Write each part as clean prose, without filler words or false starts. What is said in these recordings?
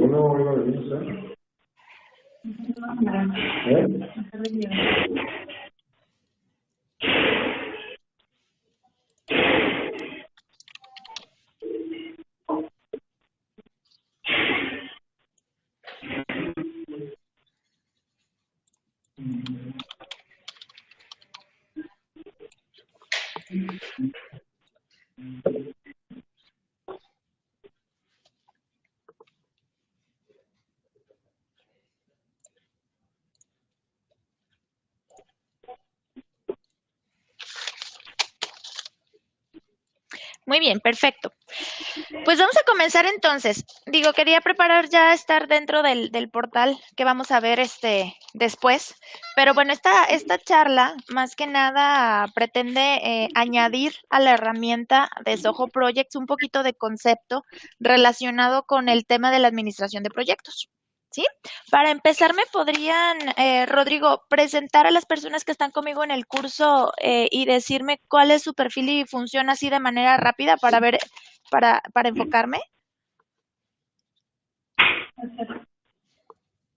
¿Alguno iba a venir usted? ¿Eh? Muy bien, perfecto. Pues vamos a comenzar entonces. Digo, quería preparar ya estar dentro del portal que vamos a ver después. Pero bueno, esta charla más que nada pretende añadir a la herramienta de Soho Projects un poquito de concepto relacionado con el tema de la administración de proyectos. ¿Sí? Para empezar, ¿me podrían, Rodrigo, presentar a las personas que están conmigo en el curso y decirme cuál es su perfil y funciona así de manera rápida para ver, para enfocarme?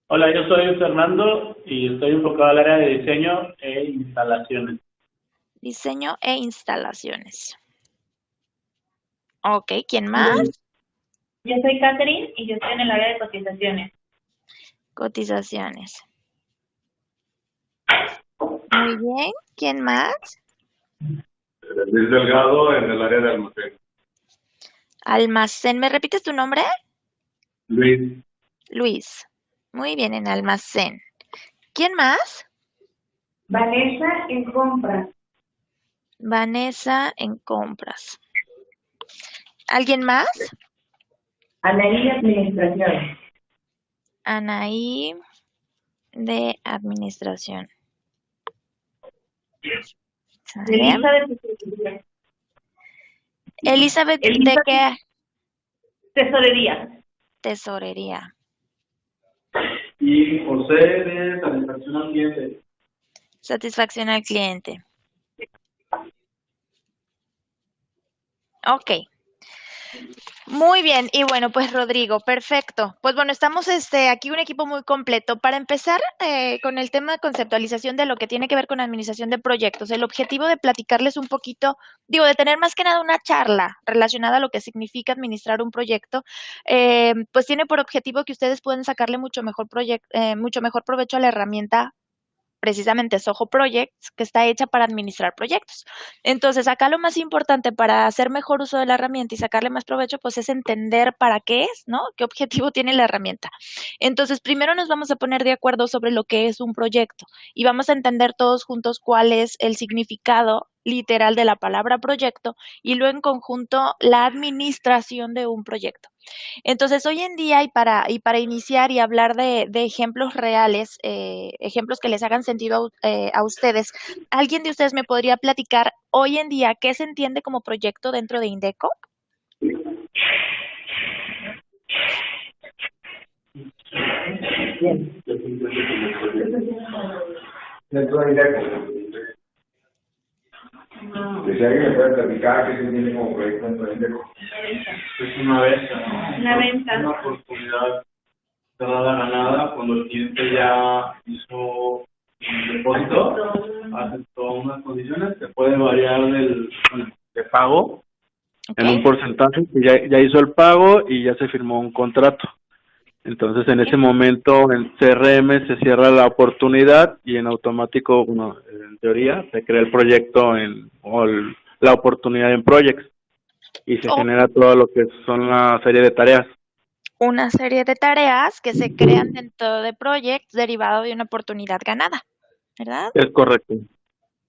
Hola, yo soy Fernando y estoy enfocado al área de diseño e instalaciones. Diseño e instalaciones. Ok, ¿quién más? Yo soy Catherine y yo estoy en el área de cotizaciones. Cotizaciones. Muy bien, ¿quién más? Luis Delgado en el área de almacén. Almacén, ¿me repites tu nombre? Luis. Luis. Muy bien, en almacén. ¿Quién más? Vanessa en compras. Vanessa en compras. ¿Alguien más? Anaí administración. Anaí de administración. ¿Sale? Elizabeth, ¿de qué? Tesorería. Tesorería. Y José de satisfacción al cliente. Satisfacción al cliente. Ok. Muy bien, y bueno, pues Rodrigo, perfecto. Pues bueno, estamos aquí un equipo muy completo. Para empezar con el tema de conceptualización de lo que tiene que ver con administración de proyectos, el objetivo de platicarles un poquito, digo, de tener más que nada una charla relacionada a lo que significa administrar un proyecto, pues tiene por objetivo que ustedes puedan sacarle mucho mejor provecho a la herramienta precisamente Soho Projects, que está hecha para administrar proyectos. Entonces, acá lo más importante para hacer mejor uso de la herramienta y sacarle más provecho, pues es entender para qué es, ¿no? ¿Qué objetivo tiene la herramienta? Entonces, primero nos vamos a poner de acuerdo sobre lo que es un proyecto y vamos a entender todos juntos cuál es el significado literal de la palabra proyecto y luego en conjunto la administración de un proyecto. Entonces, hoy en día, y para iniciar y hablar de ejemplos reales, ejemplos que les hagan sentido a ustedes, ¿alguien de ustedes me podría platicar hoy en día qué se entiende como proyecto dentro de Indeco? Dentro de Indeco. Si alguien me puede platicar qué se entiende como proyecto dentro de Indeco. Es una venta, ¿no? Una venta. Una oportunidad cerrada ganada cuando el cliente ya hizo un depósito, aceptó unas condiciones que puede variar de pago en un porcentaje, que ya hizo el pago y ya se firmó un contrato. Entonces, en ese momento, en CRM se cierra la oportunidad y en automático, bueno, en teoría, se crea el proyecto la oportunidad en Projects y se genera todo lo que son la serie de tareas. Una serie de tareas que se crean dentro de Projects derivado de una oportunidad ganada, ¿verdad? Es correcto.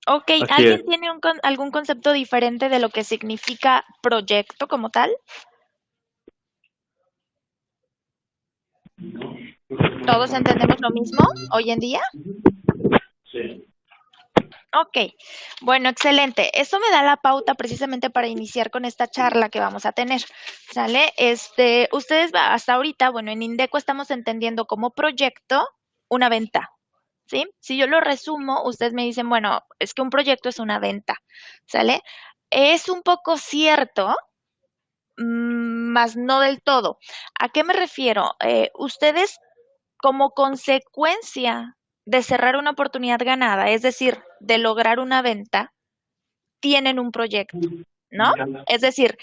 Ok, Así ¿alguien es. tiene algún concepto diferente de lo que significa proyecto como tal? ¿Todos entendemos lo mismo hoy en día? Sí. Ok, bueno, excelente. Eso me da la pauta precisamente para iniciar con esta charla que vamos a tener, ¿sale? Ustedes hasta ahorita, bueno, en Indeco estamos entendiendo como proyecto una venta, ¿sí? Si yo lo resumo, ustedes me dicen, bueno, es que un proyecto es una venta, ¿sale? Es un poco cierto, más no del todo. ¿A qué me refiero? Ustedes, como consecuencia de cerrar una oportunidad ganada, es decir, de lograr una venta, tienen un proyecto, ¿no? Es decir,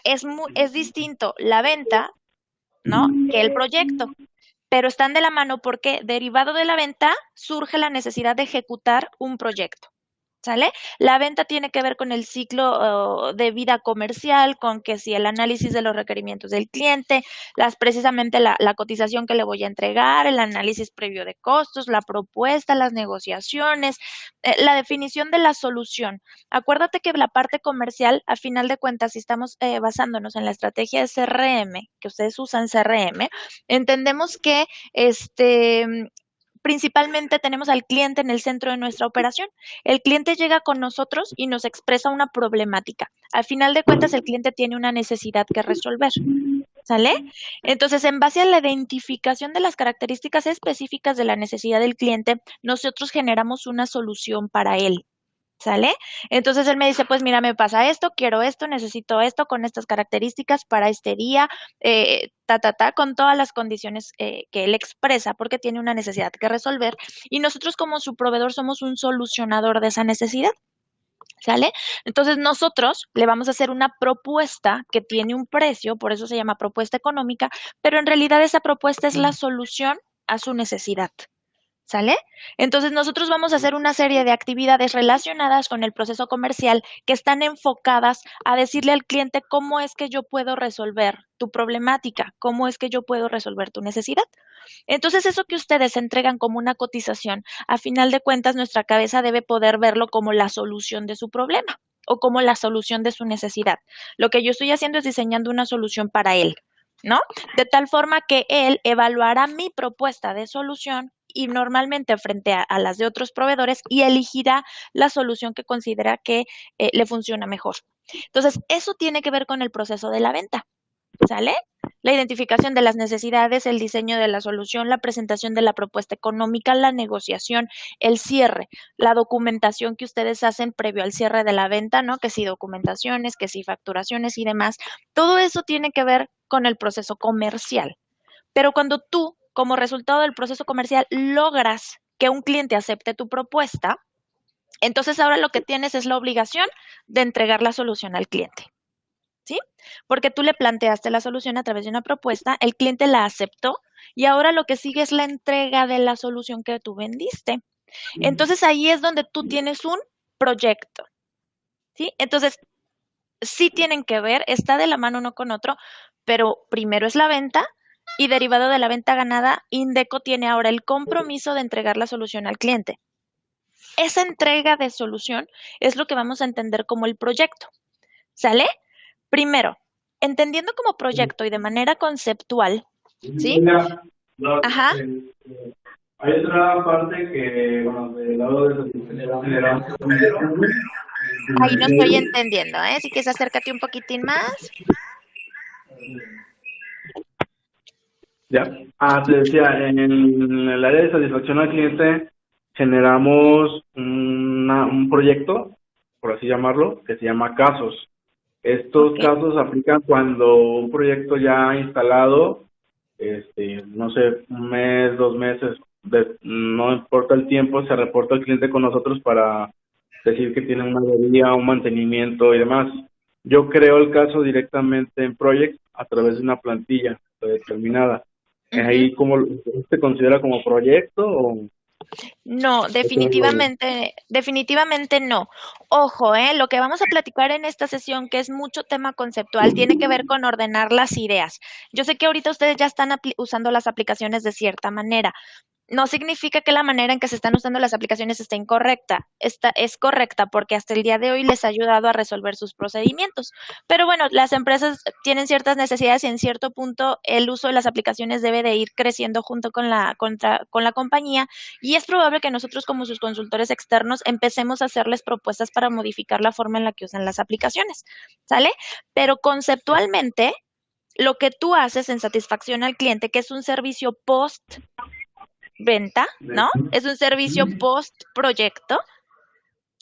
es distinto la venta, ¿no? Que el proyecto, pero están de la mano porque derivado de la venta surge la necesidad de ejecutar un proyecto. ¿Sale? La venta tiene que ver con el ciclo de vida comercial, con que si el análisis de los requerimientos del cliente, precisamente la cotización que le voy a entregar, el análisis previo de costos, la propuesta, las negociaciones, la definición de la solución. Acuérdate que la parte comercial, a final de cuentas, si estamos basándonos en la estrategia de CRM, que ustedes usan CRM, entendemos que principalmente tenemos al cliente en el centro de nuestra operación. El cliente llega con nosotros y nos expresa una problemática. Al final de cuentas, el cliente tiene una necesidad que resolver. ¿Sale? Entonces, en base a la identificación de las características específicas de la necesidad del cliente, nosotros generamos una solución para él. ¿Sale? Entonces él me dice, pues mira, me pasa esto, quiero esto, necesito esto con estas características para este día, con todas las condiciones que él expresa porque tiene una necesidad que resolver y nosotros como su proveedor somos un solucionador de esa necesidad. ¿Sale? Entonces nosotros le vamos a hacer una propuesta que tiene un precio, por eso se llama propuesta económica, pero en realidad esa propuesta es la solución a su necesidad. ¿Sale? Entonces nosotros vamos a hacer una serie de actividades relacionadas con el proceso comercial que están enfocadas a decirle al cliente cómo es que yo puedo resolver tu problemática, cómo es que yo puedo resolver tu necesidad. Entonces eso que ustedes entregan como una cotización, a final de cuentas nuestra cabeza debe poder verlo como la solución de su problema o como la solución de su necesidad. Lo que yo estoy haciendo es diseñando una solución para él, ¿no? De tal forma que él evaluará mi propuesta de solución y normalmente frente a las de otros proveedores y elegirá la solución que considera que le funciona mejor. Entonces, eso tiene que ver con el proceso de la venta, ¿sale? La identificación de las necesidades, el diseño de la solución, la presentación de la propuesta económica, la negociación, el cierre, la documentación que ustedes hacen previo al cierre de la venta, ¿no? Que si documentaciones, que si facturaciones y demás. Todo eso tiene que ver con el proceso comercial. Pero cuando tú, como resultado del proceso comercial, logras que un cliente acepte tu propuesta, entonces ahora lo que tienes es la obligación de entregar la solución al cliente. ¿Sí? Porque tú le planteaste la solución a través de una propuesta, el cliente la aceptó y ahora lo que sigue es la entrega de la solución que tú vendiste. Entonces ahí es donde tú tienes un proyecto. ¿Sí? Entonces, sí tienen que ver, está de la mano uno con otro, pero primero es la venta y derivado de la venta ganada, Indeco tiene ahora el compromiso de entregar la solución al cliente. Esa entrega de solución es lo que vamos a entender como el proyecto. ¿Sale? Primero, entendiendo como proyecto y de manera conceptual, ¿sí? Ajá. Hay otra parte que, bueno, del lado de Ahí no estoy entendiendo, ¿eh? Así que acércate un poquitín más. Ya. Te decía, en el área de satisfacción al cliente generamos un proyecto, por así llamarlo, que se llama casos. Estos casos aplican cuando un proyecto ya instalado, no sé, un mes, 2 meses, no importa el tiempo, se reporta al cliente con nosotros para decir que tiene una avería, un mantenimiento y demás. Yo creo el caso directamente en Project a través de una plantilla determinada. ¿Ahí cómo se considera como proyecto o...? No, definitivamente no. Ojo, lo que vamos a platicar en esta sesión, que es mucho tema conceptual, tiene que ver con ordenar las ideas. Yo sé que ahorita ustedes ya están usando las aplicaciones de cierta manera. No significa que la manera en que se están usando las aplicaciones esté incorrecta. Es correcta porque hasta el día de hoy les ha ayudado a resolver sus procedimientos. Pero bueno, las empresas tienen ciertas necesidades y en cierto punto el uso de las aplicaciones debe de ir creciendo junto con la compañía y es probable que nosotros como sus consultores externos empecemos a hacerles propuestas para modificar la forma en la que usan las aplicaciones. ¿Sale? Pero conceptualmente, lo que tú haces en satisfacción al cliente, que es un servicio post venta, ¿no? Es un servicio post proyecto.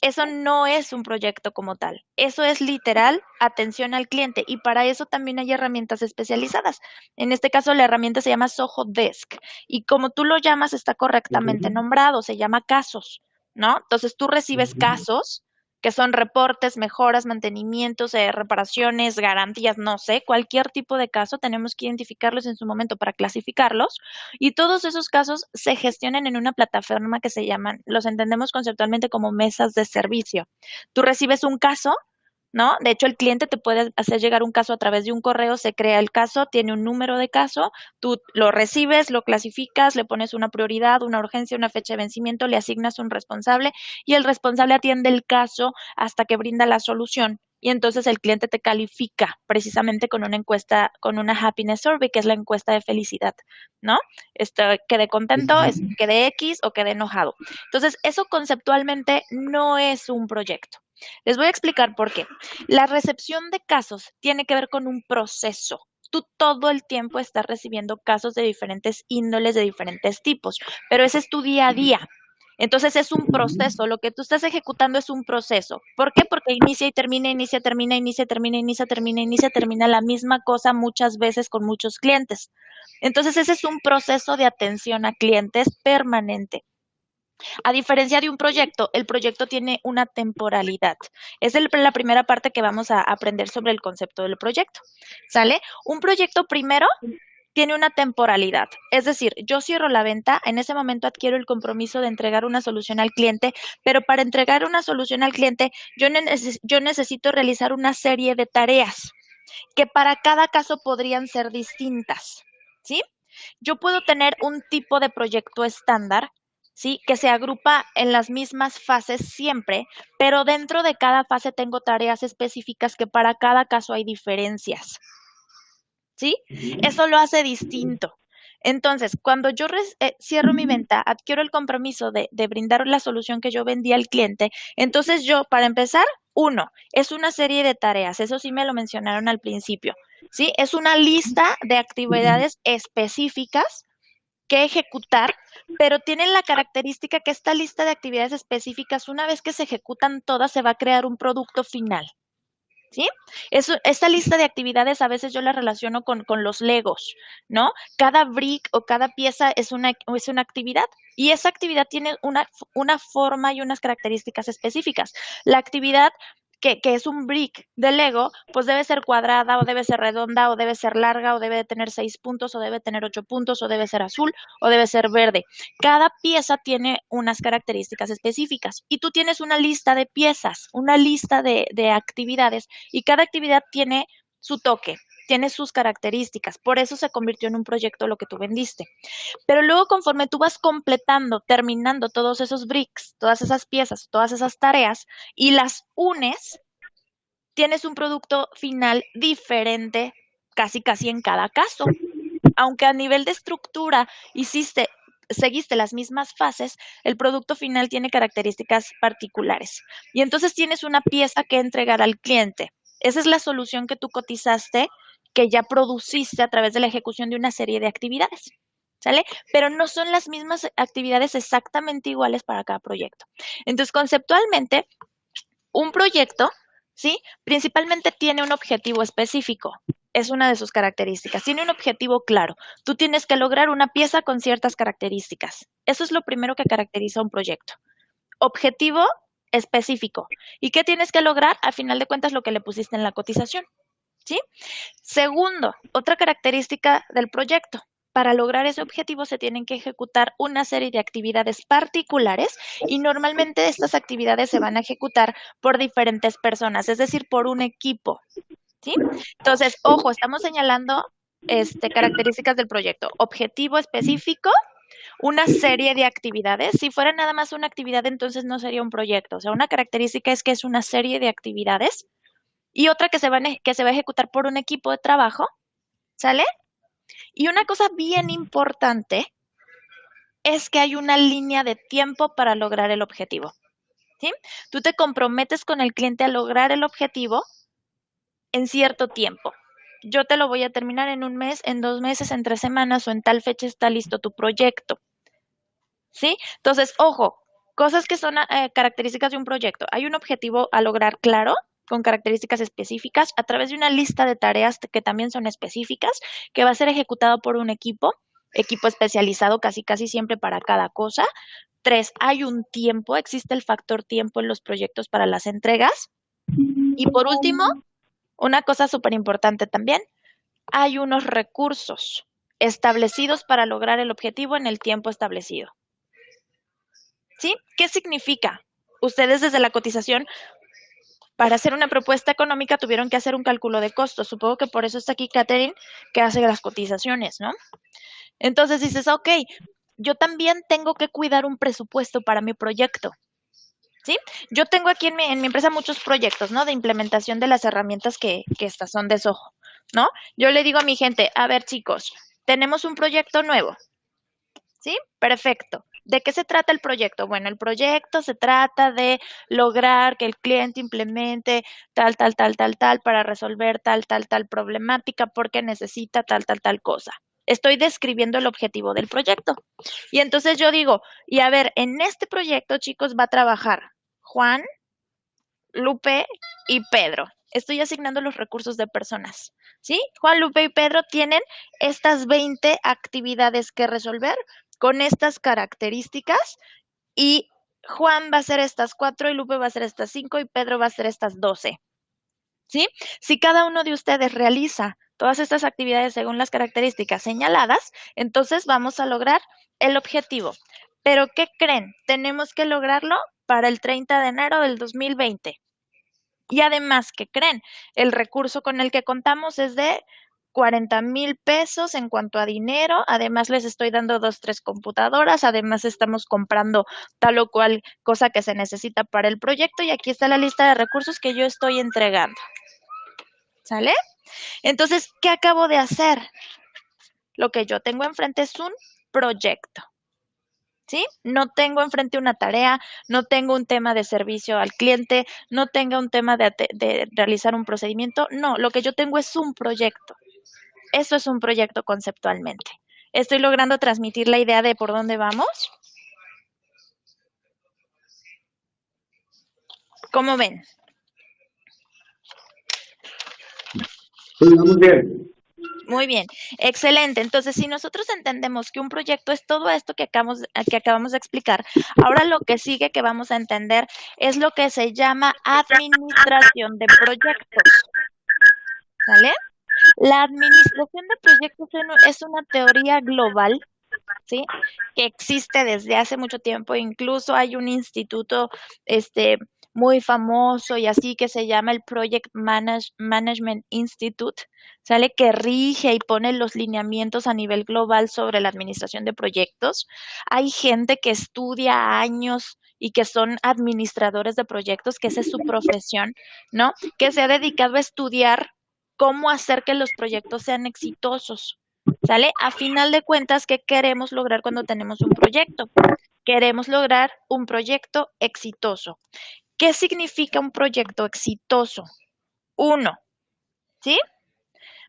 Eso no es un proyecto como tal. Eso es literal atención al cliente y para eso también hay herramientas especializadas. En este caso, la herramienta se llama Soho Desk y como tú lo llamas, está correctamente nombrado, se llama casos, ¿no? Entonces tú recibes casos que son reportes, mejoras, mantenimientos, reparaciones, garantías, no sé, cualquier tipo de caso, tenemos que identificarlos en su momento para clasificarlos y todos esos casos se gestionan en una plataforma que se llaman, los entendemos conceptualmente como mesas de servicio. Tú recibes un caso, ¿no? De hecho, el cliente te puede hacer llegar un caso a través de un correo, se crea el caso, tiene un número de caso, tú lo recibes, lo clasificas, le pones una prioridad, una urgencia, una fecha de vencimiento, le asignas un responsable y el responsable atiende el caso hasta que brinda la solución. Y entonces el cliente te califica precisamente con una encuesta, con una happiness survey, que es la encuesta de felicidad, ¿no? Quedé contento, quedé X o quedé enojado. Entonces, eso conceptualmente no es un proyecto. Les voy a explicar por qué. La recepción de casos tiene que ver con un proceso. Tú todo el tiempo estás recibiendo casos de diferentes índoles, de diferentes tipos, pero ese es tu día a día. Entonces es un proceso, lo que tú estás ejecutando es un proceso. ¿Por qué? Porque inicia y termina, inicia, termina, inicia, termina, inicia, termina, inicia, termina la misma cosa muchas veces con muchos clientes. Entonces ese es un proceso de atención a clientes permanente. A diferencia de un proyecto, el proyecto tiene una temporalidad. Es la primera parte que vamos a aprender sobre el concepto del proyecto. ¿Sale? Un proyecto primero tiene una temporalidad. Es decir, yo cierro la venta, en ese momento adquiero el compromiso de entregar una solución al cliente, pero para entregar una solución al cliente, yo necesito realizar una serie de tareas que para cada caso podrían ser distintas. ¿Sí? Yo puedo tener un tipo de proyecto estándar, ¿sí? Que se agrupa en las mismas fases siempre, pero dentro de cada fase tengo tareas específicas que para cada caso hay diferencias, ¿sí? Eso lo hace distinto. Entonces, cuando yo cierro mi venta, adquiero el compromiso de brindar la solución que yo vendí al cliente. Entonces yo, para empezar, es una serie de tareas. Eso sí me lo mencionaron al principio, ¿sí? Es una lista de actividades específicas que ejecutar, pero tienen la característica que esta lista de actividades específicas, una vez que se ejecutan todas, se va a crear un producto final. ¿Sí? Esta lista de actividades a veces yo la relaciono con los Legos, ¿no? Cada brick o cada pieza es una actividad y esa actividad tiene una forma y unas características específicas. La actividad que es un brick de Lego, pues debe ser cuadrada o debe ser redonda o debe ser larga o debe de tener 6 puntos o debe tener 8 puntos o debe ser azul o debe ser verde. Cada pieza tiene unas características específicas y tú tienes una lista de piezas, una lista de actividades y cada actividad tiene su toque, tiene sus características. Por eso se convirtió en un proyecto lo que tú vendiste. Pero luego conforme tú vas completando, terminando todos esos bricks, todas esas piezas, todas esas tareas y las unes, tienes un producto final diferente casi en cada caso. Aunque a nivel de estructura seguiste las mismas fases, el producto final tiene características particulares. Y entonces tienes una pieza que entregar al cliente. Esa es la solución que tú cotizaste, que ya produciste a través de la ejecución de una serie de actividades. ¿Sale? Pero no son las mismas actividades exactamente iguales para cada proyecto. Entonces, conceptualmente, un proyecto, ¿sí? Principalmente tiene un objetivo específico. Es una de sus características. Tiene un objetivo claro. Tú tienes que lograr una pieza con ciertas características. Eso es lo primero que caracteriza un proyecto. Objetivo específico. ¿Y qué tienes que lograr? Al final de cuentas, lo que le pusiste en la cotización. ¿Sí? Segundo, otra característica del proyecto. Para lograr ese objetivo se tienen que ejecutar una serie de actividades particulares y normalmente estas actividades se van a ejecutar por diferentes personas, es decir, por un equipo. ¿Sí? Entonces, ojo, estamos señalando características del proyecto. Objetivo específico, una serie de actividades. Si fuera nada más una actividad, entonces no sería un proyecto. O sea, una característica es que es una serie de actividades y otra que se va a ejecutar por un equipo de trabajo, ¿sale? Y una cosa bien importante es que hay una línea de tiempo para lograr el objetivo, ¿sí? Tú te comprometes con el cliente a lograr el objetivo en cierto tiempo. Yo te lo voy a terminar en 1 mes, en 2 meses, en 3 semanas o en tal fecha está listo tu proyecto, ¿sí? Entonces, ojo, Cosas que son características de un proyecto. Hay un objetivo a lograr claro, con características específicas, a través de una lista de tareas que también son específicas, que va a ser ejecutado por un equipo especializado casi siempre para cada cosa. 3, hay un tiempo, existe el factor tiempo en los proyectos para las entregas. Y por último, una cosa súper importante también, hay unos recursos establecidos para lograr el objetivo en el tiempo establecido. ¿Sí? ¿Qué significa? Ustedes desde la cotización, para hacer una propuesta económica, tuvieron que hacer un cálculo de costos. Supongo que por eso está aquí Catherine, que hace las cotizaciones, ¿no? Entonces dices, ok, yo también tengo que cuidar un presupuesto para mi proyecto. ¿Sí? Yo tengo aquí en mi empresa muchos proyectos, ¿no? De implementación de las herramientas que estas son de Soho, ¿no? Yo le digo a mi gente, a ver chicos, tenemos un proyecto nuevo, ¿sí? Perfecto. ¿De qué se trata el proyecto? Bueno, el proyecto se trata de lograr que el cliente implemente tal para resolver tal problemática porque necesita tal cosa. Estoy describiendo el objetivo del proyecto. Y entonces yo digo, y a ver, en este proyecto, chicos, va a trabajar Juan, Lupe y Pedro. Estoy asignando los recursos de personas, ¿sí? Juan, Lupe y Pedro tienen estas 20 actividades que resolver con estas características y Juan va a hacer estas 4 y Lupe va a hacer estas 5 y Pedro va a hacer estas 12, ¿sí? Si cada uno de ustedes realiza todas estas actividades según las características señaladas, entonces vamos a lograr el objetivo. Pero, ¿qué creen? Tenemos que lograrlo para el 30 de enero del 2020. Y además, ¿qué creen? El recurso con el que contamos es de 40,000 pesos en cuanto a dinero. Además, les estoy dando 2, 3 computadoras. Además, estamos comprando tal o cual cosa que se necesita para el proyecto. Y aquí está la lista de recursos que yo estoy entregando. ¿Sale? Entonces, ¿qué acabo de hacer? Lo que yo tengo enfrente es un proyecto. ¿Sí? No tengo enfrente una tarea, no tengo un tema de servicio al cliente, no tengo un tema de realizar un procedimiento. No, lo que yo tengo es un proyecto. Eso es un proyecto conceptualmente. ¿Estoy logrando transmitir la idea de por dónde vamos? ¿Cómo ven? Muy bien. Muy bien, excelente. Entonces, si nosotros entendemos que un proyecto es todo esto que acabamos de explicar, ahora lo que sigue que vamos a entender es lo que se llama administración de proyectos. ¿Vale? La administración de proyectos es una teoría global, ¿sí? Que existe desde hace mucho tiempo. Incluso hay un instituto muy famoso y así que se llama el Project Management Institute, ¿sale? Que rige y pone los lineamientos a nivel global sobre la administración de proyectos. Hay gente que estudia años y que son administradores de proyectos, que esa es su profesión, ¿no? Que se ha dedicado a estudiar cómo hacer que los proyectos sean exitosos, ¿sale? A final de cuentas, ¿qué queremos lograr cuando tenemos un proyecto? Queremos lograr un proyecto exitoso. ¿Qué significa un proyecto exitoso? 1, ¿sí?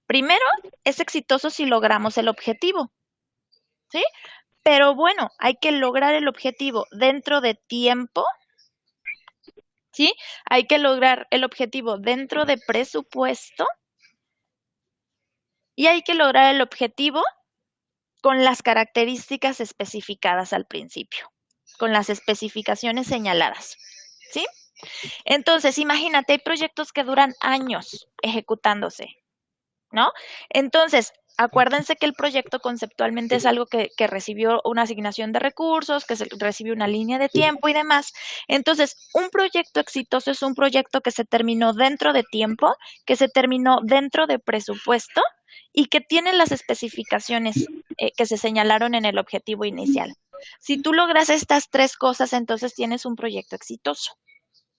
Primero, es exitoso si logramos el objetivo, ¿sí? Pero bueno, hay que lograr el objetivo dentro de tiempo, ¿sí? Hay que lograr el objetivo dentro de presupuesto y hay que lograr el objetivo con las características especificadas al principio, con las especificaciones señaladas, ¿sí? Entonces, imagínate, hay proyectos que duran años ejecutándose, ¿no? Entonces, acuérdense que el proyecto conceptualmente es algo que recibió una asignación de recursos, que recibió una línea de tiempo y demás. Entonces, un proyecto exitoso es un proyecto que se terminó dentro de tiempo, que se terminó dentro de presupuesto y que tiene las especificaciones que se señalaron en el objetivo inicial. Si tú logras estas 3 cosas, entonces tienes un proyecto exitoso,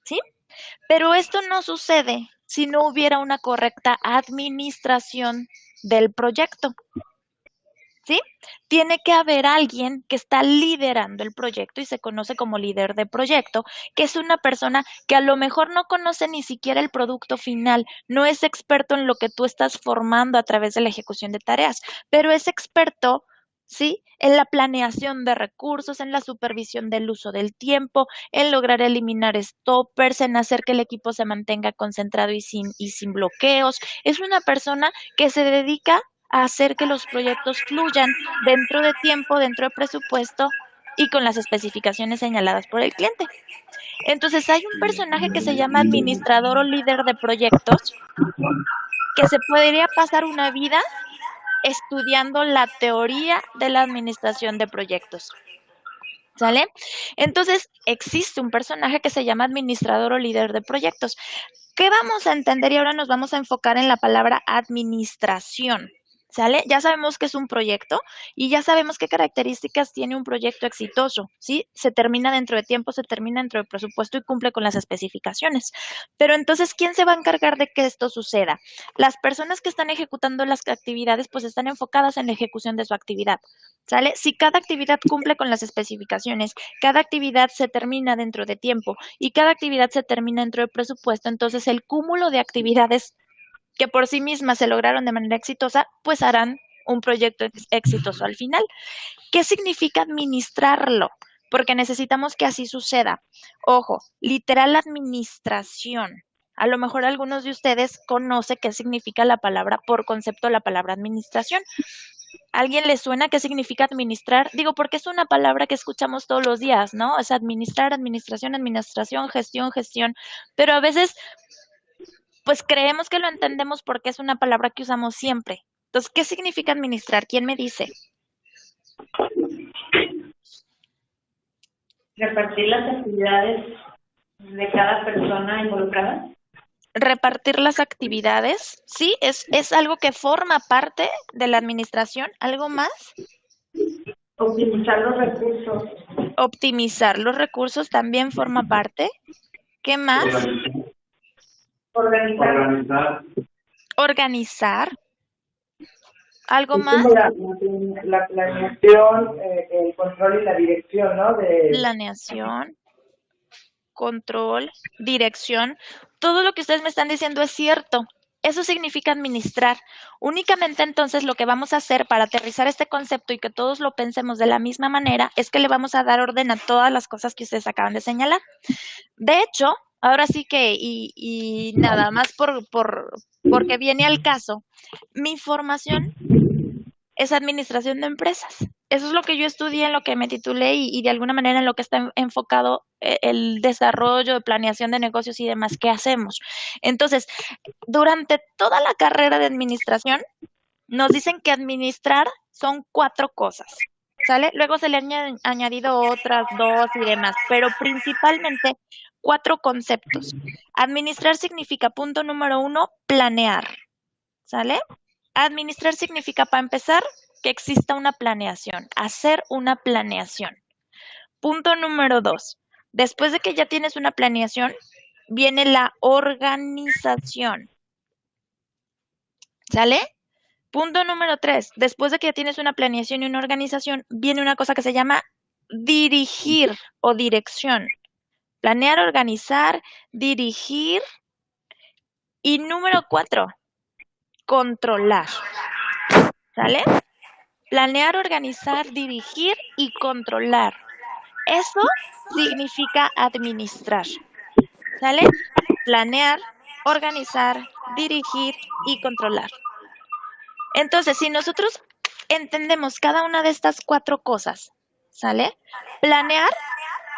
¿sí? Pero esto no sucede si no hubiera una correcta administración del proyecto, ¿sí? Tiene que haber alguien que está liderando el proyecto y se conoce como líder de proyecto, que es una persona que a lo mejor no conoce ni siquiera el producto final, no es experto en lo que tú estás formando a través de la ejecución de tareas, pero es experto ¿sí? En la planeación de recursos, en la supervisión del uso del tiempo, en lograr eliminar stoppers, en hacer que el equipo se mantenga concentrado y sin bloqueos. Es una persona que se dedica a hacer que los proyectos fluyan dentro de tiempo, dentro de presupuesto y con las especificaciones señaladas por el cliente. Entonces hay un personaje que se llama administrador o líder de proyectos que se podría pasar una vida estudiando la teoría de la administración de proyectos. ¿Sale? Entonces, existe un personaje que se llama administrador o líder de proyectos. ¿Qué vamos a entender? Y ahora nos vamos a enfocar en la palabra administración. ¿Sale? Ya sabemos que es un proyecto y ya sabemos qué características tiene un proyecto exitoso, ¿sí? Se termina dentro de tiempo, se termina dentro de presupuesto y cumple con las especificaciones. Pero entonces, ¿quién se va a encargar de que esto suceda? Las personas que están ejecutando las actividades, pues están enfocadas en la ejecución de su actividad, ¿sale? Si cada actividad cumple con las especificaciones, cada actividad se termina dentro de tiempo y cada actividad se termina dentro de presupuesto, entonces el cúmulo de actividades que por sí mismas se lograron de manera exitosa, pues harán un proyecto exitoso al final. ¿Qué significa administrarlo? Porque necesitamos que así suceda. Ojo, literal administración. A lo mejor algunos de ustedes conocen qué significa la palabra, por concepto, la palabra administración. ¿A alguien le suena qué significa administrar? Digo, porque es una palabra que escuchamos todos los días, ¿no? Es administrar, administración, administración, gestión, gestión. Pero a veces pues creemos que lo entendemos porque es una palabra que usamos siempre. Entonces, ¿qué significa administrar? ¿Quién me dice? Repartir las actividades de cada persona involucrada. Repartir las actividades, sí, es algo que forma parte de la administración. ¿Algo más? Optimizar los recursos. Optimizar los recursos también forma parte. ¿Qué más? Organizar. Organizar. ¿Algo Es más? como la planeación, el control y la dirección, ¿no? Planeación, control, dirección. Todo lo que ustedes me están diciendo es cierto. Eso significa administrar. Únicamente entonces lo que vamos a hacer para aterrizar este concepto y que todos lo pensemos de la misma manera es que le vamos a dar orden a todas las cosas que ustedes acaban de señalar. De hecho, ahora sí que, y nada más porque viene al caso, mi formación es administración de empresas. Eso es lo que yo estudié, en lo que me titulé y de alguna manera en lo que está enfocado el desarrollo, planeación de negocios y demás que hacemos. Entonces, durante toda la carrera de administración, nos dicen que administrar son 4 cosas, ¿sale? Luego se le han añadido otras 2 y demás, pero principalmente 4 conceptos. Administrar significa, punto número 1, planear, ¿sale? Administrar significa, para empezar, que exista una planeación, hacer una planeación. Punto número 2, después de que ya tienes una planeación, viene la organización, ¿sale? Punto número 3, después de que ya tienes una planeación y una organización, viene una cosa que se llama dirigir o dirección. Planear, organizar, dirigir. Y número 4, controlar. ¿Sale? Planear, organizar, dirigir y controlar. Eso significa administrar. ¿Sale? Planear, organizar, dirigir y controlar. Entonces, si nosotros entendemos cada una de estas 4 cosas, ¿sale? Planear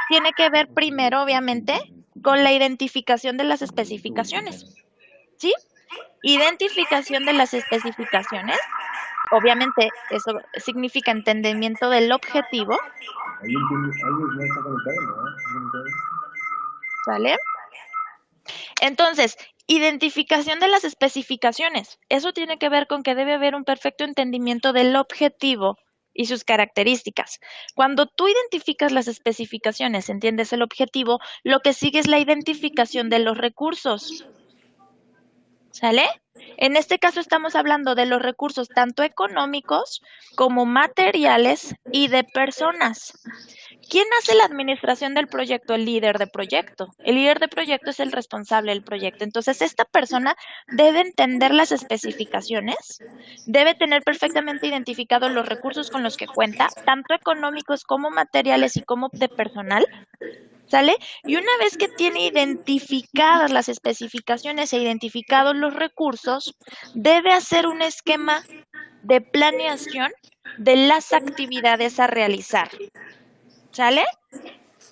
tiene que ver primero, obviamente, con la identificación de las especificaciones, ¿sí? Identificación de las especificaciones, obviamente eso significa entendimiento del objetivo, ¿sale? Entonces, identificación de las especificaciones. Eso tiene que ver con que debe haber un perfecto entendimiento del objetivo y sus características. Cuando tú identificas las especificaciones, entiendes el objetivo, lo que sigue es la identificación de los recursos. ¿Sale? En este caso estamos hablando de los recursos tanto económicos como materiales y de personas. ¿Quién hace la administración del proyecto? El líder de proyecto. El líder de proyecto es el responsable del proyecto. Entonces, esta persona debe entender las especificaciones, debe tener perfectamente identificados los recursos con los que cuenta, tanto económicos como materiales y como de personal, ¿sale? Y una vez que tiene identificadas las especificaciones e identificados los recursos, debe hacer un esquema de planeación de las actividades a realizar, ¿sale?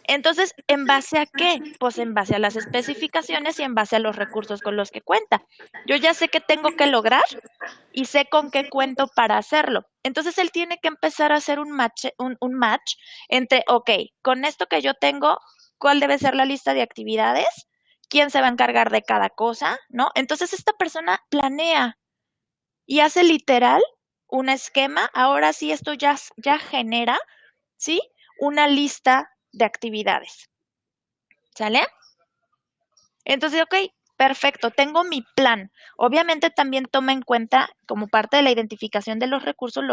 Entonces, ¿en base a qué? Pues en base a las especificaciones y en base a los recursos con los que cuenta. Yo ya sé qué tengo que lograr y sé con qué cuento para hacerlo. Entonces, él tiene que empezar a hacer un match entre, ok, con esto que yo tengo, ¿cuál debe ser la lista de actividades? ¿Quién se va a encargar de cada cosa? ¿No? Entonces, esta persona planea y hace literal un esquema. Ahora sí, esto ya genera, ¿sí? Una lista de actividades. ¿Sale? Entonces, ok, perfecto, tengo mi plan. Obviamente también toma en cuenta, como parte de la identificación de los recursos,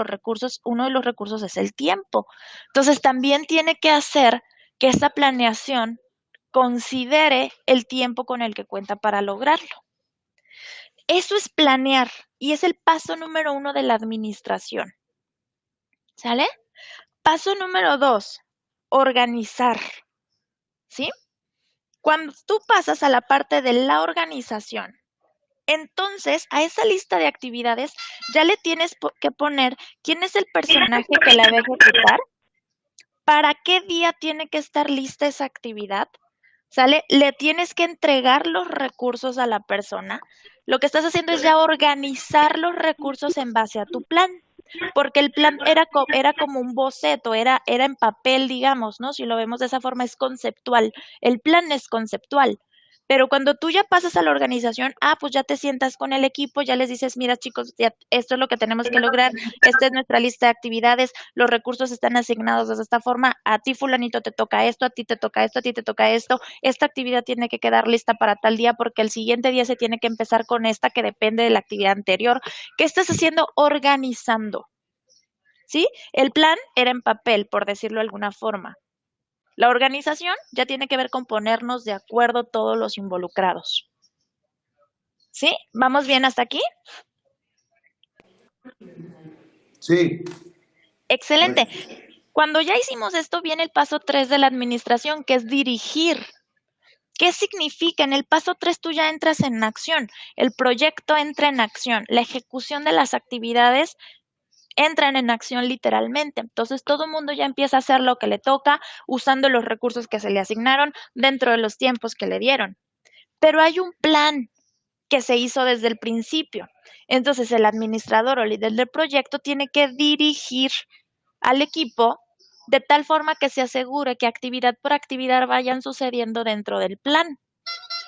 uno de los recursos es el tiempo. Entonces, también tiene que hacer que esa planeación considere el tiempo con el que cuenta para lograrlo. Eso es planear y es el paso número 1 de la administración. ¿Sale? Paso número 2, organizar. ¿Sí? Cuando tú pasas a la parte de la organización, entonces a esa lista de actividades ya le tienes que poner quién es el personaje que la va a ejecutar, para qué día tiene que estar lista esa actividad, ¿sale? Le tienes que entregar los recursos a la persona. Lo que estás haciendo es ya organizar los recursos en base a tu plan, porque el plan era como un boceto, era en papel, digamos, ¿no? Si lo vemos de esa forma, es conceptual. El plan es conceptual. Pero cuando tú ya pasas a la organización, pues ya te sientas con el equipo, ya les dices, mira chicos, ya, esto es lo que tenemos que lograr, esta es nuestra lista de actividades, los recursos están asignados de esta forma, a ti fulanito te toca esto, a ti te toca esto, a ti te toca esto, esta actividad tiene que quedar lista para tal día porque el siguiente día se tiene que empezar con esta que depende de la actividad anterior. ¿Qué estás haciendo? Organizando. ¿Sí? El plan era en papel, por decirlo de alguna forma. La organización ya tiene que ver con ponernos de acuerdo todos los involucrados. ¿Sí? ¿Vamos bien hasta aquí? Sí. Excelente. Cuando ya hicimos esto, viene el paso 3 de la administración, que es dirigir. ¿Qué significa? En el paso 3 tú ya entras en acción. El proyecto entra en acción. La ejecución de las actividades entran en acción literalmente. Entonces todo el mundo ya empieza a hacer lo que le toca, usando los recursos que se le asignaron dentro de los tiempos que le dieron. Pero hay un plan que se hizo desde el principio. Entonces el administrador o líder del proyecto tiene que dirigir al equipo de tal forma que se asegure que actividad por actividad vayan sucediendo dentro del plan.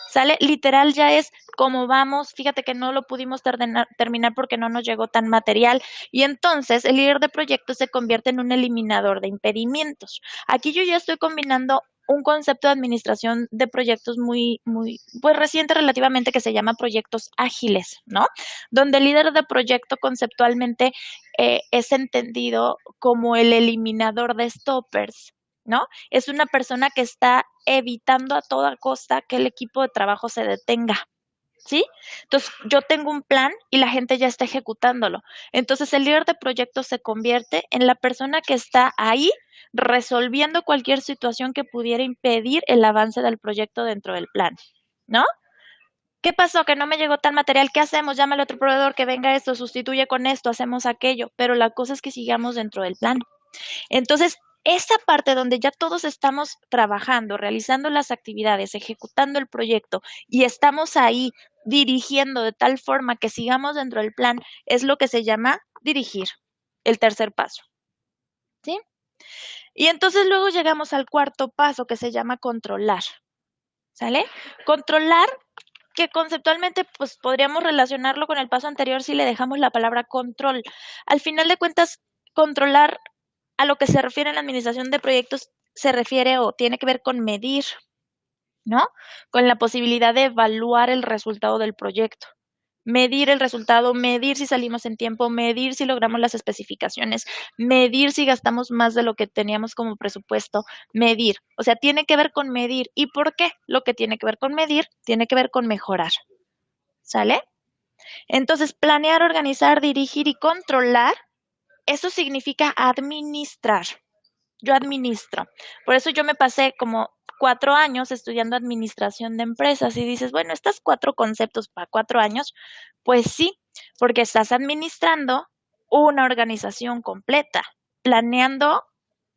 ¿Sale? Literal ya es como vamos, fíjate que no lo pudimos terminar porque no nos llegó tan material y entonces el líder de proyecto se convierte en un eliminador de impedimentos. Aquí yo ya estoy combinando un concepto de administración de proyectos muy, pues reciente relativamente, que se llama proyectos ágiles, ¿no? Donde el líder de proyecto conceptualmente es entendido como el eliminador de stoppers, ¿no? Es una persona que está evitando a toda costa que el equipo de trabajo se detenga, ¿sí? Entonces, yo tengo un plan y la gente ya está ejecutándolo. Entonces, el líder de proyecto se convierte en la persona que está ahí resolviendo cualquier situación que pudiera impedir el avance del proyecto dentro del plan, ¿no? ¿Qué pasó? Que no me llegó tal material. ¿Qué hacemos? Llámale a otro proveedor que venga esto, sustituye con esto, hacemos aquello. Pero la cosa es que sigamos dentro del plan. Entonces, esa parte donde ya todos estamos trabajando, realizando las actividades, ejecutando el proyecto y estamos ahí dirigiendo de tal forma que sigamos dentro del plan, es lo que se llama dirigir, el tercer paso. ¿Sí? Y entonces luego llegamos al cuarto paso, que se llama controlar. ¿Sale? Controlar, que conceptualmente pues podríamos relacionarlo con el paso anterior si le dejamos la palabra control. Al final de cuentas, controlar, a lo que se refiere en la administración de proyectos, se refiere o tiene que ver con medir, ¿no? Con la posibilidad de evaluar el resultado del proyecto. Medir el resultado, medir si salimos en tiempo, medir si logramos las especificaciones, medir si gastamos más de lo que teníamos como presupuesto, medir. O sea, tiene que ver con medir. ¿Y por qué? Lo que tiene que ver con medir tiene que ver con mejorar. ¿Sale? Entonces, planear, organizar, dirigir y controlar, eso significa administrar. Yo administro. Por eso yo me pasé como 4 años estudiando administración de empresas y dices, bueno, estas 4 conceptos para 4 años, pues sí, porque estás administrando una organización completa, planeando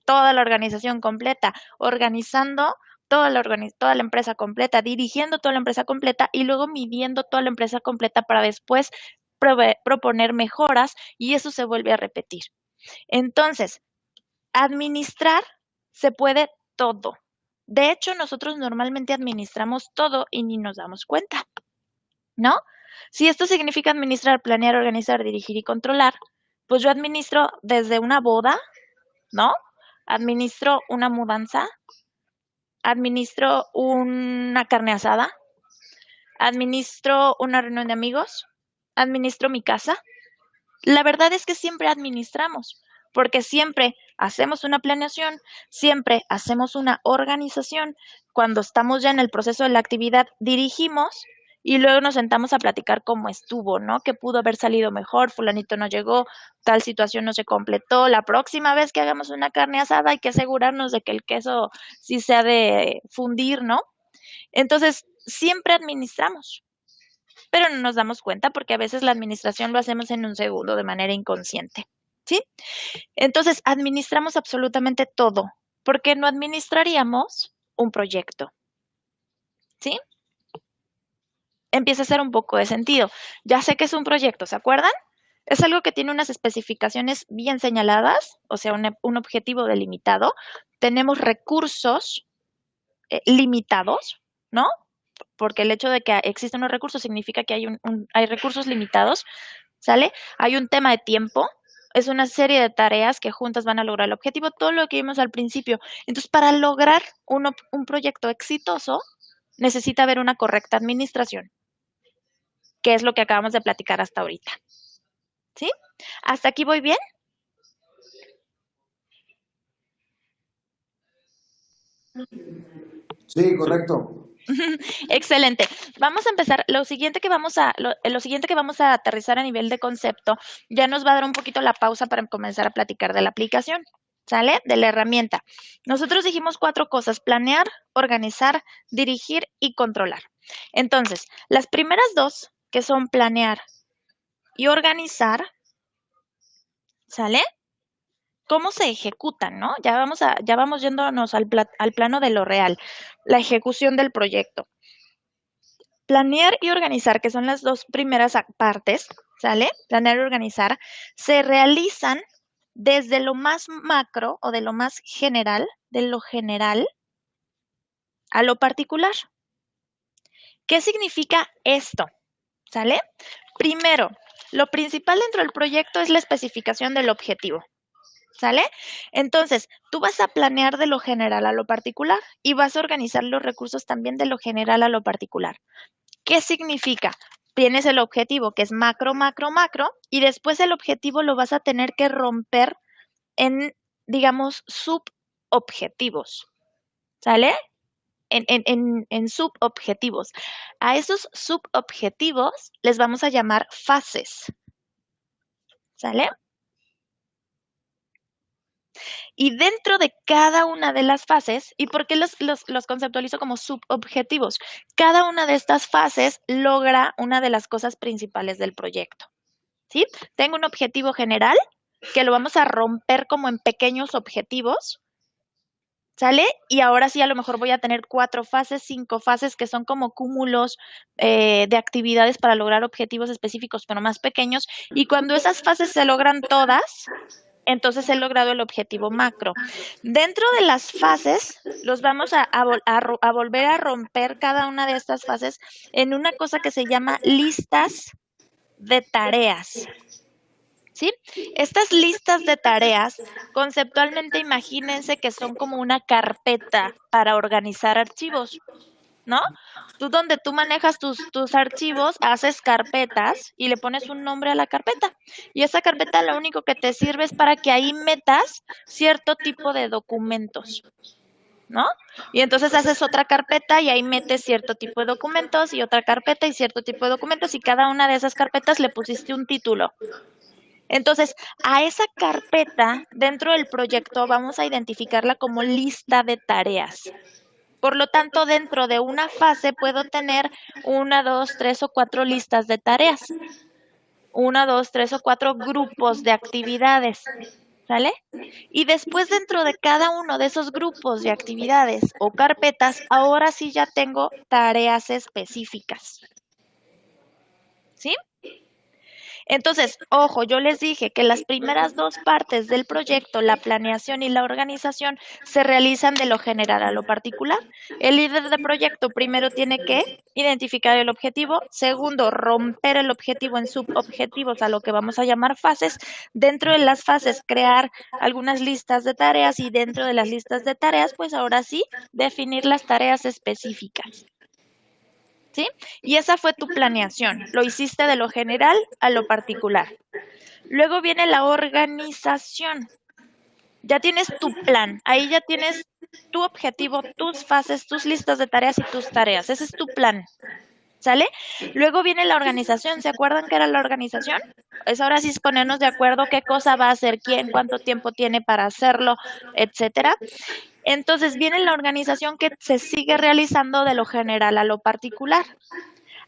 toda la organización completa, organizando toda la empresa completa, dirigiendo toda la empresa completa y luego midiendo toda la empresa completa para después proponer mejoras y eso se vuelve a repetir. Entonces, administrar se puede todo. De hecho, nosotros normalmente administramos todo y ni nos damos cuenta, ¿no? Si esto significa administrar, planear, organizar, dirigir y controlar, pues yo administro desde una boda, ¿no? Administro una mudanza, administro una carne asada, administro una reunión de amigos, administro mi casa. La verdad es que siempre administramos, porque siempre hacemos una planeación, siempre hacemos una organización. Cuando estamos ya en el proceso de la actividad, dirigimos y luego nos sentamos a platicar cómo estuvo, ¿no? Que pudo haber salido mejor, fulanito no llegó, tal situación no se completó. La próxima vez que hagamos una carne asada hay que asegurarnos de que el queso sí se ha de fundir, ¿no? Entonces, siempre administramos, pero no nos damos cuenta porque a veces la administración lo hacemos en un segundo de manera inconsciente, ¿sí? Entonces, administramos absolutamente todo. ¿Por qué no administraríamos un proyecto? ¿Sí? Empieza a hacer un poco de sentido. Ya sé que es un proyecto, ¿se acuerdan? Es algo que tiene unas especificaciones bien señaladas, o sea, un objetivo delimitado. Tenemos recursos limitados, ¿no? Porque el hecho de que existen unos recursos significa que hay recursos limitados, ¿sale? Hay un tema de tiempo, es una serie de tareas que juntas van a lograr el objetivo, todo lo que vimos al principio. Entonces, para lograr un proyecto exitoso, necesita haber una correcta administración, que es lo que acabamos de platicar hasta ahorita. ¿Sí? ¿Hasta aquí voy bien? Sí, correcto. Excelente. Vamos a empezar. Lo siguiente que vamos a aterrizar a nivel de concepto ya nos va a dar un poquito la pausa para comenzar a platicar de la aplicación, ¿sale? De la herramienta. Nosotros dijimos 4 cosas: planear, organizar, dirigir y controlar. Entonces, las primeras 2, que son planear y organizar, ¿sale? ¿Cómo se ejecutan, no? Ya vamos yéndonos al plano de lo real, la ejecución del proyecto. Planear y organizar, que son las 2 primeras partes, ¿sale? Planear y organizar, se realizan desde lo más macro o de lo más general, de lo general a lo particular. ¿Qué significa esto? ¿Sale? Primero, lo principal dentro del proyecto es la especificación del objetivo. ¿Sale? Entonces, tú vas a planear de lo general a lo particular y vas a organizar los recursos también de lo general a lo particular. ¿Qué significa? Tienes el objetivo que es macro, macro, macro, y después el objetivo lo vas a tener que romper en, digamos, subobjetivos. ¿Sale? En subobjetivos. A esos subobjetivos les vamos a llamar fases. ¿Sale? Y dentro de cada una de las fases, ¿y por qué los conceptualizo como subobjetivos? Cada una de estas fases logra una de las cosas principales del proyecto, ¿sí? Tengo un objetivo general que lo vamos a romper como en pequeños objetivos, ¿sale? Y ahora sí a lo mejor voy a tener 4 fases, 5 fases que son como cúmulos de actividades para lograr objetivos específicos, pero más pequeños. Y cuando esas fases se logran todas, entonces he logrado el objetivo macro. Dentro de las fases, los vamos a volver a romper cada una de estas fases en una cosa que se llama listas de tareas. ¿Sí? Estas listas de tareas, conceptualmente imagínense que son como una carpeta para organizar archivos. ¿no? Tú donde tú manejas tus archivos, haces carpetas y le pones un nombre a la carpeta. Y esa carpeta lo único que te sirve es para que ahí metas cierto tipo de documentos, ¿no? Y entonces haces otra carpeta y ahí metes cierto tipo de documentos y otra carpeta y cierto tipo de documentos y cada una de esas carpetas le pusiste un título. Entonces, a esa carpeta dentro del proyecto vamos a identificarla como lista de tareas. Por lo tanto, dentro de una fase puedo tener 1, 2, 3 o 4 listas de tareas. 1, 2, 3 o 4 grupos de actividades. ¿Sale? Y después dentro de cada uno de esos grupos de actividades o carpetas, ahora sí ya tengo tareas específicas. ¿Sí? Entonces, ojo, yo les dije que las primeras dos partes del proyecto, la planeación y la organización, se realizan de lo general a lo particular. El líder de proyecto primero tiene que identificar el objetivo, segundo, romper el objetivo en subobjetivos, a lo que vamos a llamar fases. Dentro de las fases, crear algunas listas de tareas y dentro de las listas de tareas, pues ahora sí, definir las tareas específicas. ¿Sí? Y esa fue tu planeación. Lo hiciste de lo general a lo particular. Luego viene la organización. Ya tienes tu plan. Ahí ya tienes tu objetivo, tus fases, tus listas de tareas y tus tareas. Ese es tu plan. ¿Sale? Luego viene la organización. ¿Se acuerdan qué era la organización? Es ahora sí es ponernos de acuerdo qué cosa va a hacer quién, cuánto tiempo tiene para hacerlo, etcétera. Entonces viene la organización que se sigue realizando de lo general a lo particular.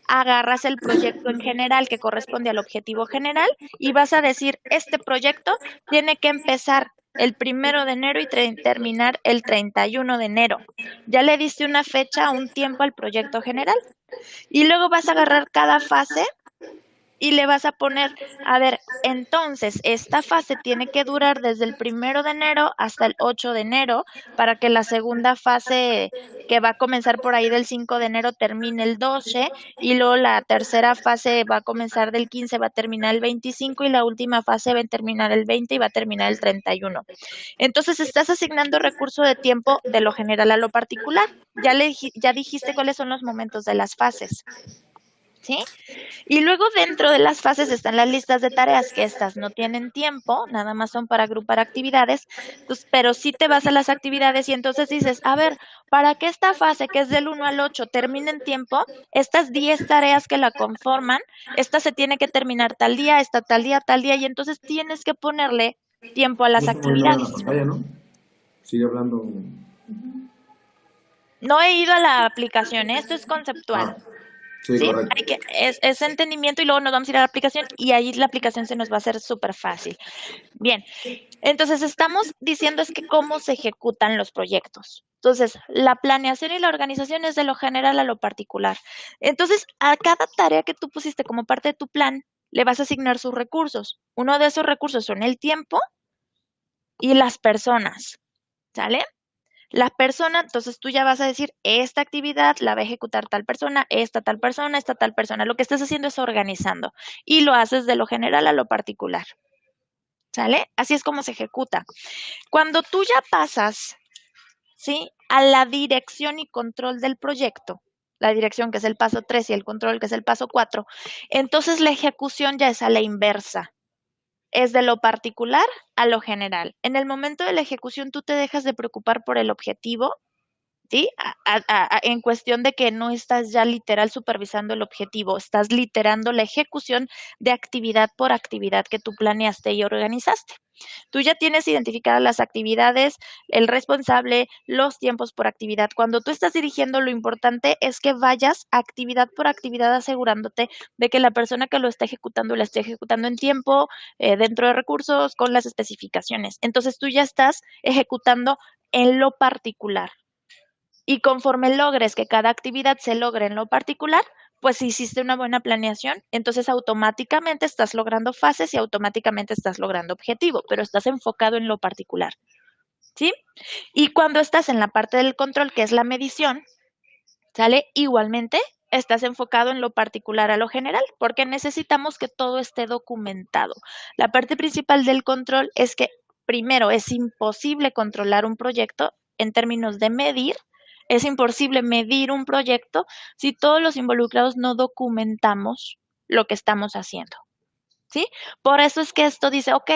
Agarras el proyecto en general que corresponde al objetivo general y vas a decir, este proyecto tiene que empezar el 1 de enero y terminar el 31 de enero. Ya le diste una fecha, un tiempo al proyecto general. Y luego vas a agarrar cada fase y le vas a poner, a ver, entonces esta fase tiene que durar desde el 1 de enero hasta el 8 de enero para que la segunda fase, que va a comenzar por ahí del 5 de enero, termine el 12 y luego la tercera fase va a comenzar del 15, va a terminar el 25 y la última fase va a terminar el 20 y va a terminar el 31. Entonces estás asignando recurso de tiempo de lo general a lo particular. Ya dijiste cuáles son los momentos de las fases. ¿Sí? Y luego dentro de las fases están las listas de tareas, que estas no tienen tiempo, nada más son para agrupar actividades, pues, pero sí te vas a las actividades y entonces dices, a ver, para que esta fase, que es del 1 al 8, termine en tiempo, estas 10 tareas que la conforman, esta se tiene que terminar tal día, esta tal día, y entonces tienes que ponerle tiempo a las No está moviendo la actividades. pantalla, ¿no? Sigue hablando. No he ido a la aplicación, esto es conceptual. Sí, ¿Sí? correcto. Es entendimiento y luego nos vamos a ir a la aplicación y ahí la aplicación se nos va a hacer súper fácil. Bien, entonces estamos diciendo es que cómo se ejecutan los proyectos. Entonces, la planeación y la organización es de lo general a lo particular. Entonces, a cada tarea que tú pusiste como parte de tu plan, le vas a asignar sus recursos. Uno de esos recursos son el tiempo y las personas, ¿sale? La persona, entonces tú ya vas a decir, esta actividad la va a ejecutar tal persona, esta tal persona, esta tal persona. Lo que estás haciendo es organizando y lo haces de lo general a lo particular. ¿Sale? Así es como se ejecuta. Cuando tú ya pasas, ¿sí?, a la dirección y control del proyecto, la dirección que es el paso 3 y el control que es el paso 4, entonces la ejecución ya es a la inversa. Es de lo particular a lo general. En el momento de la ejecución tú te dejas de preocupar por el objetivo, ¿sí? En cuestión de que no estás ya literal supervisando el objetivo, estás literando la ejecución de actividad por actividad que tú planeaste y organizaste. Tú ya tienes identificadas las actividades, el responsable, los tiempos por actividad. Cuando tú estás dirigiendo, lo importante es que vayas actividad por actividad asegurándote de que la persona que lo está ejecutando la esté ejecutando en tiempo, dentro de recursos, con las especificaciones. Entonces tú ya estás ejecutando en lo particular. Y conforme logres que cada actividad se logre en lo particular, pues si hiciste una buena planeación, entonces automáticamente estás logrando fases y automáticamente estás logrando objetivo, pero estás enfocado en lo particular, ¿sí? Y cuando estás en la parte del control, que es la medición, ¿sale? Igualmente estás enfocado en lo particular a lo general, porque necesitamos que todo esté documentado. La parte principal del control es que, primero, es imposible controlar un proyecto en términos de medir Es imposible medir un proyecto si todos los involucrados no documentamos lo que estamos haciendo, ¿sí? Por eso es que esto dice, ok,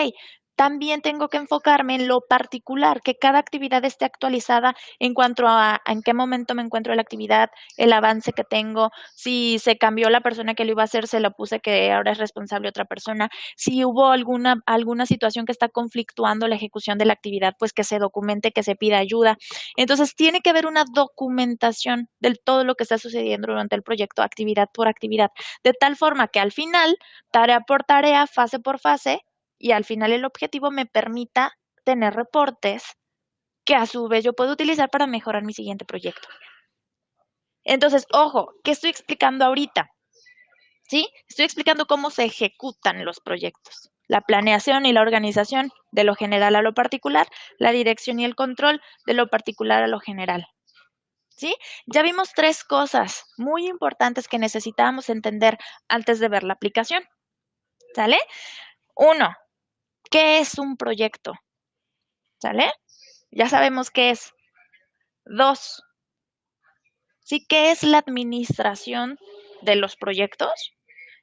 también tengo que enfocarme en lo particular, que cada actividad esté actualizada en cuanto a en qué momento me encuentro en la actividad, el avance que tengo, si se cambió la persona que lo iba a hacer, se lo puse que ahora es responsable otra persona, si hubo alguna situación que está conflictuando la ejecución de la actividad, pues que se documente, que se pida ayuda. Entonces, tiene que haber una documentación de todo lo que está sucediendo durante el proyecto, actividad por actividad, de tal forma que al final, tarea por tarea, fase por fase, y al final el objetivo me permita tener reportes que a su vez yo puedo utilizar para mejorar mi siguiente proyecto. Entonces, ojo, ¿qué estoy explicando ahorita? ¿Sí? Estoy explicando cómo se ejecutan los proyectos. La planeación y la organización de lo general a lo particular, la dirección y el control de lo particular a lo general. ¿Sí? Ya vimos 3 cosas muy importantes que necesitábamos entender antes de ver la aplicación. ¿Sale? 1. ¿Qué es un proyecto? ¿Sale? Ya sabemos qué es. 2. ¿Sí? ¿Qué es la administración de los proyectos?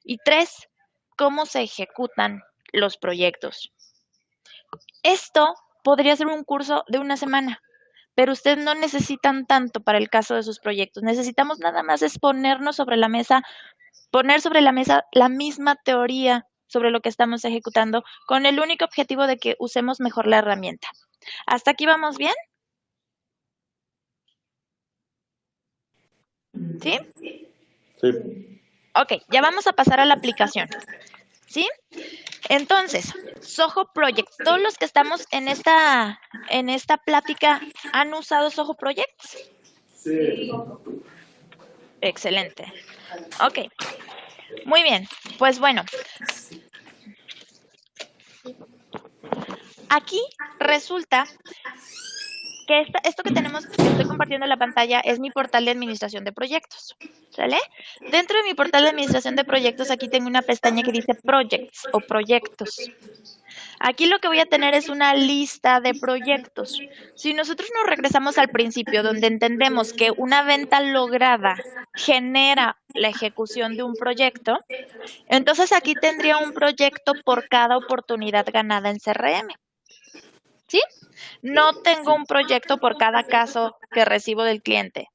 Y 3. ¿Cómo se ejecutan los proyectos? Esto podría ser un curso de una semana, pero ustedes no necesitan tanto para el caso de sus proyectos. Necesitamos nada más es poner sobre la mesa la misma teoría sobre lo que estamos ejecutando con el único objetivo de que usemos mejor la herramienta. ¿Hasta aquí vamos bien? ¿Sí? Sí. Ok, ya vamos a pasar a la aplicación. ¿Sí? Entonces, Soho Projects. Todos los que estamos en esta plática, ¿han usado Soho Projects? Sí. Excelente. Ok. Muy bien. Pues bueno. Aquí resulta que esto que estoy compartiendo en la pantalla es mi portal de administración de proyectos. ¿Sale? Dentro de mi portal de administración de proyectos, aquí tengo una pestaña que dice Projects o Proyectos. Aquí lo que voy a tener es una lista de proyectos. Si nosotros nos regresamos al principio, donde entendemos que una venta lograda genera la ejecución de un proyecto, entonces aquí tendría un proyecto por cada oportunidad ganada en CRM. ¿Sí? No tengo un proyecto por cada caso que recibo del cliente.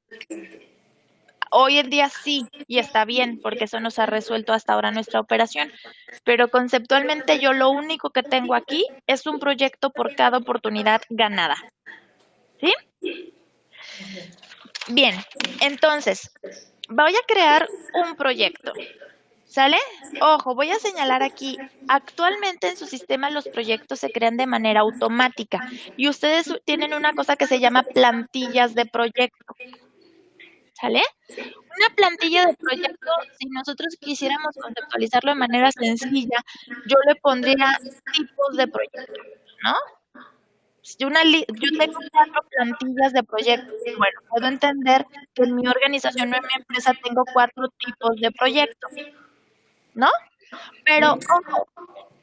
Hoy en día sí, y está bien, porque eso nos ha resuelto hasta ahora nuestra operación. Pero conceptualmente yo lo único que tengo aquí es un proyecto por cada oportunidad ganada. ¿Sí? Bien, entonces, voy a crear un proyecto. ¿Sale? Ojo, voy a señalar aquí, actualmente en su sistema los proyectos se crean de manera automática y ustedes tienen una cosa que se llama plantillas de proyecto. ¿Sale? Una plantilla de proyecto, si nosotros quisiéramos conceptualizarlo de manera sencilla, yo le pondría tipos de proyecto, ¿no? Yo tengo 4 plantillas de proyectos. Bueno, puedo entender que en mi organización o en mi empresa tengo 4 tipos de proyectos, ¿no? Pero, ojo,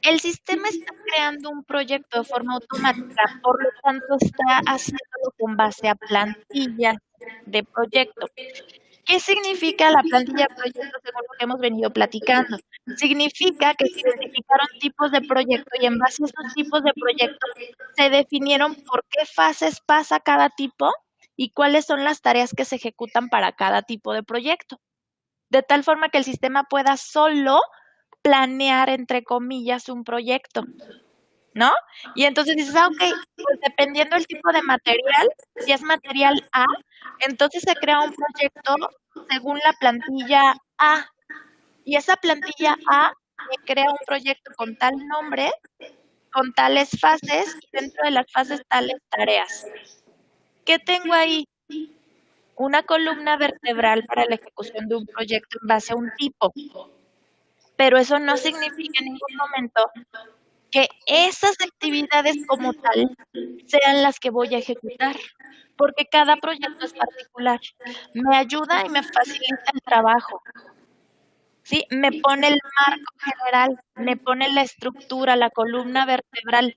el sistema está creando un proyecto de forma automática, por lo tanto está haciéndolo con base a plantillas de proyecto. ¿Qué significa la plantilla de proyecto según lo que hemos venido platicando? Significa que se identificaron tipos de proyecto y en base a esos tipos de proyectos se definieron por qué fases pasa cada tipo y cuáles son las tareas que se ejecutan para cada tipo de proyecto. De tal forma que el sistema pueda solo planear, entre comillas, un proyecto, ¿no? Y entonces dices, ok, pues dependiendo del tipo de material, si es material A, entonces se crea un proyecto según la plantilla A. Y esa plantilla A me crea un proyecto con tal nombre, con tales fases, y dentro de las fases tales tareas. ¿Qué tengo ahí? Una columna vertebral para la ejecución de un proyecto en base a un tipo. Pero eso no significa en ningún momento que esas actividades como tal sean las que voy a ejecutar, porque cada proyecto es particular. Me ayuda y me facilita el trabajo. ¿Sí? Me pone el marco general, me pone la estructura, la columna vertebral,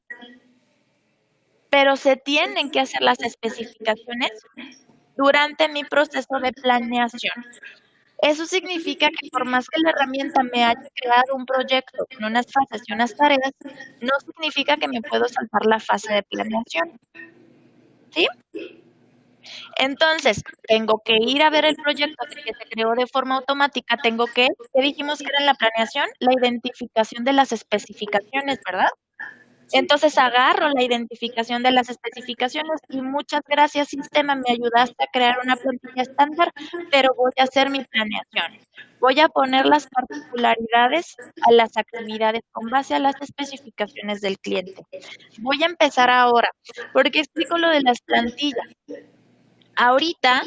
pero se tienen que hacer las especificaciones durante mi proceso de planeación. Eso significa que por más que la herramienta me haya creado un proyecto con unas fases y unas tareas, no significa que me puedo saltar la fase de planeación, ¿sí? Entonces, tengo que ir a ver el proyecto que se creó de forma automática, ¿qué dijimos que era en la planeación? La identificación de las especificaciones, ¿verdad? Entonces agarro la identificación de las especificaciones y muchas gracias sistema, me ayudaste a crear una plantilla estándar, pero voy a hacer mi planeación. Voy a poner las particularidades a las actividades con base a las especificaciones del cliente. Voy a empezar ahora. ¿Por qué explico lo de las plantillas? Ahorita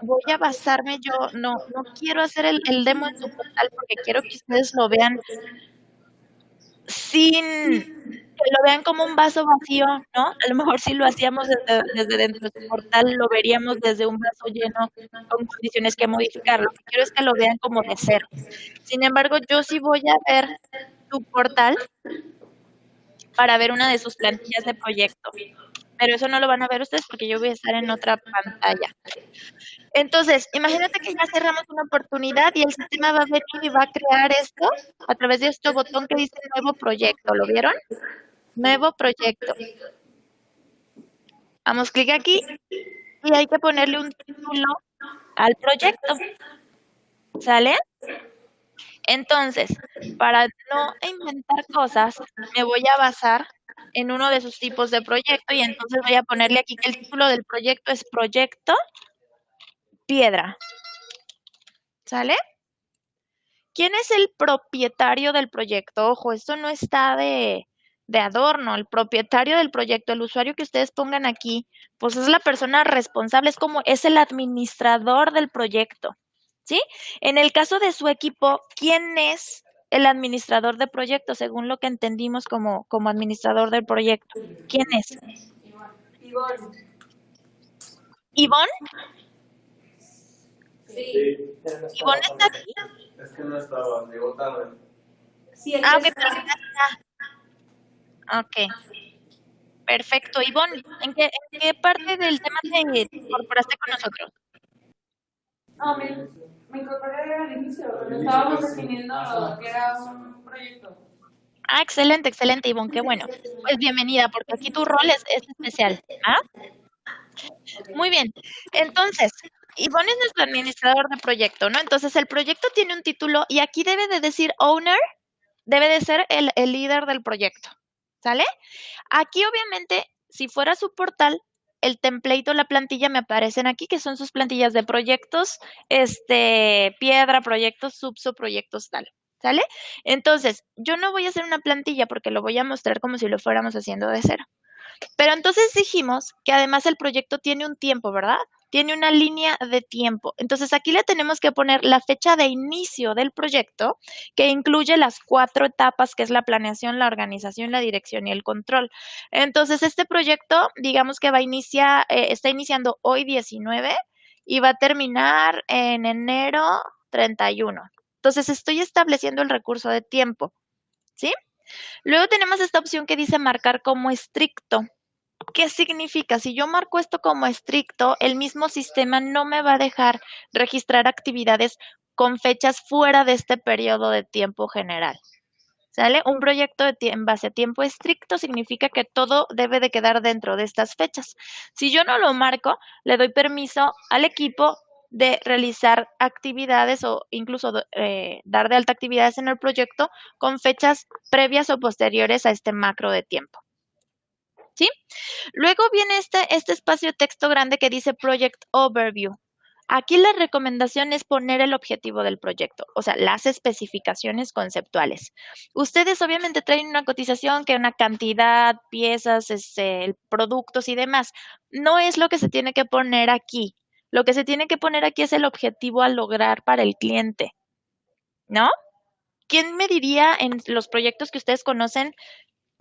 voy a basarme no quiero hacer el demo en su portal porque quiero que ustedes lo vean que lo vean como un vaso vacío, ¿no? A lo mejor si lo hacíamos desde dentro de su portal, lo veríamos desde un vaso lleno con condiciones que modificar. Lo que quiero es que lo vean como de cero. Sin embargo, yo sí voy a ver su portal para ver una de sus plantillas de proyecto. Pero eso no lo van a ver ustedes porque yo voy a estar en otra pantalla. Entonces, imagínate que ya cerramos una oportunidad y el sistema va a venir y va a crear esto a través de este botón que dice nuevo proyecto. ¿Lo vieron? Nuevo proyecto. Damos clic aquí y hay que ponerle un título al proyecto. ¿Sale? Entonces, para no inventar cosas, me voy a basar en uno de sus tipos de proyecto y entonces voy a ponerle aquí que el título del proyecto es Proyecto Piedra. ¿Sale? ¿Quién es el propietario del proyecto? Ojo, esto no está de adorno. El propietario del proyecto, el usuario que ustedes pongan aquí, pues es la persona responsable, es el administrador del proyecto, ¿sí? En el caso de su equipo, ¿quién es el administrador de proyecto? Según lo que entendimos como administrador del proyecto. ¿Quién es? ¿Ivonne? Sí. ¿Ivonne está aquí? Es que no estaba, llegó tarde. Sí, aquí Ok, está. pero ya está. Ok. Perfecto. Ivonne, ¿en qué parte del tema te incorporaste con nosotros? No, me incorporé al inicio, cuando estábamos definiendo que era un proyecto. Ah, excelente, excelente, Ivonne, qué bueno. Pues bienvenida, porque aquí tu rol es especial. ¿Ah? Muy bien. Entonces, Ivonne es nuestro administrador de proyecto, ¿no? Entonces, el proyecto tiene un título y aquí debe de decir owner, debe de ser el líder del proyecto. ¿Sale? Aquí, obviamente, si fuera su portal, el template o la plantilla me aparecen aquí, que son sus plantillas de proyectos, piedra, proyectos, subproyectos, tal. ¿Sale? Entonces, yo no voy a hacer una plantilla porque lo voy a mostrar como si lo fuéramos haciendo de cero. Pero entonces dijimos que además el proyecto tiene un tiempo, ¿verdad? Tiene una línea de tiempo. Entonces aquí le tenemos que poner la fecha de inicio del proyecto, que incluye las 4 etapas, que es la planeación, la organización, la dirección y el control. Entonces este proyecto, digamos que está iniciando hoy 19 y va a terminar en enero 31. Entonces estoy estableciendo el recurso de tiempo, ¿sí? Luego tenemos esta opción que dice marcar como estricto. ¿Qué significa? Si yo marco esto como estricto, el mismo sistema no me va a dejar registrar actividades con fechas fuera de este periodo de tiempo general. ¿Sale? Un proyecto en base a tiempo estricto significa que todo debe de quedar dentro de estas fechas. Si yo no lo marco, le doy permiso al equipo de realizar actividades o incluso dar de alta actividades en el proyecto con fechas previas o posteriores a este macro de tiempo. ¿Sí? Luego viene este espacio de texto grande que dice Project Overview. Aquí la recomendación es poner el objetivo del proyecto, o sea, las especificaciones conceptuales. Ustedes obviamente traen una cotización, que una cantidad, piezas, productos y demás. No es lo que se tiene que poner aquí. Lo que se tiene que poner aquí es el objetivo a lograr para el cliente, ¿no? ¿Quién me diría en los proyectos que ustedes conocen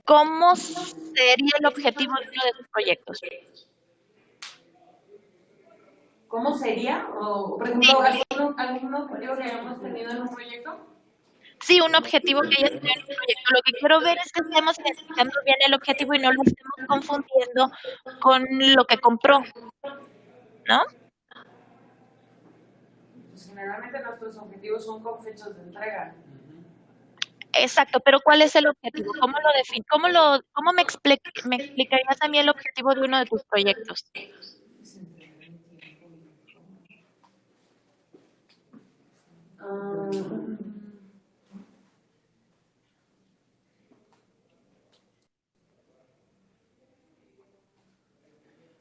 cómo sería el objetivo de uno de sus proyectos? ¿Cómo sería? O, por ejemplo, algún objetivo que hayamos tenido en un proyecto. Sí, un objetivo que haya tenido en un proyecto. Lo que quiero ver es que estemos identificando bien el objetivo y no lo estemos confundiendo con lo que compró, ¿no? pues generalmente nuestros objetivos son con fechas de entrega. Exacto, pero ¿cuál es el objetivo? ¿Cómo lo defines? ¿Cómo me explicarías a mí el objetivo de uno de tus proyectos?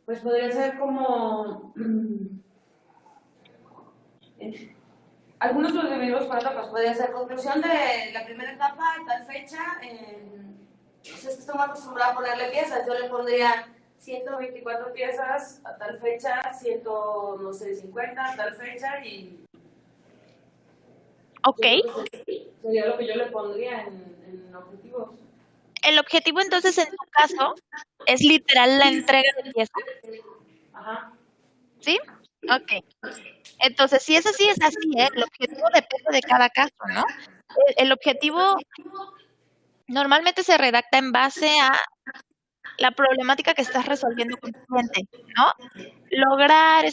Pues podría ser como algunos los dividimos por etapas. Podría ser conclusión de la primera etapa a tal fecha. Pues es que estoy muy acostumbrada a ponerle piezas. Yo le pondría 124 piezas a tal fecha, 150 a tal fecha y... Ok. Sería lo que yo le pondría en objetivos. El objetivo entonces en tu caso es literal la entrega de piezas. Ajá. ¿Sí? Ok. Entonces, si es así, es así, ¿eh? El objetivo depende de cada caso, ¿no? El objetivo normalmente se redacta en base a la problemática que estás resolviendo con tu cliente, ¿no? Lograr,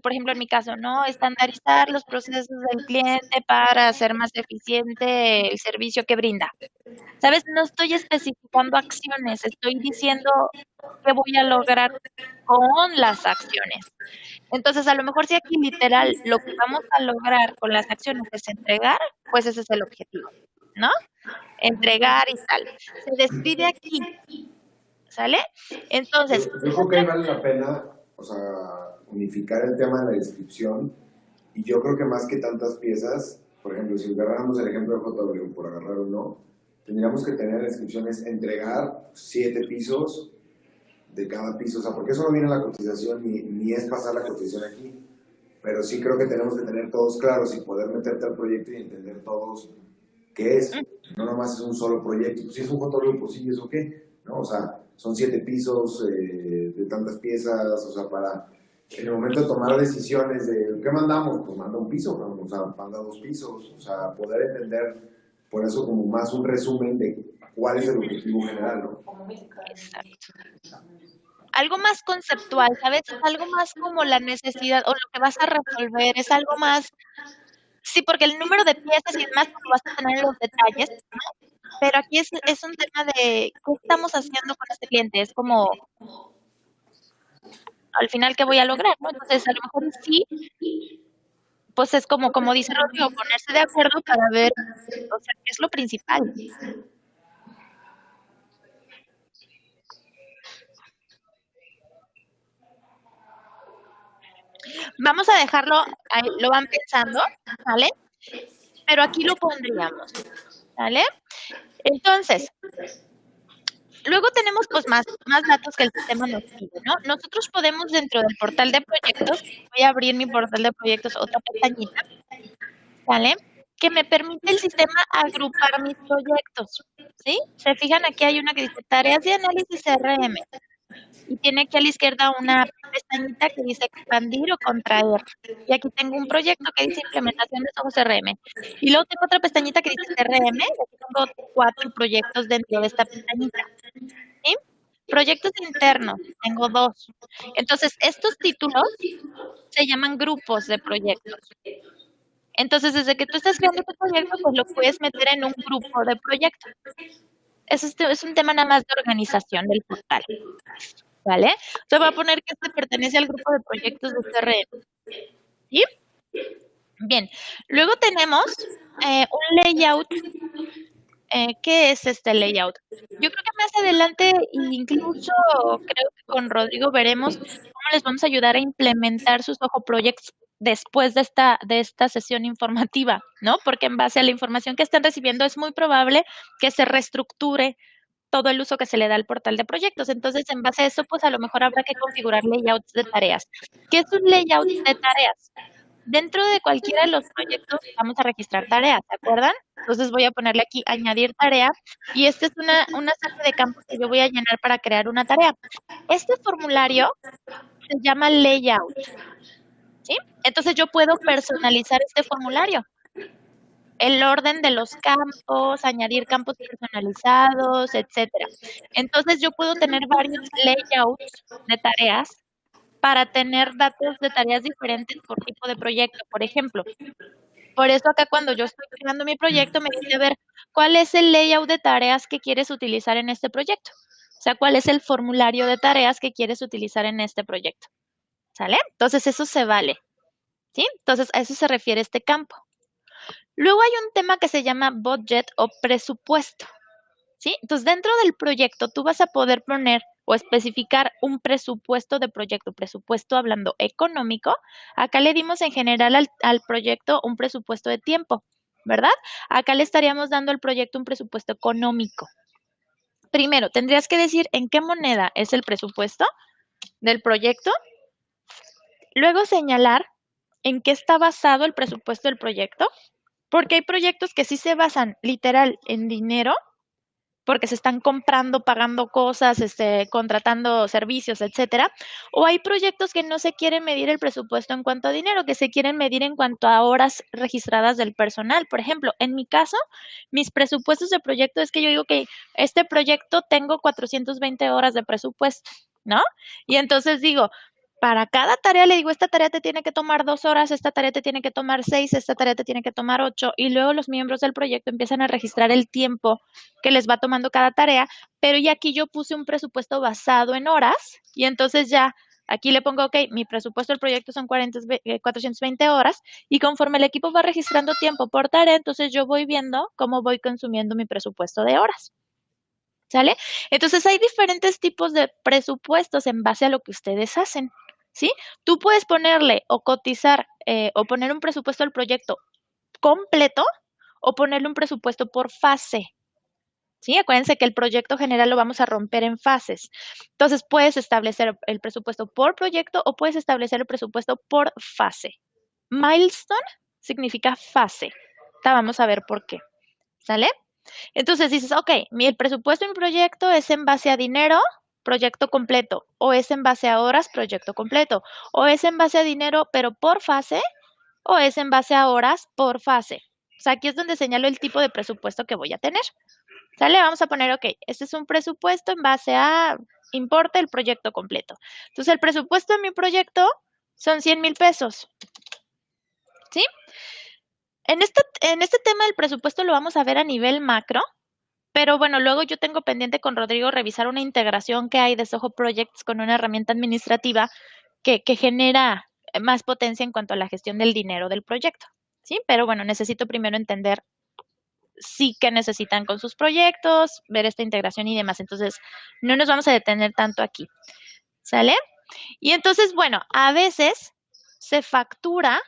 por ejemplo, en mi caso, ¿no? Estandarizar los procesos del cliente para hacer más eficiente el servicio que brinda. ¿Sabes? No estoy especificando acciones, estoy diciendo qué voy a lograr con las acciones. Entonces, a lo mejor si aquí literal lo que vamos a lograr con las acciones es entregar, pues ese es el objetivo, ¿no? Entregar y tal. Se describe aquí, ¿sale? Entonces, Yo creo que ahí vale la pena, o sea, unificar el tema de la descripción, y yo creo que más que tantas piezas, por ejemplo, si agarramos el ejemplo de JW, por agarrar uno, tendríamos que tener descripciones, entregar 7 pisos de cada piso, o sea, porque eso no viene en la cotización ni es pasar la cotización aquí, pero sí creo que tenemos que tener todos claros y poder meterte al proyecto y entender todos qué es, no nomás es un solo proyecto. Pues si es un JW, pues sí, ¿eso qué? ¿No? O sea, son 7 pisos de tantas piezas, o sea, para en el momento de tomar decisiones de ¿qué mandamos? Pues manda un piso, ¿no? O sea, manda 2 pisos, o sea, poder entender, por eso como más un resumen de cuál es el objetivo general, ¿no? exacto. Algo más conceptual, ¿sabes? Es algo más como la necesidad o lo que vas a resolver, es algo más, sí, porque el número de piezas y demás pues, lo vas a tener en los detalles, ¿no? Pero aquí es un tema de qué estamos haciendo con este cliente, es como, al final, ¿qué voy a lograr? ¿No? Entonces, a lo mejor sí, pues es como dice Rodrigo, ponerse de acuerdo para ver, o sea, qué es lo principal. Vamos a dejarlo, ahí, lo van pensando, ¿vale? Pero aquí lo pondríamos, ¿vale? Entonces, luego tenemos pues más datos que el sistema nos pide, ¿no? Nosotros podemos dentro del portal de proyectos, voy a abrir mi portal de proyectos, otra pestañita, ¿vale? Que me permite el sistema agrupar mis proyectos, ¿sí? Se fijan, aquí hay una que dice tareas de análisis CRM y tiene aquí a la izquierda una pestañita que dice expandir o contraer. Y aquí tengo un proyecto que dice implementación de software CRM. Y luego tengo otra pestañita que dice CRM, y aquí tengo 4 proyectos dentro de esta pestañita. ¿Sí? Proyectos internos, tengo 2. Entonces, estos títulos se llaman grupos de proyectos. Entonces, desde que tú estás creando tu proyecto, pues lo puedes meter en un grupo de proyectos. Eso es un tema nada más de organización del portal. ¿Vale? Entonces voy a poner que este pertenece al grupo de proyectos de CRM. ¿Sí? Bien. Luego tenemos un layout. ¿Qué es este layout? Yo creo que más adelante, incluso creo que con Rodrigo veremos cómo les vamos a ayudar a implementar sus Ojo Projects después de esta sesión informativa, ¿no? Porque en base a la información que están recibiendo es muy probable que se reestructure todo el uso que se le da al portal de proyectos. Entonces, en base a eso, pues a lo mejor habrá que configurar layouts de tareas. ¿Qué es un layout de tareas? Dentro de cualquiera de los proyectos vamos a registrar tareas, ¿de acuerdo? Entonces voy a ponerle aquí añadir tarea y esta es una serie de campos que yo voy a llenar para crear una tarea. Este formulario se llama layout, ¿sí? Entonces yo puedo personalizar este formulario. El orden de los campos, añadir campos personalizados, etcétera. Entonces yo puedo tener varios layouts de tareas para tener datos de tareas diferentes por tipo de proyecto, por ejemplo. Por eso acá cuando yo estoy creando mi proyecto me dice, a ver, ¿cuál es el layout de tareas que quieres utilizar en este proyecto? O sea, ¿cuál es el formulario de tareas que quieres utilizar en este proyecto? ¿Sale? Entonces eso se vale, ¿sí? Entonces a eso se refiere este campo. Luego hay un tema que se llama budget o presupuesto, ¿sí? Entonces dentro del proyecto tú vas a poder poner o especificar un presupuesto de proyecto, presupuesto hablando económico. Acá le dimos en general al proyecto un presupuesto de tiempo, ¿verdad? Acá le estaríamos dando al proyecto un presupuesto económico. Primero, tendrías que decir en qué moneda es el presupuesto del proyecto. Luego señalar en qué está basado el presupuesto del proyecto, porque hay proyectos que sí se basan literal en dinero, porque se están comprando, pagando cosas, contratando servicios, etcétera. O hay proyectos que no se quieren medir el presupuesto en cuanto a dinero, que se quieren medir en cuanto a horas registradas del personal. Por ejemplo, en mi caso, mis presupuestos de proyecto es que yo digo que este proyecto tengo 420 horas de presupuesto, ¿no? Y entonces digo, para cada tarea le digo, esta tarea te tiene que tomar 2 horas, esta tarea te tiene que tomar 6, esta tarea te tiene que tomar 8, y luego los miembros del proyecto empiezan a registrar el tiempo que les va tomando cada tarea, pero ya aquí yo puse un presupuesto basado en horas, y entonces ya aquí le pongo, ok, mi presupuesto del proyecto son 420 horas, y conforme el equipo va registrando tiempo por tarea, entonces yo voy viendo cómo voy consumiendo mi presupuesto de horas. ¿Sale? Entonces hay diferentes tipos de presupuestos en base a lo que ustedes hacen, ¿sí? Tú puedes ponerle o cotizar o poner un presupuesto al proyecto completo o ponerle un presupuesto por fase, ¿sí? Acuérdense que el proyecto general lo vamos a romper en fases. Entonces puedes establecer el presupuesto por proyecto o puedes establecer el presupuesto por fase. Milestone significa fase. Ahorita vamos a ver por qué. ¿Sale? Entonces dices, ok, el presupuesto en proyecto es en base a dinero, proyecto completo, o es en base a horas, proyecto completo, o es en base a dinero, pero por fase, o es en base a horas por fase. O sea, aquí es donde señalo el tipo de presupuesto que voy a tener. ¿Sale? Vamos a poner, ok, este es un presupuesto en base a importe el proyecto completo. Entonces, el presupuesto de mi proyecto son 100,000 pesos. ¿Sí? En este tema del presupuesto lo vamos a ver a nivel macro, pero bueno, luego yo tengo pendiente con Rodrigo revisar una integración que hay de Soho Projects con una herramienta administrativa que genera más potencia en cuanto a la gestión del dinero del proyecto, ¿sí? Pero bueno, necesito primero entender sí que necesitan con sus proyectos, ver esta integración y demás. Entonces, no nos vamos a detener tanto aquí, ¿sale? Y entonces, bueno, a veces se factura,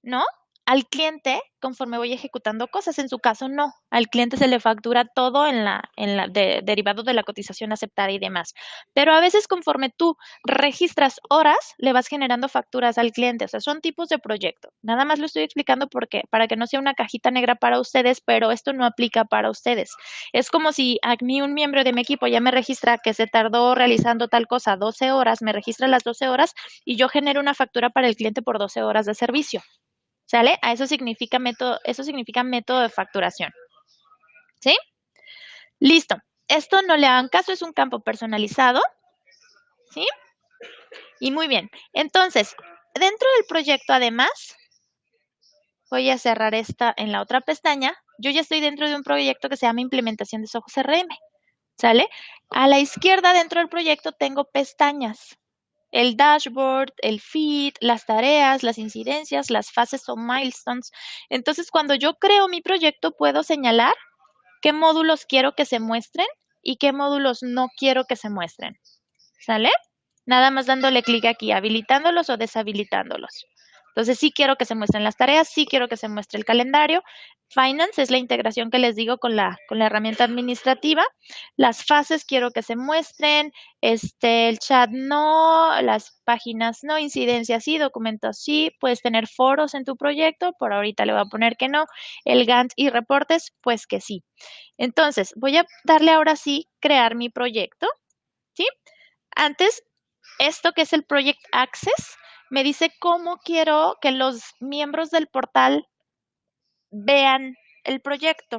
¿no? Al cliente conforme voy ejecutando cosas. En su caso, no. Al cliente se le factura todo derivado de la cotización aceptada y demás. Pero a veces conforme tú registras horas, le vas generando facturas al cliente. O sea, son tipos de proyecto. Nada más lo estoy explicando porque para que no sea una cajita negra para ustedes, pero esto no aplica para ustedes. Es como si a mí un miembro de mi equipo ya me registra que se tardó realizando tal cosa 12 horas, me registra las 12 horas y yo genero una factura para el cliente por 12 horas de servicio. ¿Sale? Eso significa método de facturación. ¿Sí? Listo. Esto no le hagan caso, es un campo personalizado. ¿Sí? Y muy bien. Entonces, dentro del proyecto, además, voy a cerrar esta en la otra pestaña. Yo ya estoy dentro de un proyecto que se llama Implementación de Soho CRM. ¿Sale? A la izquierda, dentro del proyecto, tengo pestañas. El dashboard, el feed, las tareas, las incidencias, las fases o milestones. Entonces, cuando yo creo mi proyecto, puedo señalar qué módulos quiero que se muestren y qué módulos no quiero que se muestren. ¿Sale? Nada más dándole clic aquí, habilitándolos o deshabilitándolos. Entonces, sí quiero que se muestren las tareas, sí quiero que se muestre el calendario. Finance es la integración que les digo con la herramienta administrativa. Las fases quiero que se muestren, el chat no, las páginas no, incidencias sí, documentos sí. Puedes tener foros en tu proyecto, por ahorita le voy a poner que no. El Gantt y reportes, pues que sí. Entonces, voy a darle ahora sí crear mi proyecto, ¿sí? Antes, esto que es el Project Access, me dice cómo quiero que los miembros del portal vean el proyecto.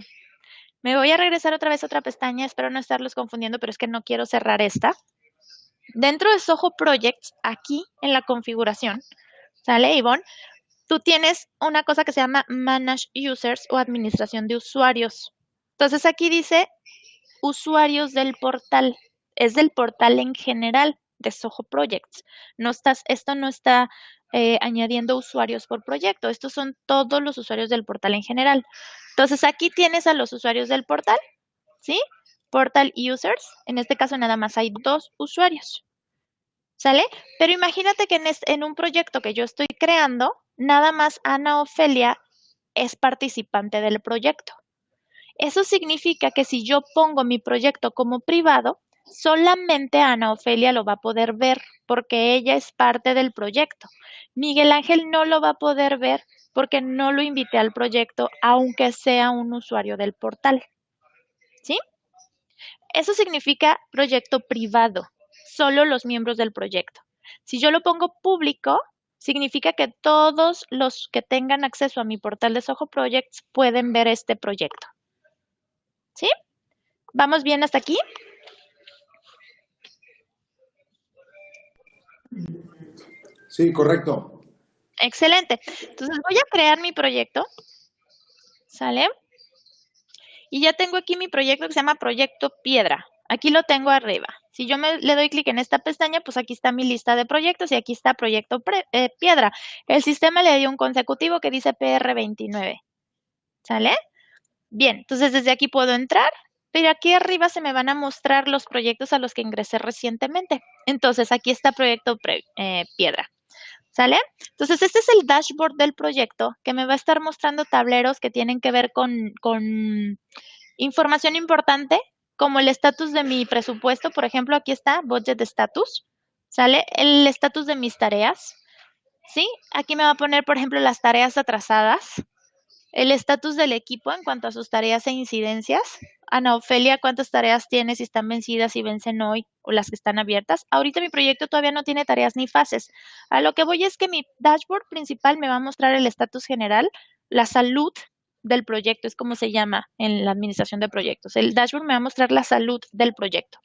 Me voy a regresar otra vez a otra pestaña, espero no estarlos confundiendo, pero es que no quiero cerrar esta. Dentro de Zoho Projects, aquí en la configuración, ¿sale, Ivonne? Tú tienes una cosa que se llama Manage Users o administración de usuarios. Entonces aquí dice usuarios del portal. Es del portal en general de Zoho Projects. Esto no está añadiendo usuarios por proyecto. Estos son todos los usuarios del portal en general. Entonces aquí tienes a los usuarios del portal, ¿sí? Portal Users. En este caso nada más hay 2 usuarios. ¿Sale? Pero imagínate que en un proyecto que yo estoy creando, nada más Ana Ofelia es participante del proyecto. Eso significa que si yo pongo mi proyecto como privado, solamente Ana Ofelia lo va a poder ver porque ella es parte del proyecto. Miguel Ángel no lo va a poder ver porque no lo invité al proyecto, aunque sea un usuario del portal. ¿Sí? Eso significa proyecto privado, solo los miembros del proyecto. Si yo lo pongo público, significa que todos los que tengan acceso a mi portal de Zoho Projects pueden ver este proyecto. ¿Sí? ¿Vamos bien hasta aquí? Sí, correcto. Excelente. Entonces voy a crear mi proyecto. ¿Sale? Y ya tengo aquí mi proyecto que se llama Proyecto Piedra. Aquí lo tengo arriba. Si yo le doy clic en esta pestaña, pues aquí está mi lista de proyectos y aquí está Proyecto Piedra. El sistema le dio un consecutivo que dice PR29. ¿Sale? Bien, entonces desde aquí puedo entrar, pero aquí arriba se me van a mostrar los proyectos a los que ingresé recientemente. Entonces aquí está Proyecto Piedra. ¿Sale? Entonces, este es el dashboard del proyecto que me va a estar mostrando tableros que tienen que ver con información importante, como el estatus de mi presupuesto. Por ejemplo, aquí está Budget Status. ¿Sale? El estatus de mis tareas. ¿Sí? Aquí me va a poner, por ejemplo, las tareas atrasadas. El estatus del equipo en cuanto a sus tareas e incidencias. Ana Ofelia, ¿cuántas tareas tiene? Si están vencidas, si vencen hoy o las que están abiertas. Ahorita mi proyecto todavía no tiene tareas ni fases. A lo que voy es que mi dashboard principal me va a mostrar el estatus general, la salud del proyecto, es como se llama en la administración de proyectos. El dashboard me va a mostrar la salud del proyecto.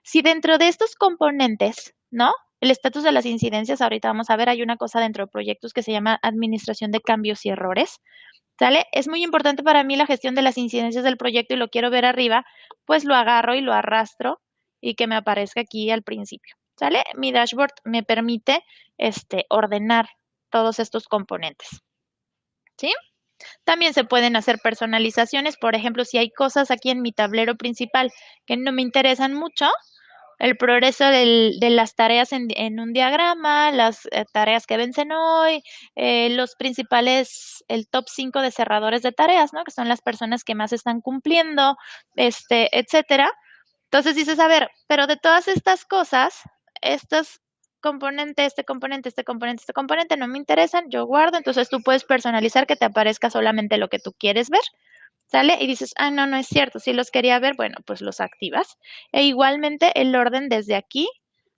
Si dentro de estos componentes, ¿no? El estatus de las incidencias, ahorita vamos a ver, hay una cosa dentro de proyectos que se llama administración de cambios y errores. ¿Sale? Es muy importante para mí la gestión de las incidencias del proyecto y lo quiero ver arriba, pues lo agarro y lo arrastro y que me aparezca aquí al principio. ¿Sale? Mi dashboard me permite ordenar todos estos componentes. ¿Sí? También se pueden hacer personalizaciones. Por ejemplo, si hay cosas aquí en mi tablero principal que no me interesan mucho, el progreso de las tareas en un diagrama, las tareas que vencen hoy, los principales, el top 5 de cerradores de tareas, ¿no? Que son las personas que más están cumpliendo, etcétera. Entonces dices, a ver, pero de todas estas cosas, estos componentes, este componente no me interesan, yo guardo, entonces tú puedes personalizar que te aparezca solamente lo que tú quieres ver. ¿Sale? Y dices, ah, no, no es cierto, si los quería ver, bueno, pues los activas. E igualmente el orden desde aquí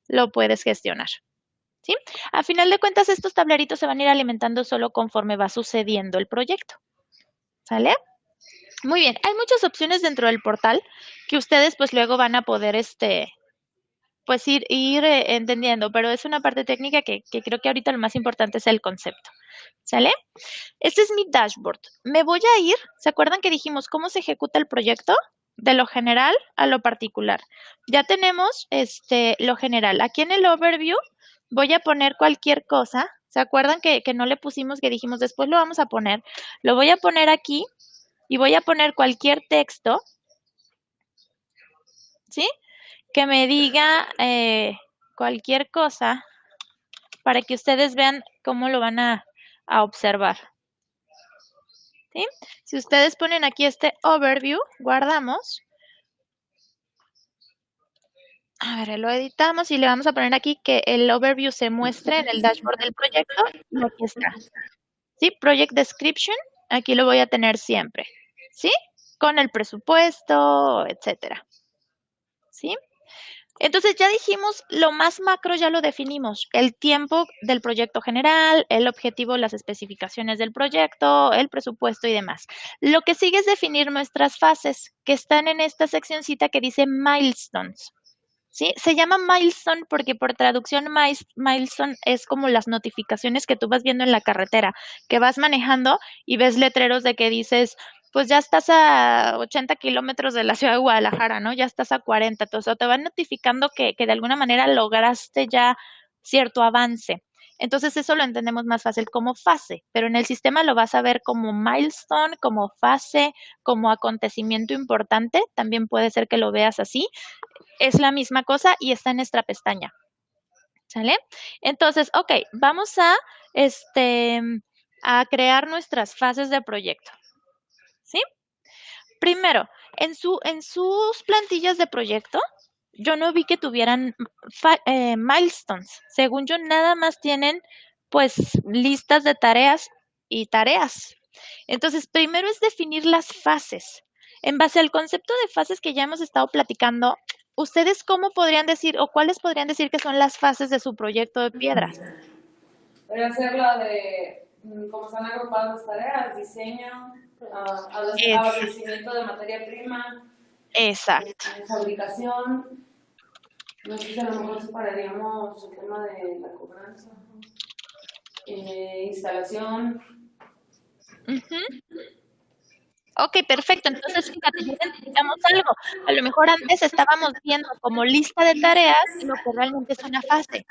lo puedes gestionar. ¿Sí? A final de cuentas, estos tableritos se van a ir alimentando solo conforme va sucediendo el proyecto. ¿Sale? Muy bien, hay muchas opciones dentro del portal que ustedes pues luego van a poder pues ir entendiendo, pero es una parte técnica que creo que ahorita lo más importante es el concepto. ¿Sale? Este es mi dashboard. Me voy a ir, ¿se acuerdan que dijimos cómo se ejecuta el proyecto? De lo general a lo particular. Ya tenemos lo general. Aquí en el overview voy a poner cualquier cosa. ¿Se acuerdan que no le pusimos, que dijimos después lo vamos a poner? Lo voy a poner aquí y voy a poner cualquier texto, ¿sí? Que me diga cualquier cosa para que ustedes vean cómo lo van a observar. ¿Sí? Si ustedes ponen aquí este overview, guardamos. A ver, lo editamos y le vamos a poner aquí que el overview se muestre en el dashboard del proyecto. Y aquí está. ¿Sí? Project Description, aquí lo voy a tener siempre. ¿Sí? Con el presupuesto, etcétera. ¿Sí? Entonces ya dijimos, lo más macro ya lo definimos, el tiempo del proyecto general, el objetivo, las especificaciones del proyecto, el presupuesto y demás. Lo que sigue es definir nuestras fases que están en esta seccioncita que dice milestones. ¿sí? Se llama milestone porque por traducción milestone es como las notificaciones que tú vas viendo en la carretera, que vas manejando y ves letreros de que dices, pues ya estás a 80 kilómetros de la ciudad de Guadalajara, ¿no? Ya estás a 40, entonces te van notificando que de alguna manera lograste ya cierto avance. Entonces eso lo entendemos más fácil como fase, pero en el sistema lo vas a ver como milestone, como fase, como acontecimiento importante, también puede ser que lo veas así. Es la misma cosa y está en esta pestaña. ¿Sale? Entonces, ok, vamos a crear nuestras fases de proyecto. ¿Sí? Primero, en sus plantillas de proyecto, yo no vi que tuvieran milestones. Según yo, nada más tienen pues listas de tareas y tareas. Entonces, primero es definir las fases. En base al concepto de fases que ya hemos estado platicando, ¿ustedes cómo podrían decir o cuáles podrían decir que son las fases de su proyecto de piedras? Podría ser la de cómo están agrupadas las tareas, diseño, abastecimiento de materia prima, Exacto. fabricación. No sé si a lo mejor separaríamos el tema de la cobranza, instalación. Ok, perfecto. Entonces, fíjate, ya identificamos algo. A lo mejor antes estábamos viendo como lista de tareas lo que realmente es una fase.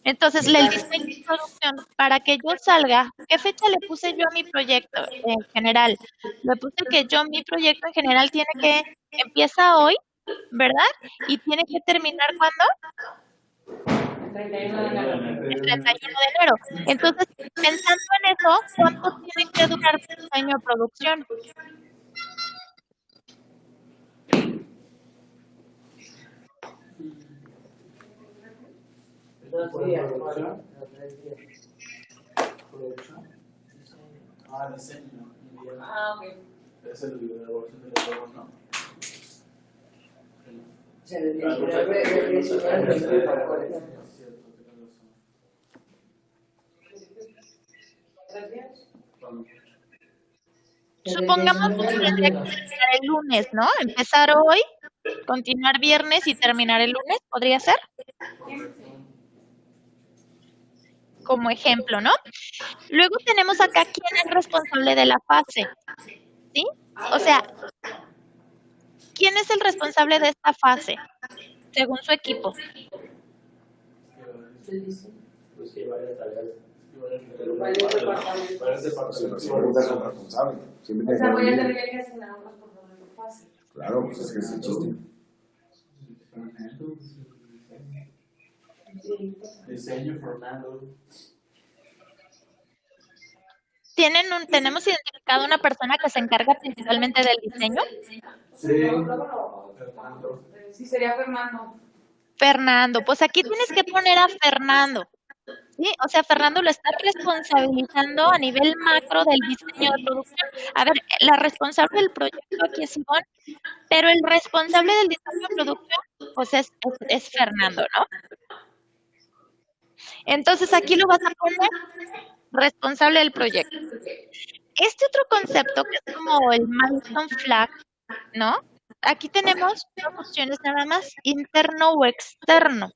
Entonces, el diseño y producción, para que yo salga, ¿qué fecha le puse yo a mi proyecto en general? Le puse que mi proyecto en general empieza hoy, ¿verdad? Y tiene que terminar ¿cuándo? 31 de enero. El 31 de enero. Entonces, pensando en eso, ¿cuánto tiene que durar mi diseño de producción? Diseño. Ah, ok. Es el de la evaluación de los juegos, ¿no? Supongamos que tendría que terminar el lunes, ¿no? Empezar hoy, continuar viernes y terminar el lunes, ¿podría ser? Como ejemplo, ¿no? Luego tenemos acá quién es responsable de la fase, ¿sí? O sea, ¿quién es el responsable de esta fase, según su equipo? Los siempre son responsables. Siempre O sea, voy a tienen tener que asignar un responsable por fase. Claro, pues es que es el chiste. Diseño, Fernando. ¿Tenemos identificado una persona que se encarga principalmente del diseño? Sí, sería Fernando. Fernando, pues aquí tienes que poner a Fernando, ¿sí? O sea, Fernando lo está responsabilizando a nivel macro del diseño de producción. A ver, la responsable del proyecto aquí es Ivonne, pero el responsable del diseño de producción, pues es Fernando, ¿no? Entonces aquí lo vas a poner responsable del proyecto. Este otro concepto que es como el milestone flag, ¿no? Aquí tenemos dos opciones nada más, interno o externo.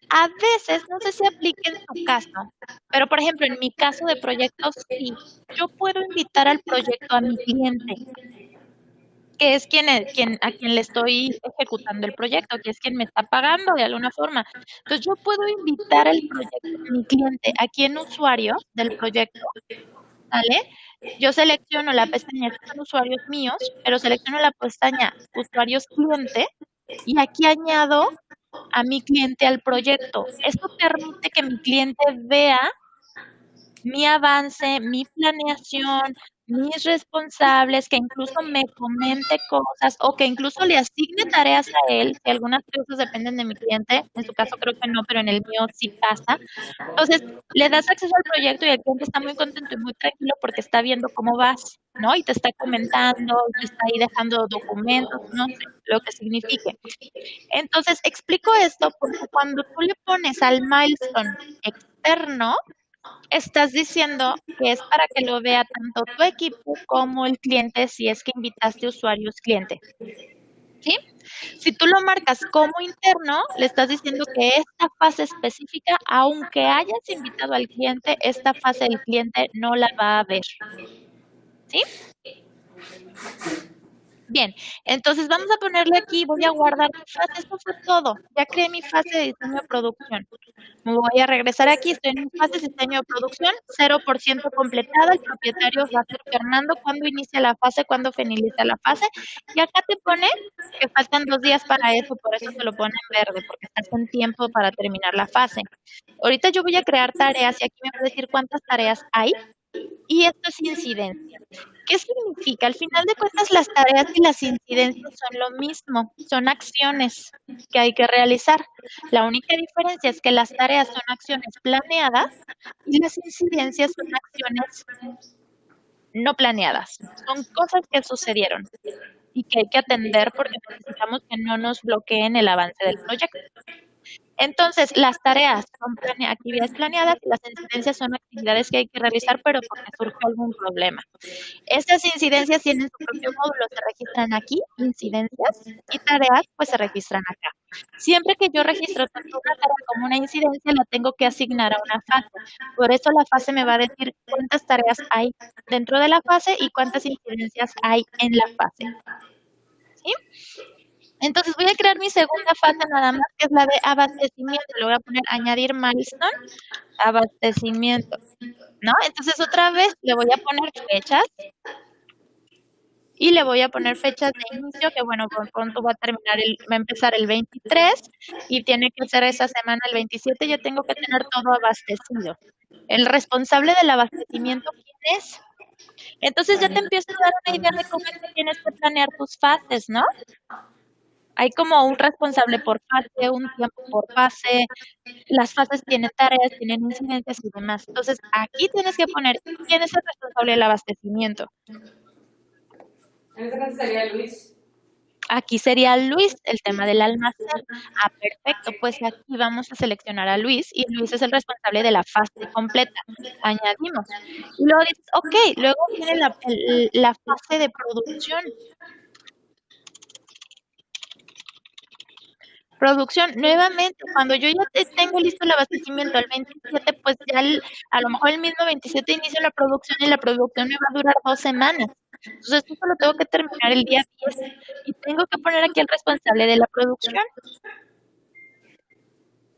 A veces, no sé si aplique en tu caso, pero por ejemplo, en mi caso de proyectos, sí, yo puedo invitar al proyecto a mi cliente, que es a quien le estoy ejecutando el proyecto, que es quien me está pagando de alguna forma. Entonces, yo puedo invitar al proyecto a mi cliente, aquí en usuario del proyecto, ¿vale? Yo selecciono la pestaña, estos son usuarios míos, pero selecciono la pestaña usuarios cliente y aquí añado a mi cliente al proyecto. Esto permite que mi cliente vea mi avance, mi planeación, mis responsables, que incluso me comente cosas o que incluso le asigne tareas a él, que algunas cosas dependen de mi cliente, en su caso creo que no, pero en el mío sí pasa. Entonces, le das acceso al proyecto y el cliente está muy contento y muy tranquilo porque está viendo cómo vas, ¿no? Y te está comentando, te está ahí dejando documentos, no sé, lo que signifique. Entonces, explico esto porque cuando tú le pones al milestone externo, estás diciendo que es para que lo vea tanto tu equipo como el cliente si es que invitaste usuarios cliente. ¿Sí? Si tú lo marcas como interno, le estás diciendo que esta fase específica, aunque hayas invitado al cliente, esta fase el cliente no la va a ver. ¿Sí? Bien, entonces vamos a ponerle aquí, voy a guardar mi fase, esto fue todo. Ya creé mi fase de diseño de producción. Me voy a regresar aquí, estoy en mi fase de diseño de producción, 0% completada, el propietario va a ser Fernando cuando inicia la fase, cuando finaliza la fase, y acá te pone que faltan 2 días para eso, por eso te lo pone en verde, porque estás en tiempo para terminar la fase. Ahorita yo voy a crear tareas y aquí me va a decir cuántas tareas hay, y esto es incidencia. ¿Qué significa? Al final de cuentas, las tareas y las incidencias son lo mismo, son acciones que hay que realizar. La única diferencia es que las tareas son acciones planeadas y las incidencias son acciones no planeadas. Son cosas que sucedieron y que hay que atender porque necesitamos que no nos bloqueen el avance del proyecto. Entonces, las tareas son actividades planeadas y las incidencias son actividades que hay que realizar, pero porque surgió algún problema. Estas incidencias tienen su propio módulo, se registran aquí, incidencias, y tareas, pues se registran acá. Siempre que yo registro tanto una tarea como una incidencia, la tengo que asignar a una fase. Por eso la fase me va a decir cuántas tareas hay dentro de la fase y cuántas incidencias hay en la fase. ¿Sí? Entonces voy a crear mi segunda fase nada más, que es la de abastecimiento. Le voy a poner añadir milestone, abastecimiento, ¿no? Entonces otra vez le voy a poner fechas y le voy a poner fechas de inicio, que bueno, pronto va a empezar el 23 y tiene que ser esa semana el 27. Yo tengo que tener todo abastecido. El responsable del abastecimiento, ¿quién es? Entonces ya te empiezo a dar una idea de cómo es que tienes que planear tus fases, ¿no? Hay como un responsable por fase, un tiempo por fase, las fases tienen tareas, tienen incidencias y demás. Entonces, aquí tienes que poner quién es el responsable del abastecimiento. En este caso sería Luis. Aquí sería Luis, el tema del almacén. Ah, perfecto, pues aquí vamos a seleccionar a Luis y Luis es el responsable de la fase completa. Añadimos. Y luego dices, ok, luego viene la fase de producción. Producción, nuevamente, cuando yo ya tengo listo el abastecimiento al 27, pues ya a lo mejor el mismo 27 inicio la producción y la producción me va a durar 2 semanas. Entonces, esto lo tengo que terminar el día 10 y tengo que poner aquí al responsable de la producción.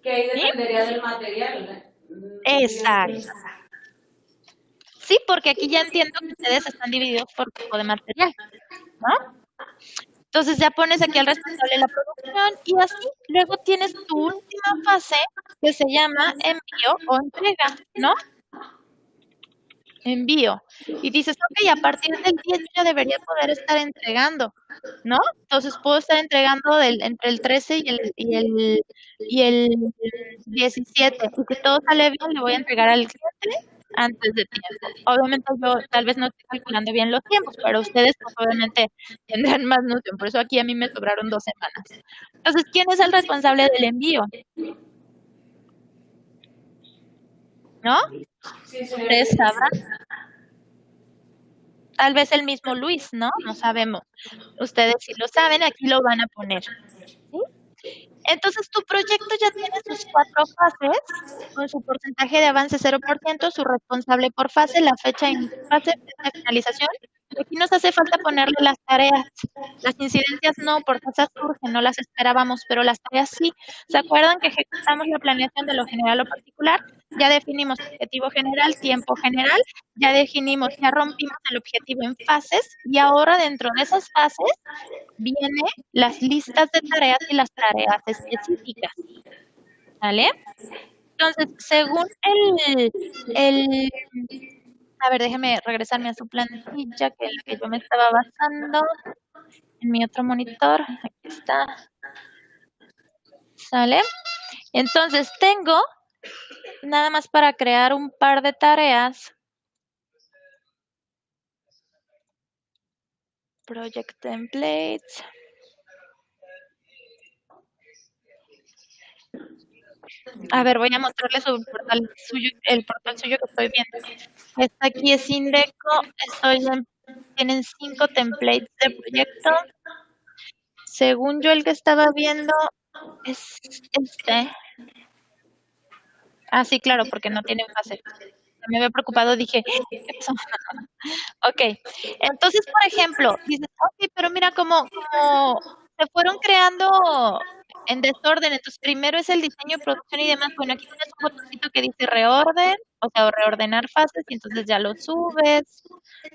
Que ahí dependería del material, ¿no? Exacto. Sí, porque aquí ya entiendo que ustedes están divididos por tipo de material, ¿no? Entonces ya pones aquí al responsable de la producción y así luego tienes tu última fase que se llama envío o entrega, ¿no? Envío. Y dices, ok, a partir del 10 yo ya debería poder estar entregando, ¿no? Entonces puedo estar entregando entre el 13 y el 17. Y si todo sale bien, le voy a entregar al cliente antes de tiempo. Obviamente yo tal vez no estoy calculando bien los tiempos, pero ustedes pues obviamente tendrán más noción. Por eso aquí a mí me sobraron 2 semanas. Entonces, ¿quién es el responsable del envío? ¿No? Sí, señor. Ustedes sabrán. Tal vez el mismo Luis, ¿no? No sabemos. Ustedes si lo saben, aquí lo van a poner. ¿Sí? Entonces, tu proyecto ya tiene sus 4 fases, con su porcentaje de avance 0%, su responsable por fase, la fecha de inicio de fase, fecha de finalización. Y aquí nos hace falta ponerle las tareas. Las incidencias no, porque esas surgen, no las esperábamos, pero las tareas sí. ¿Se acuerdan que ejecutamos la planeación de lo general o particular? Ya definimos objetivo general, tiempo general, ya definimos, ya rompimos el objetivo en fases y ahora dentro de esas fases viene las listas de tareas y las tareas específicas, ¿vale? Entonces, según a ver, déjeme regresarme a su plantilla, que es la que yo me estaba basando, en mi otro monitor, aquí está, ¿sale? Entonces, tengo, nada más para crear un par de tareas, Project Templates. A ver, voy a mostrarles el portal suyo que estoy viendo. Esta aquí es Indeco, tienen 5 templates de proyecto, Según yo, el que estaba viendo es este. Ah, sí, claro, porque no tiene base. Me había preocupado, dije, ¿qué pasó? Ok, entonces, por ejemplo, dices, ok, pero mira como se fueron creando en desorden, entonces primero es el diseño, producción y demás. Bueno, aquí tienes un botoncito que dice reorden, o sea, reordenar fases, y entonces ya lo subes,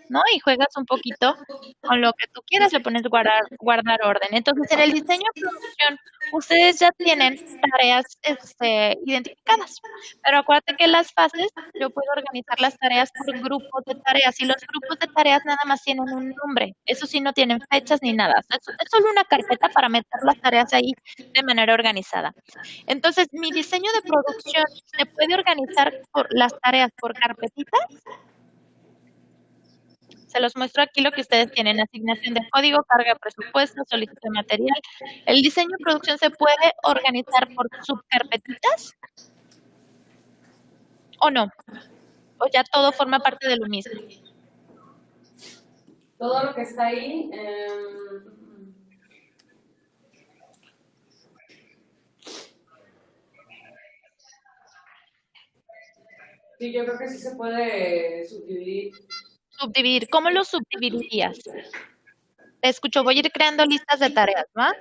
¿no? Y juegas un poquito con lo que tú quieras, le pones guardar orden. Entonces, en el diseño de producción, ustedes ya tienen tareas identificadas, pero acuérdate que las fases, yo puedo organizar las tareas por grupos de tareas, y los grupos de tareas nada más tienen un nombre, eso sí no tienen fechas ni nada, es solo una carpeta para meter las tareas ahí de manera organizada. Entonces, mi diseño de producción se puede organizar por las tareas por carpetitas. Se los muestro aquí lo que ustedes tienen: asignación de código, carga de presupuesto, solicitud de material. El diseño de producción se puede organizar por subcarpetitas o no, o ya todo forma parte de lo mismo. Todo lo que está ahí, sí, yo creo que sí se puede subdividir. Subdividir, ¿cómo lo subdividirías? Te escucho, voy a ir creando listas de tareas, ¿va?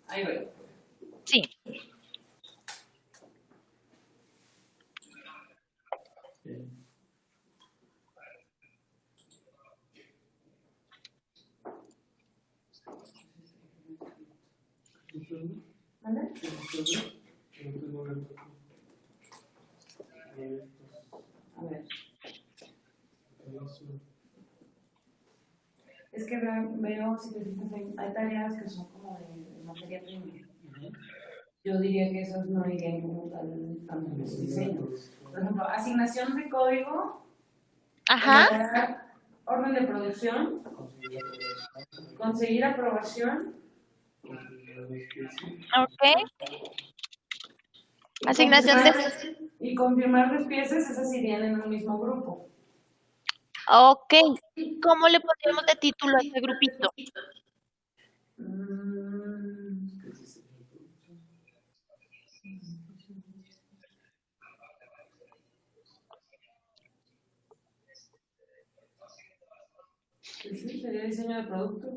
Ahí voy. Sí. ¿Vale? A ver. Es que veo, si te fijas, hay tareas que son como de materia prima. Yo diría que esos no irían como tal en los diseños. Por ejemplo, asignación de código, Ajá. orden de producción, conseguir aprobación. Ok. Asignación de... Y confirmar despieces, esas irían en un mismo grupo. Ok. ¿Cómo le pondríamos de título a este grupito? Sí, sería diseño de producto.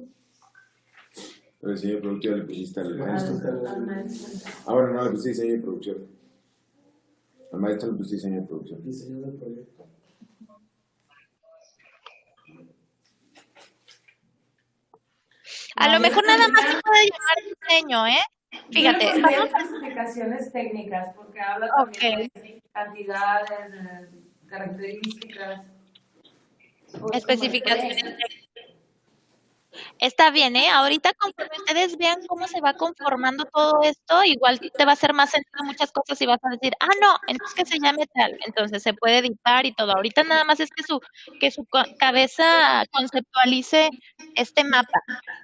Pero diseño de producción le pusiste al maestro. Al maestro. Ah, bueno, no, le pusiste diseño de producción. Al maestro le pusiste diseño de producción. Diseño de proyecto. A lo mejor nada más se puede llamar diseño, ¿eh? Fíjate, vamos a especificaciones técnicas, porque habla también de cantidades, de características. Especificaciones. Está bien, ¿eh? Ahorita conforme ustedes vean cómo se va conformando todo esto, igual te va a hacer más sentido muchas cosas y vas a decir, ah, no, entonces que se llame tal. Entonces se puede editar y todo. Ahorita nada más es que su cabeza conceptualice este mapa.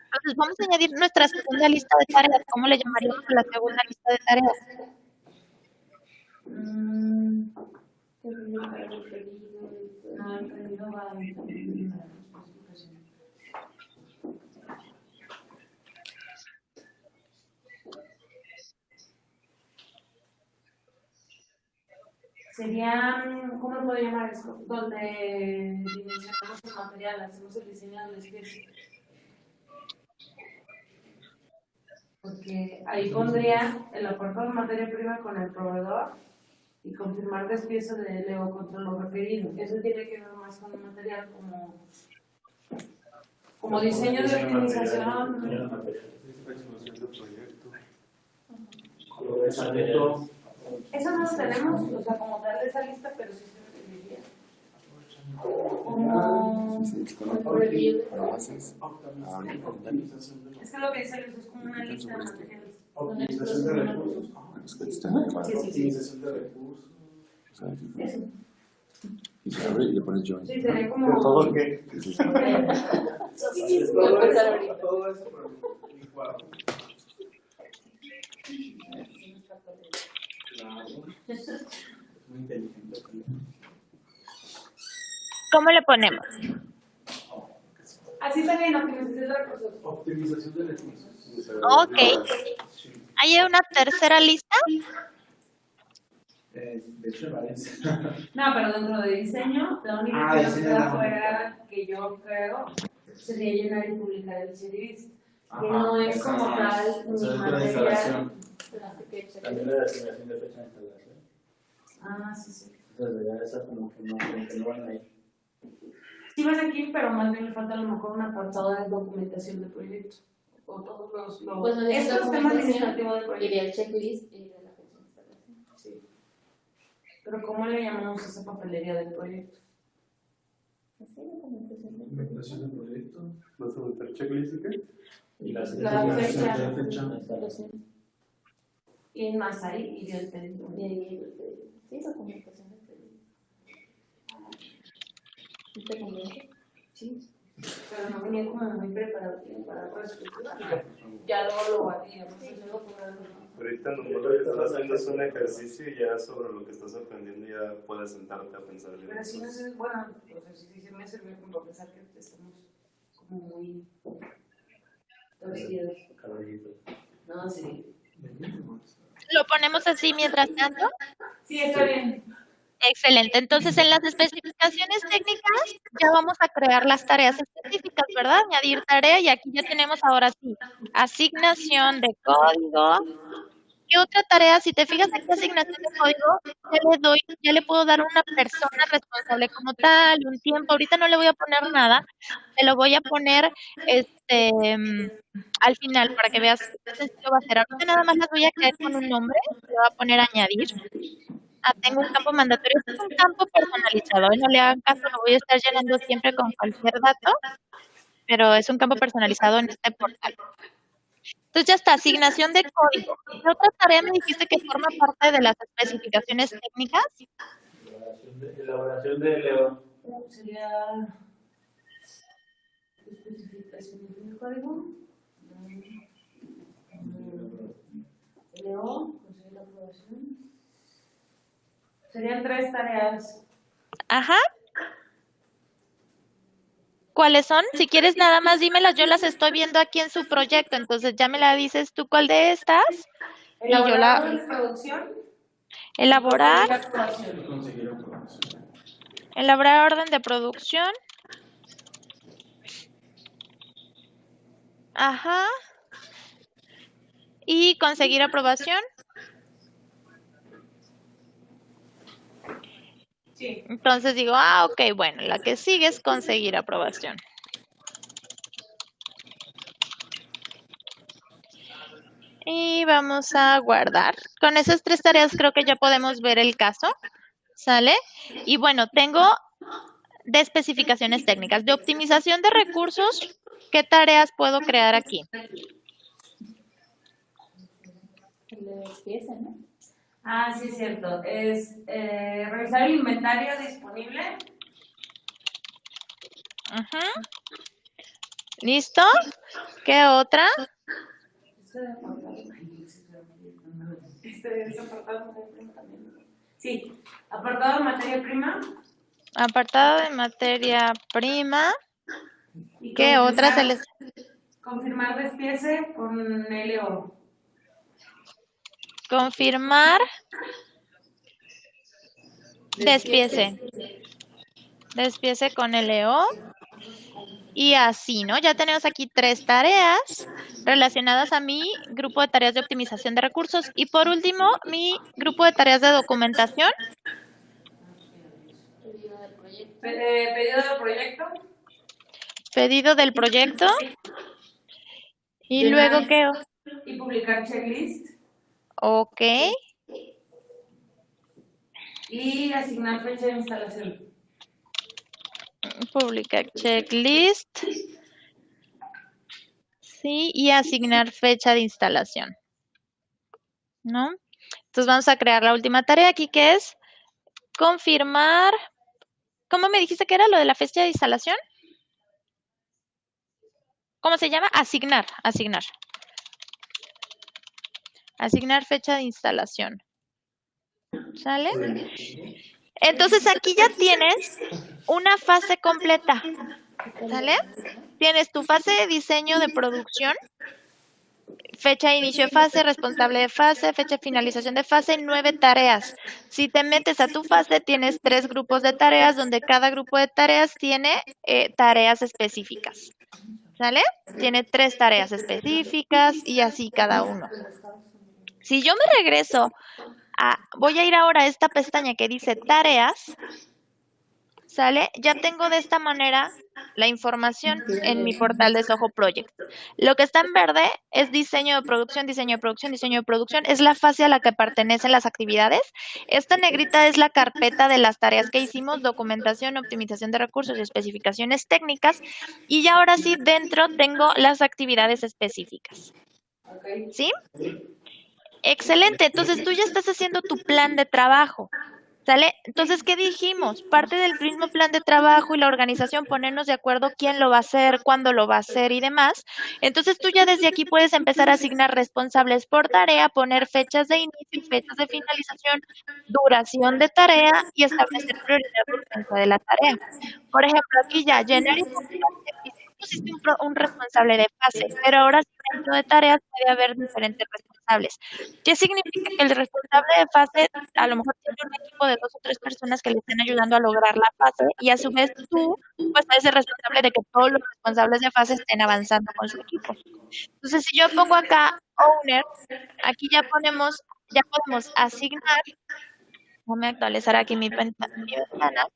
Entonces vamos a añadir nuestra segunda lista de tareas. ¿Cómo le llamaríamos a la segunda lista de tareas? Serían, ¿cómo lo puedo llamar esto? Donde dimensionamos el material, hacemos el diseño del despiece. Porque ahí pondría el acuerdo de materia prima con el proveedor y confirmar despiece de Leo contra lo referido. Eso tiene que ver más con el material como diseño de optimización. Eso no lo tenemos, o sea, como tal de esa lista, pero sí se referiría. Es que lo que dice Luis es como una lista de materiales. Optimización de recursos. Optimización de recursos. Eso. Y se abre y le pones join. Sí, sería como... ¿Todo qué? Sí, Todo eso, pero licuado. Muy inteligente. ¿Cómo le ponemos? Así está bien, optimización de recursos. Optimización de recursos. Ok. ¿Hay una tercera lista? De hecho, varias. No, pero dentro de diseño, la única que nos diseño queda no. fuera, que yo creo, sería llenar y publicar el checklist. Que Ajá, no es esa como no tal es. mi Esa es de la material. instalación. También la asignación de fecha de instalación. Ah, sí, sí. Entonces, ya esa como que no van ahí. Sí vas aquí, pero más bien le falta a lo mejor un apartado de documentación de proyecto. O todos los Pues no es estos temas administrativos de proyecto. iría el checklist y de la fecha de instalación. Sí. Pero ¿cómo le llamamos a esa papelería del proyecto? Así, documentación de Documentación de proyecto. ¿Vas a meter checklist o qué? Y La asignación de fecha. de instalación. Y más ahí iría el pedido. Y ahí, sí, documentación de pedido. ¿Te conviene? Sí. Pero no venía como muy preparado para la escritura. Ya luego lo haríamos. Ahorita nomás lo que estás haciendo es un ejercicio y ya sobre lo que estás aprendiendo ya puedes sentarte a pensar bien. Pero si no es bueno, pues sí me sirvió como para pensar que estamos como muy torcidos. Caballito. No, sí. ¿Lo ponemos así mientras tanto? Sí, está bien. Excelente. Entonces, en las especificaciones técnicas ya vamos a crear las tareas específicas, ¿verdad? Añadir tarea y aquí ya tenemos ahora sí asignación de código. ¿Qué otra tarea? Si te fijas aquí, asignación de código, ya le puedo dar una persona responsable como tal, un tiempo. Ahorita no le voy a poner nada, te lo voy a poner al final para que veas qué sencillo va a ser. Ahorita nada más las voy a crear con un nombre, le voy a poner añadir. Tengo un campo mandatorio, este es un campo personalizado, no le hagan caso, lo voy a estar llenando siempre con cualquier dato, pero es un campo personalizado en este portal. Entonces ya está, asignación de código. ¿Qué otra tarea me dijiste que forma parte de las especificaciones técnicas? Elaboración de Leo. Sería especificación del código. Leo, conseguir la aprobación. Serían 3 tareas. Ajá. ¿Cuáles son? Si quieres nada más dímelas, yo las estoy viendo aquí en su proyecto, entonces ya me la dices tú cuál de estas. Y yo la producción. elaborar, Conseguir aprobación. elaborar orden de producción. Ajá. Y conseguir aprobación. Sí. Entonces digo, ok, bueno, la que sigue es conseguir aprobación. Y vamos a guardar. Con esas 3 tareas creo que ya podemos ver el caso. ¿Sale? Y bueno, tengo de especificaciones técnicas. De optimización de recursos, ¿qué tareas puedo crear aquí? Empieza, ¿no? Ah, sí, es cierto. Es revisar el inventario disponible. Ajá. ¿Listo? ¿Qué otra? Es apartado de materia prima también. Sí, apartado de materia prima. Apartado de materia prima. Y ¿Qué otra se les...? Confirmar despiece con LO. Confirmar despiece. Despiece con LO. Y así, ¿no? Ya tenemos aquí 3 tareas relacionadas a mi grupo de tareas de optimización de recursos. Y por último, mi grupo de tareas de documentación. Pedido del proyecto. Pedido del proyecto. Pedido del proyecto. Y luego, ¿qué? Y publicar checklist. Ok. Y asignar fecha de instalación. Publicar checklist. Sí, y asignar fecha de instalación. ¿No? Entonces vamos a crear la última tarea aquí que es confirmar. ¿Cómo me dijiste que era lo de la fecha de instalación? ¿Cómo se llama? Asignar. Asignar fecha de instalación. ¿Sale? Entonces aquí ya tienes una fase completa. ¿Sale? tienes tu fase de diseño de producción, fecha de inicio de fase, responsable de fase, fecha de finalización de fase, 9 tareas. Si te metes a tu fase, tienes 3 grupos de tareas, donde cada grupo de tareas tiene tareas específicas. ¿Sale? Tiene 3 tareas específicas y así cada uno. Si yo me regreso voy a ir ahora a esta pestaña que dice tareas, ¿sale? Ya tengo de esta manera la información en mi portal de Soho Project. Lo que está en verde es diseño de producción, diseño de producción, diseño de producción. Es la fase a la que pertenecen las actividades. Esta negrita es la carpeta de las tareas que hicimos, documentación, optimización de recursos y especificaciones técnicas. Y ya ahora sí, dentro tengo las actividades específicas. ¿Sí? Excelente. Entonces, tú ya estás haciendo tu plan de trabajo. ¿Sale? Entonces, ¿qué dijimos? Parte del mismo plan de trabajo y la organización, ponernos de acuerdo quién lo va a hacer, cuándo lo va a hacer y demás. Entonces, tú ya desde aquí puedes empezar a asignar responsables por tarea, poner fechas de inicio, fechas de finalización, duración de tarea y establecer prioridad de urgencia de la tarea. Por ejemplo, aquí ya, llenar información, pusiste un responsable de fase, pero ahora dentro de tareas puede haber diferentes responsables. ¿Qué significa? Que el responsable de fase a lo mejor tiene un equipo de 2 o 3 personas que le estén ayudando a lograr la fase y a su vez tú pues eres el responsable de que todos los responsables de fase estén avanzando con su equipo. Entonces, si yo pongo acá owner, aquí ya podemos asignar, déjame actualizar aquí mi ventana,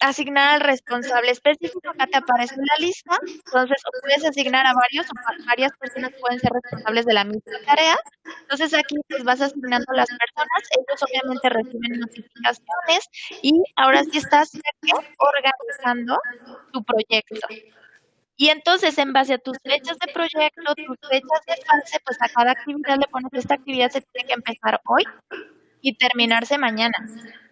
asignar al responsable específico, acá te aparece en la lista, entonces o puedes asignar a varios o varias personas pueden ser responsables de la misma tarea, entonces aquí pues vas asignando a las personas, ellos obviamente reciben notificaciones y ahora sí estás organizando tu proyecto. Y entonces, en base a tus fechas de proyecto, tus fechas de fase, pues a cada actividad le pones, esta actividad se tiene que empezar hoy y terminarse mañana.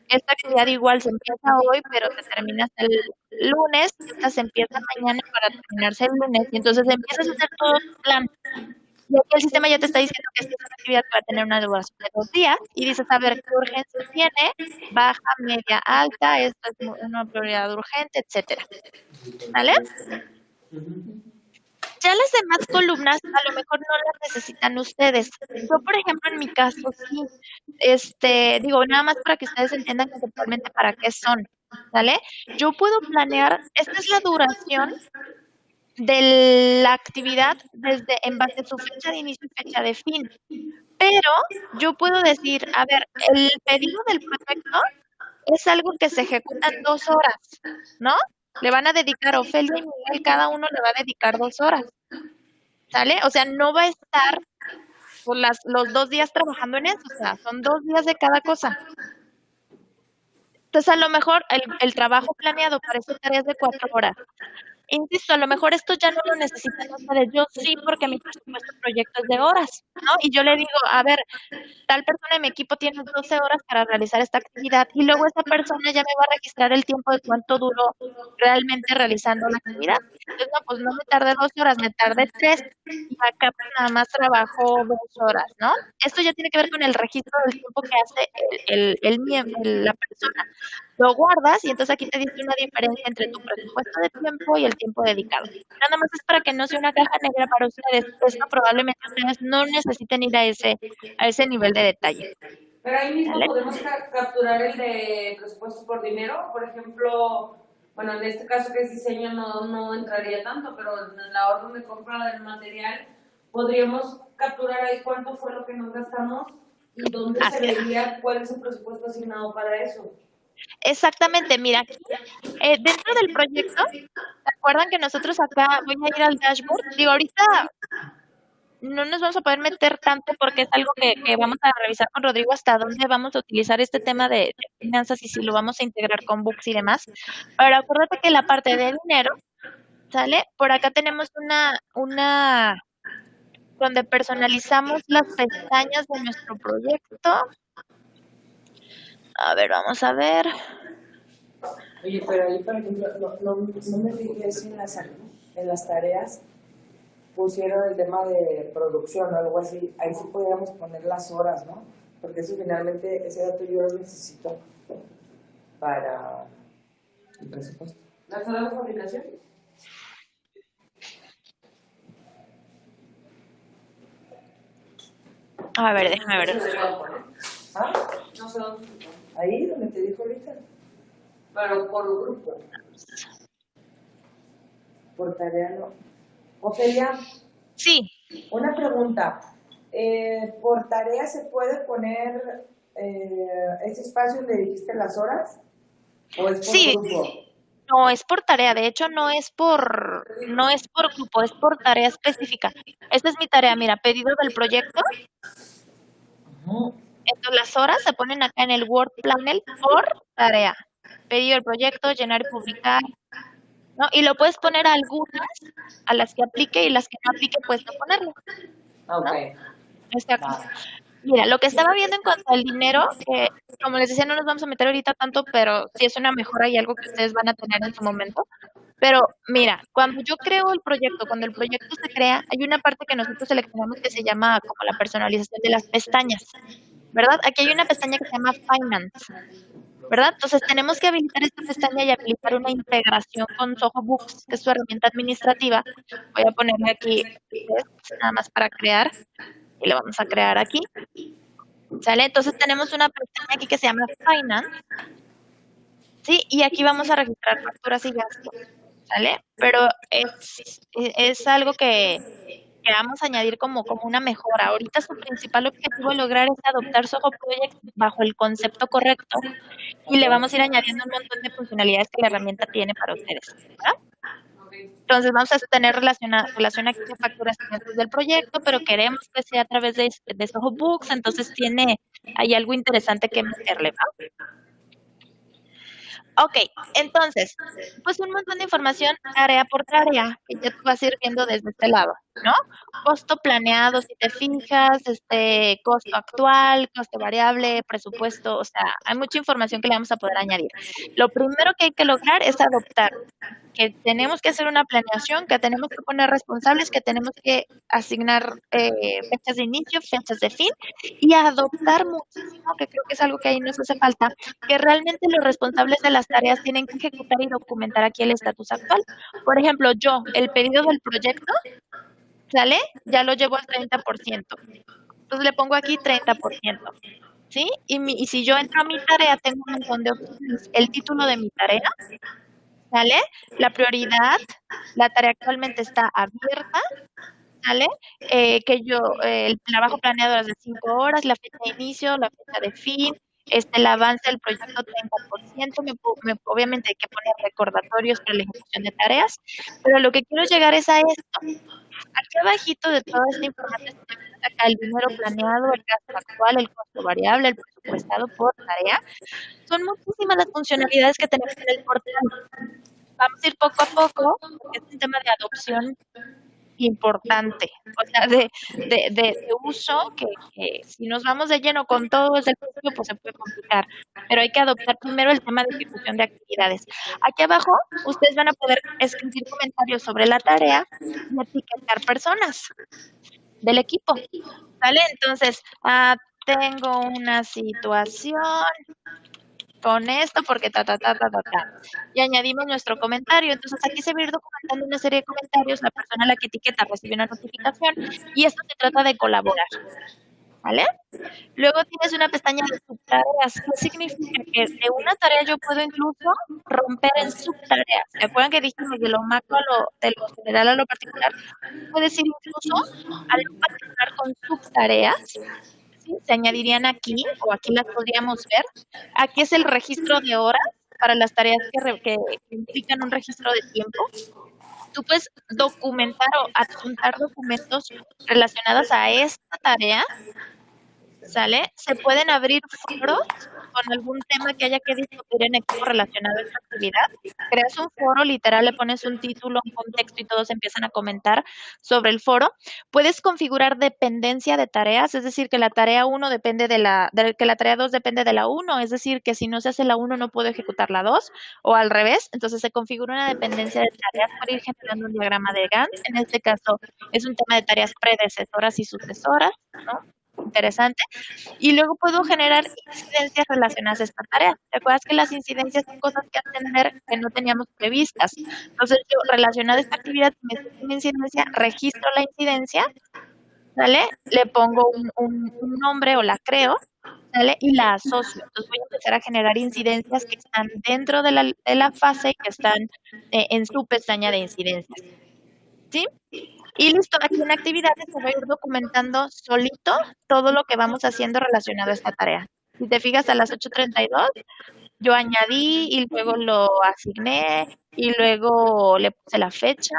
Esta actividad igual se empieza hoy, pero se termina hasta el lunes, esta se empieza mañana para terminarse el lunes, y entonces empiezas a hacer todo tu plan. Y aquí el sistema ya te está diciendo que esta es una actividad que va a tener una duración de 2 días, y dices, a ver, ¿qué urgencia tiene? Baja, media, alta, esta es una prioridad urgente, etcétera. ¿Vale? Ya las demás columnas a lo mejor no las necesitan ustedes. Yo, por ejemplo, en mi caso, sí. Digo, nada más para que ustedes entiendan conceptualmente para qué son, ¿vale? Yo puedo planear, esta es la duración de la actividad en base a su fecha de inicio y fecha de fin. Pero yo puedo decir, a ver, el pedido del proyecto es algo que se ejecuta en 2 horas, ¿no? Le van a dedicar, Ofelia y Miguel, cada uno le va a dedicar 2 horas, ¿sale? O sea, no va a estar por los 2 días trabajando en eso, o sea, son 2 días de cada cosa. Entonces, a lo mejor el trabajo planeado para esas tareas de 4 horas. Insisto, a lo mejor esto ya no lo necesitan ustedes, yo sí, porque mi presupuesto proyecto es de horas, ¿no? Y yo le digo, a ver, tal persona en mi equipo tiene 12 horas para realizar esta actividad y luego esa persona ya me va a registrar el tiempo de cuánto duró realmente realizando la actividad. Entonces, no, pues no me tardé 12 horas, me tardé 3 y acá pues nada más trabajo 2 horas, ¿no? Esto ya tiene que ver con el registro del tiempo que hace la persona. Lo guardas y entonces aquí te dice una diferencia entre tu presupuesto de tiempo y el tiempo dedicado. Nada más es para que no sea una caja negra para ustedes. Esto probablemente ustedes no necesiten ir a ese nivel de detalle. Pero ahí mismo ¿Vale? podemos capturar el de presupuesto por dinero. Por ejemplo, bueno, en este caso que es diseño no entraría tanto, pero en la orden de compra del material podríamos capturar ahí cuánto fue lo que nos gastamos y dónde se vería cuál es el presupuesto asignado para eso. Exactamente, mira, dentro del proyecto, ¿se acuerdan que nosotros acá voy a ir al dashboard? Digo, ahorita no nos vamos a poder meter tanto porque es algo que vamos a revisar con Rodrigo hasta dónde vamos a utilizar este tema de finanzas y si lo vamos a integrar con books y demás. Pero acuérdate que la parte de dinero, ¿sale? Por acá tenemos una donde personalizamos las pestañas de nuestro proyecto. A ver, vamos a ver. Oye, pero ahí, por ejemplo, no me fijé si en las tareas pusieron el tema de producción o algo así. Ahí sí podríamos poner las horas, ¿no? Porque eso finalmente, ese dato yo lo necesito para el presupuesto. ¿Las horas de fabricación? A ver, déjame ver. No sé cuál poner. ¿Ah? No sé dónde se pone. Ahí donde te dijo ahorita. Pero por grupo. Por tarea no. Ofelia, Sí, una pregunta. ¿Por tarea se puede poner ese espacio donde dijiste las horas? ¿O es por sí, grupo? no es por tarea, de hecho no es por grupo, es por tarea específica. Esta es mi tarea, mira, pedido del proyecto. Entonces las horas se ponen acá en el Word Panel por tarea. Pedido del proyecto, llenar y publicar, ¿no? Y lo puedes poner a algunas, a las que aplique y las que no aplique puedes no ponerlo. Ok. Exacto. Vale. Mira, lo que estaba viendo en cuanto al dinero, como les decía, no nos vamos a meter ahorita tanto, pero sí es una mejora y algo que ustedes van a tener en su momento. Pero mira, cuando yo creo el proyecto, cuando el proyecto se crea, hay una parte que nosotros seleccionamos que se llama como la personalización de las pestañas, ¿verdad? Aquí hay una pestaña que se llama Finance, ¿verdad? Entonces tenemos que habilitar esta pestaña y habilitar una integración con Zoho Books, que es su herramienta administrativa. Voy a ponerle aquí nada más para crear y le vamos a crear aquí. ¿Sale? Entonces tenemos una pestaña aquí que se llama Finance, ¿sí? Y aquí vamos a registrar facturas y gastos, ¿sale? Pero es algo que vamos a añadir como una mejora. Ahorita su principal objetivo es lograr es adoptar Zoho Project bajo el concepto correcto y le vamos a ir añadiendo un montón de funcionalidades que la herramienta tiene para ustedes, ¿verdad? Entonces vamos a tener relación aquí de facturas y gastos del proyecto, pero queremos que sea a través de Zoho Books, entonces hay algo interesante que meterle, ¿va? Ok, entonces, pues un montón de información tarea por tarea que ya tú vas a ir viendo desde este lado, ¿no? Costo planeado, si te fijas, costo actual, costo variable, presupuesto, o sea, hay mucha información que le vamos a poder añadir. Lo primero que hay que lograr es adoptar que tenemos que hacer una planeación, que tenemos que poner responsables, que tenemos que asignar fechas de inicio, fechas de fin y adoptar muchísimo, que creo que es algo que ahí nos hace falta, que realmente los responsables de las tareas tienen que ejecutar y documentar aquí el estatus actual. Por ejemplo, yo, el pedido del proyecto, ¿sale? Ya lo llevo al 30%. Entonces le pongo aquí 30%. ¿Sí? Y si yo entro a mi tarea, tengo un montón de opciones. El título de mi tarea, ¿sale? La prioridad, la tarea actualmente está abierta, ¿sale? El trabajo planeado es de 5 horas, la fecha de inicio, la fecha de fin, el avance del proyecto 30%, obviamente hay que poner recordatorios para la ejecución de tareas, pero lo que quiero llegar es a esto. Aquí abajito de toda esta información está acá el dinero planeado, el gasto actual, el costo variable, el presupuestado por tarea. Son muchísimas las funcionalidades que tenemos en el portal. Vamos a ir poco a poco, porque es un tema de adopción importante, o sea, de uso, que si nos vamos de lleno con todo desde el principio, pues se puede complicar, pero hay que adoptar primero el tema de ejecución de actividades. Aquí abajo, ustedes van a poder escribir comentarios sobre la tarea y etiquetar personas del equipo, ¿vale? Entonces, tengo una situación con esto porque y añadimos nuestro comentario. Entonces aquí se va a ir documentando una serie de comentarios, la persona a la que etiqueta recibe una notificación y esto se trata de colaborar, ¿vale? Luego tienes una pestaña de subtareas. ¿Qué significa? Que de una tarea yo puedo incluso romper en subtareas. ¿Se acuerdan que dijimos de lo macro de lo general a lo particular? Puedes ir incluso a lo particular con subtareas. ¿Sí? Se añadirían aquí, o aquí las podríamos ver. Aquí es el registro de horas para las tareas que implican un registro de tiempo. Tú puedes documentar o adjuntar documentos relacionados a esta tarea, ¿sale? Se pueden abrir foros con algún tema que haya que discutir en equipo relacionado a esta actividad. Creas un foro, literal, le pones un título, un contexto y todos empiezan a comentar sobre el foro. Puedes configurar dependencia de tareas, es decir, que la tarea 1 depende que la tarea 2 depende de la 1, es decir, que si no se hace la 1 no puedo ejecutar la 2, o al revés. Entonces se configura una dependencia de tareas para ir generando un diagrama de Gantt. En este caso es un tema de tareas predecesoras y sucesoras, ¿no? interesante. Y luego puedo generar incidencias relacionadas a esta tarea. ¿Te acuerdas que las incidencias son cosas que atender que no teníamos previstas? Entonces yo, relacionada a esta actividad, me surge una incidencia, registro la incidencia, ¿sale? Le pongo un nombre o la creo, ¿sale? Y la asocio. Entonces voy a empezar a generar incidencias que están dentro de la fase y que están en su pestaña de incidencias, ¿sí? Y listo, aquí en actividades se va a ir documentando solito todo lo que vamos haciendo relacionado a esta tarea. Si te fijas, a las 8:32 yo añadí y luego lo asigné y luego le puse la fecha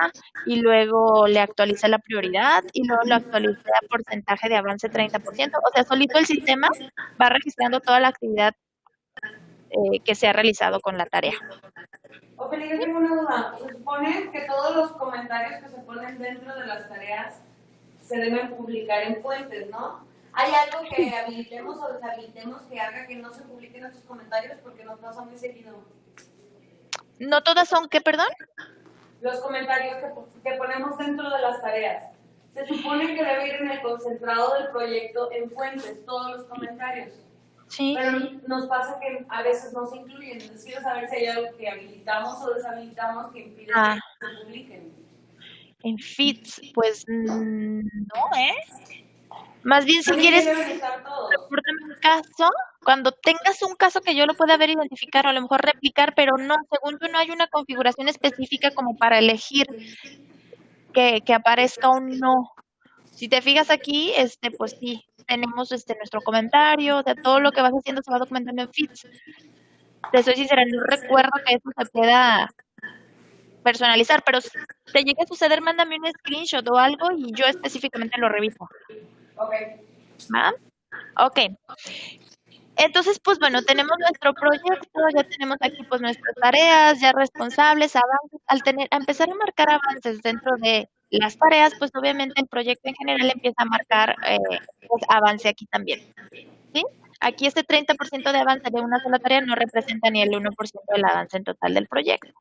y luego le actualicé la prioridad y luego lo actualicé a porcentaje de avance 30%. O sea, solito el sistema va registrando toda la actividad que se ha realizado con la tarea. Ophelia, yo tengo una duda. Se supone que todos los comentarios que se ponen dentro de las tareas se deben publicar en fuentes, ¿no? ¿Hay algo que habilitemos o deshabilitemos que haga que no se publiquen estos comentarios? Porque nos pasa muy seguido. ¿No todas son qué, perdón? Los comentarios que ponemos dentro de las tareas. Se supone que debe ir en el concentrado del proyecto en fuentes, todos los comentarios. Sí. Pero nos pasa que a veces no se incluyen. Entonces quiero saber si hay algo que habilitamos o deshabilitamos que impide que se publiquen. En feeds, pues no, Más bien, si quieres, repórtame un caso, cuando tengas un caso que yo lo pueda ver, identificar o a lo mejor replicar, pero no, según yo no hay una configuración específica como para elegir que aparezca un no. Si te fijas aquí, pues sí, tenemos nuestro comentario, o sea, todo lo que vas haciendo se va documentando en feeds. Te soy sincera, no recuerdo que eso se pueda personalizar, pero si te llega a suceder, mándame un screenshot o algo y yo específicamente lo reviso. Ok. ¿Va? Ok. Entonces, pues bueno, tenemos nuestro proyecto, ya tenemos aquí pues nuestras tareas, ya responsables, avances. Al empezar a marcar avances dentro de las tareas, pues obviamente el proyecto en general empieza a marcar pues, avance aquí también. ¿Sí? Aquí este 30% de avance de una sola tarea no representa ni el 1% del avance en total del proyecto.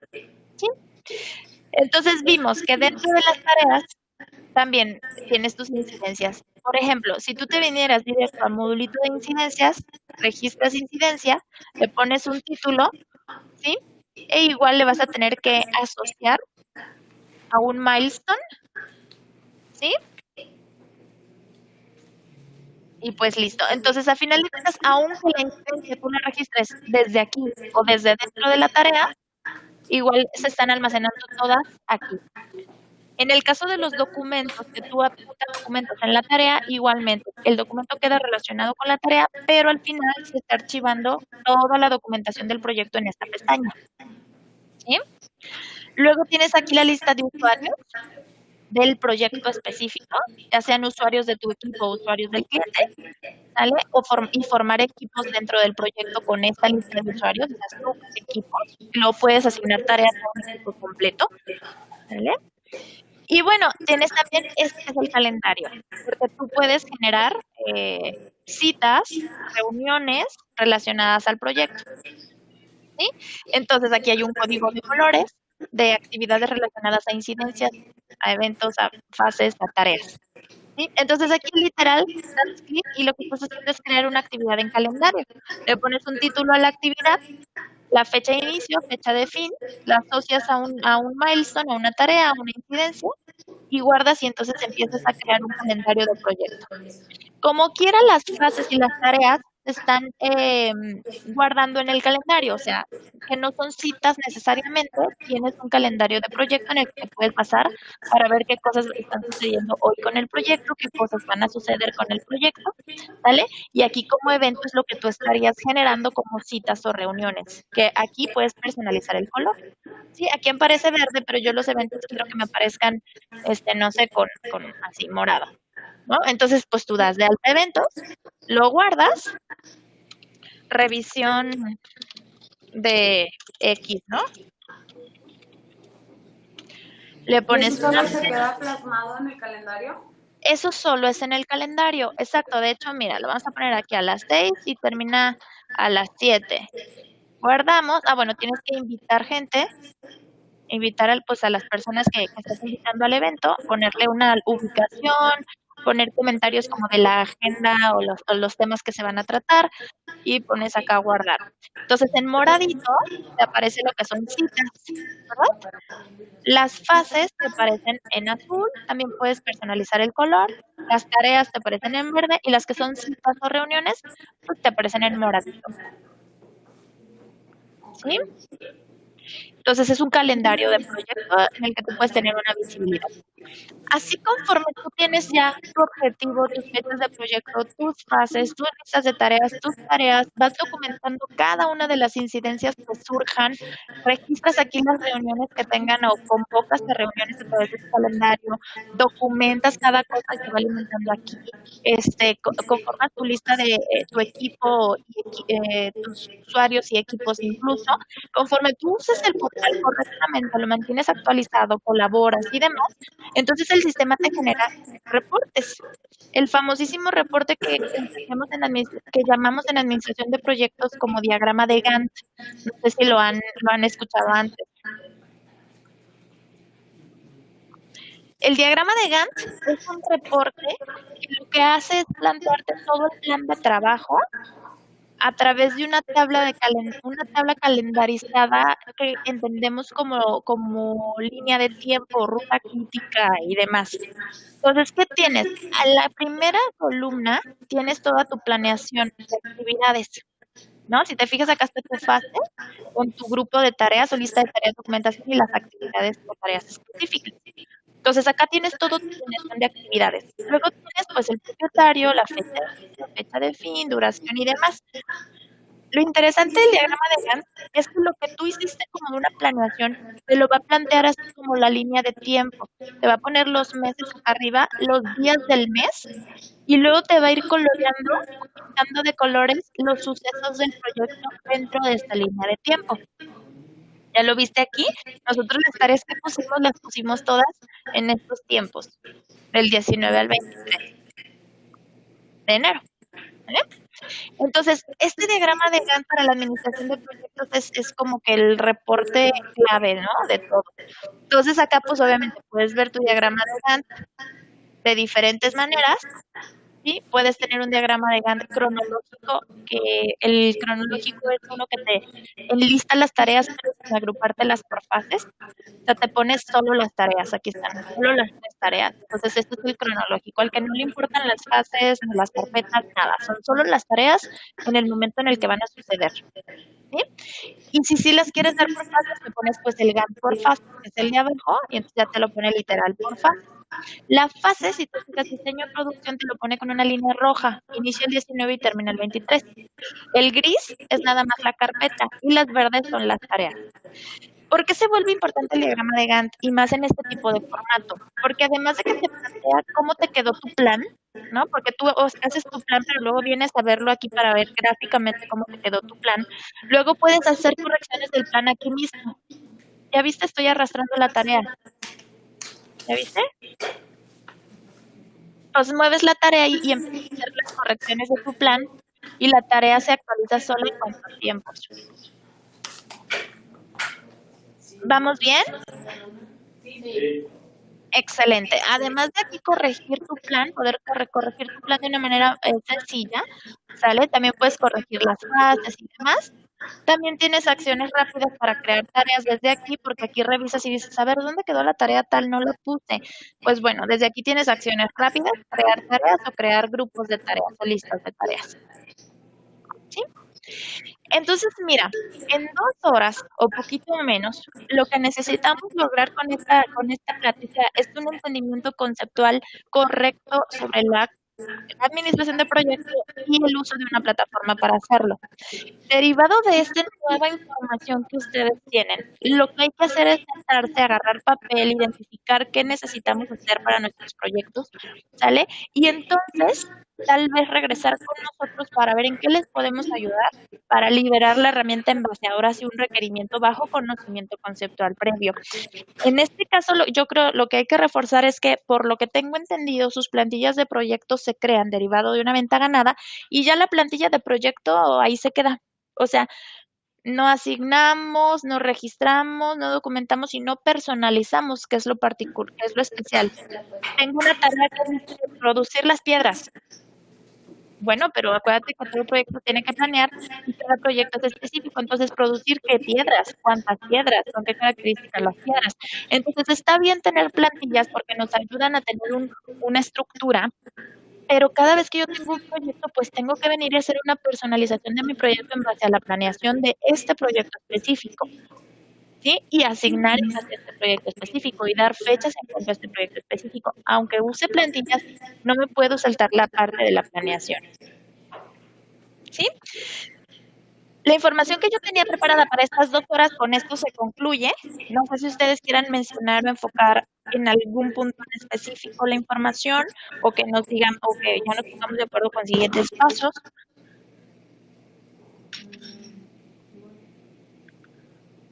¿Sí? Entonces vimos que dentro de las tareas también tienes tus incidencias. Por ejemplo, si tú te vinieras directo al modulito de incidencias, registras incidencia, le pones un título, ¿sí? E igual le vas a tener que asociar a un milestone, ¿sí? Y pues listo. Entonces, a final de cuentas, aunque la incidencia tú la registres desde aquí o desde dentro de la tarea, igual se están almacenando todas aquí. En el caso de los documentos, que tú apuntas documentos en la tarea, igualmente, el documento queda relacionado con la tarea, pero al final se está archivando toda la documentación del proyecto en esta pestaña. ¿Sí? Luego tienes aquí la lista de usuarios del proyecto específico, ya sean usuarios de tu equipo o usuarios del cliente, ¿vale? Y formar equipos dentro del proyecto con esta lista de usuarios, las grupos de equipos, luego puedes asignar tareas a un equipo completo, ¿vale? Y bueno, tienes también, este es el calendario, porque tú puedes generar citas, reuniones relacionadas al proyecto, ¿sí? Entonces aquí hay un código de colores de actividades relacionadas a incidencias, a eventos, a fases, a tareas, ¿sí? Entonces aquí literal das clic y lo que estás haciendo es crear una actividad en calendario. Le pones un título a la actividad, la fecha de inicio, fecha de fin, la asocias a un milestone, a una tarea, a una incidencia, y guardas y entonces empiezas a crear un calendario de proyecto. Como quiera, las fases y las tareas se están guardando en el calendario, o sea, que no son citas necesariamente, tienes un calendario de proyecto en el que te puedes pasar para ver qué cosas están sucediendo hoy con el proyecto, qué cosas van a suceder con el proyecto, ¿vale? Y aquí como evento es lo que tú estarías generando como citas o reuniones, que aquí puedes personalizar el color. Sí, aquí aparece verde, pero yo los eventos quiero que me aparezcan, no sé, con así morado, ¿no? Entonces, pues tú das de alta eventos, lo guardas, revisión de X, ¿no? Le pones ¿Y solo se queda plasmado en el calendario? Eso solo es en el calendario, exacto. De hecho, mira, lo vamos a poner aquí a las 6 y termina a las 7. Guardamos. Bueno, tienes que invitar gente, invitar pues a las personas que estás invitando al evento, ponerle una ubicación, poner comentarios como de la agenda o los temas que se van a tratar y pones acá guardar. Entonces, en moradito te aparece lo que son citas, ¿verdad? Las fases te aparecen en azul, también puedes personalizar el color. Las tareas te aparecen en verde y las que son citas o reuniones, pues te aparecen en moradito. ¿Sí? Entonces es un calendario de proyecto en el que tú puedes tener una visibilidad. Así conforme tú tienes ya tu objetivo, tus fechas de proyecto, tus fases, tus listas de tareas, vas documentando cada una de las incidencias que surjan, registras aquí las reuniones que tengan o convocas a reuniones a través de tu calendario, documentas cada cosa que va alimentando aquí, conformas tu lista de tu equipo, tus usuarios y equipos incluso, conforme tú uses el portal correctamente, lo mantienes actualizado, colaboras y demás, entonces el sistema te genera reportes. El famosísimo reporte que llamamos en administración de proyectos como diagrama de Gantt. No sé si lo han escuchado antes. El diagrama de Gantt es un reporte que lo que hace es plantearte todo el plan de trabajo a través de una tabla calendarizada que entendemos como línea de tiempo, ruta crítica y demás. Entonces, ¿qué tienes? A la primera columna tienes toda tu planeación de actividades, ¿no? Si te fijas, acá está tu fase con tu grupo de tareas o lista de tareas, documentación y las actividades o tareas específicas. Entonces, acá tienes todo tu planeación de actividades. Luego tienes, pues, el propietario, la fecha de fin, duración y demás. Lo interesante del diagrama de Gantt es que lo que tú hiciste como una planeación te lo va a plantear así como la línea de tiempo. Te va a poner los meses arriba, los días del mes, y luego te va a ir coloreando, pintando de colores los sucesos del proyecto dentro de esta línea de tiempo. ¿Ya lo viste aquí? Nosotros las tareas que pusimos, las pusimos todas en estos tiempos, del 19 al 23 de enero. ¿Vale? Entonces, este diagrama de Gantt para la administración de proyectos es como que el reporte clave, ¿no? De todo. Entonces, acá pues obviamente puedes ver tu diagrama de Gantt de diferentes maneras. ¿Sí? Puedes tener un diagrama de Gantt cronológico, que el cronológico es uno que te enlista las tareas, pero sin agrupártelas por fases. O sea, te pones solo las tareas, aquí están, solo las 3 tareas. Entonces, este es el cronológico, al que no le importan las fases, ni las carpetas, nada. Son solo las tareas en el momento en el que van a suceder. ¿Sí? Y si sí las quieres dar por fases, te pones pues el Gantt por fase, que es el de abajo, y entonces ya te lo pone literal por fase. La fase, si te fijas, diseño y producción te lo pone con una línea roja, inicia el 19 y termina el 23. El gris es nada más la carpeta y las verdes son las tareas. ¿Por qué se vuelve importante el diagrama de Gantt y más en este tipo de formato? Porque además de que te plantea cómo te quedó tu plan, ¿no? Porque tú haces tu plan, pero luego vienes a verlo aquí para ver gráficamente cómo te quedó tu plan. Luego puedes hacer correcciones del plan aquí mismo. ¿Ya viste? Estoy arrastrando la tarea. ¿Ya viste? Entonces mueves la tarea y empiezas a hacer las correcciones de tu plan y la tarea se actualiza solo en cuanto a tiempos. ¿Vamos bien? Sí. Excelente. Además de aquí corregir tu plan, poder corregir tu plan de una manera sencilla, ¿sale? También puedes corregir las fases y demás. También tienes acciones rápidas para crear tareas desde aquí, porque aquí revisas y dices, a ver, ¿dónde quedó la tarea tal? No la puse. Pues bueno, desde aquí tienes acciones rápidas, crear tareas o crear grupos de tareas o listas de tareas. ¿Sí? Entonces, mira, en 2 horas o poquito menos, lo que necesitamos lograr con esta plática es un entendimiento conceptual correcto sobre la administración de proyectos y el uso de una plataforma para hacerlo. Derivado de esta nueva información que ustedes tienen, lo que hay que hacer es sentarse, agarrar papel, identificar qué necesitamos hacer para nuestros proyectos, ¿sale? Y entonces, tal vez regresar con nosotros para ver en qué les podemos ayudar para liberar la herramienta en base ahora sí un requerimiento bajo conocimiento conceptual previo. En este caso, yo creo lo que hay que reforzar es que, por lo que tengo entendido, sus plantillas de proyectos se crean derivado de una venta ganada y ya la plantilla de proyecto ahí se queda. O sea, No asignamos, no registramos, no documentamos y no personalizamos, que es lo particular, que es lo especial. Tengo una tarea que dice producir las piedras. Bueno, pero acuérdate que todo proyecto tiene que planear y cada proyecto es específico. Entonces, producir qué piedras, cuántas piedras, con qué características las piedras. Entonces, está bien tener plantillas porque nos ayudan a tener una estructura, pero cada vez que yo tengo un proyecto, pues tengo que venir a hacer una personalización de mi proyecto en base a la planeación de este proyecto específico, ¿sí? Y asignar en base a este proyecto específico y dar fechas en cuanto a este proyecto específico. Aunque use plantillas, no me puedo saltar la parte de la planeación, ¿sí? La información que yo tenía preparada para estas 2 horas, con esto se concluye. No sé si ustedes quieran mencionar o enfocar en algún punto en específico la información, o que nos digan, o que ya nos pongamos de acuerdo con siguientes pasos.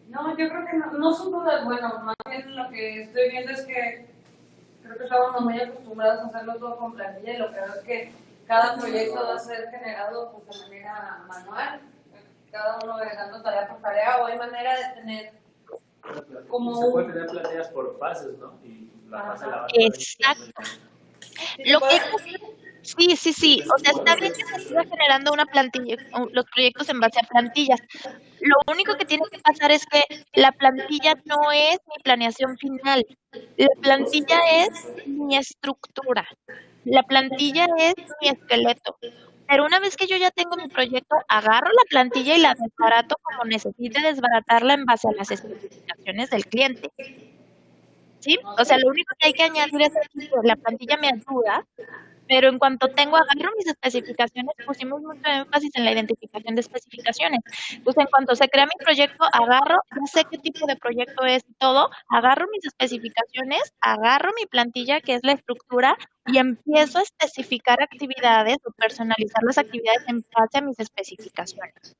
No, yo creo que no son dudas, bueno, más bien lo que estoy viendo es que creo que estamos muy acostumbrados a hacerlo todo con plantilla y lo que veo es que cada proyecto va a ser generado pues, de manera manual, cada uno agregando tarea por tarea, o hay manera de tener como Se puede tener plantillas por fases, ¿no? Y la fase la van a Exacto. Lo que sí. O sea, está bien que se siga generando una plantilla, los proyectos en base a plantillas. Lo único que tiene que pasar es que la plantilla no es mi planeación final. La plantilla es mi estructura. La plantilla es mi esqueleto. Pero una vez que yo ya tengo mi proyecto, agarro la plantilla y la desbarato como necesite desbaratarla en base a las especificaciones del cliente. ¿Sí? O sea, lo único que hay que añadir es que la plantilla me ayuda, pero en cuanto agarro mis especificaciones, pusimos mucho énfasis en la identificación de especificaciones. Pues en cuanto se crea mi proyecto, ya sé qué tipo de proyecto es y todo, agarro mis especificaciones, agarro mi plantilla, que es la estructura, y empiezo a especificar actividades o personalizar las actividades en base a mis especificaciones.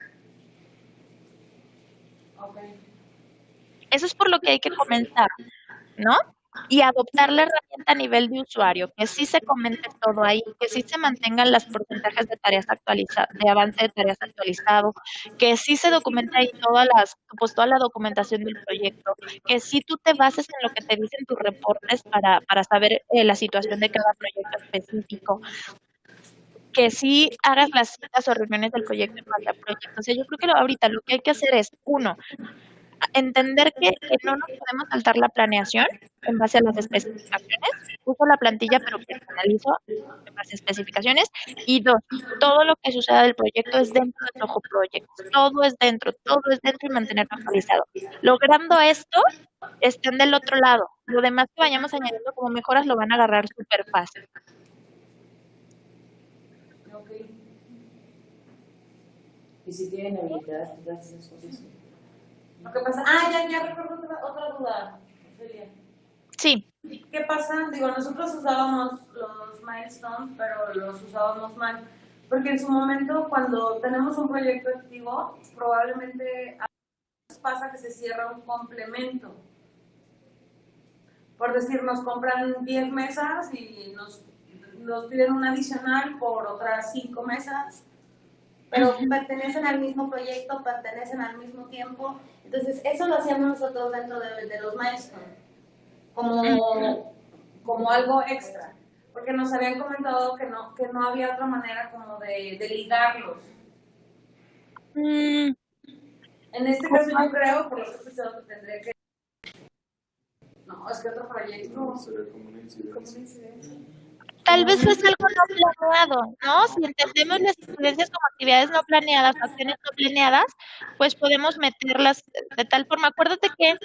Eso es por lo que hay que comenzar, ¿no? Y adoptar la herramienta a nivel de usuario, que sí se comente todo ahí, que sí se mantengan los porcentajes de tareas actualizadas, de avance de tareas actualizado, que sí se documente ahí toda la documentación del proyecto, que sí tú te bases en lo que te dicen tus reportes para saber la situación de cada proyecto específico, que sí hagas las citas o reuniones del proyecto en base a proyectos. O sea, yo creo que ahorita lo que hay que hacer es, uno, entender que no nos podemos saltar la planeación en base a las especificaciones. Uso la plantilla, pero personalizo en base a especificaciones. Y 2, todo lo que suceda del proyecto es dentro de Ojo Project. Todo es dentro y mantenerlo actualizado. Logrando esto, estén del otro lado. Lo demás que vayamos añadiendo como mejoras lo van a agarrar súper fácil. Y si tienen habilidades, todas esas cosas. Lo que pasa, ya recuerdo otra duda, Celia. Sí. ¿Qué pasa? Digo, nosotros usábamos los milestones, pero los usábamos mal. Porque en su momento, cuando tenemos un proyecto activo, probablemente a veces pasa que se cierra un complemento. Por decir, nos compran 10 mesas y nos piden un adicional por otras 5 mesas, pero pertenecen al mismo proyecto, pertenecen al mismo tiempo. Entonces, eso lo hacíamos nosotros dentro de los milestones, como algo extra, porque nos habían comentado que no había otra manera como de ligarlos. En este caso yo creo, por lo que he escuchado, que tendré que... No, es que otro proyecto... Sería como una incidencia. Tal vez es algo no planeado, ¿no? Si entendemos las incidencias como actividades no planeadas, acciones no planeadas, pues podemos meterlas de tal forma. Acuérdate que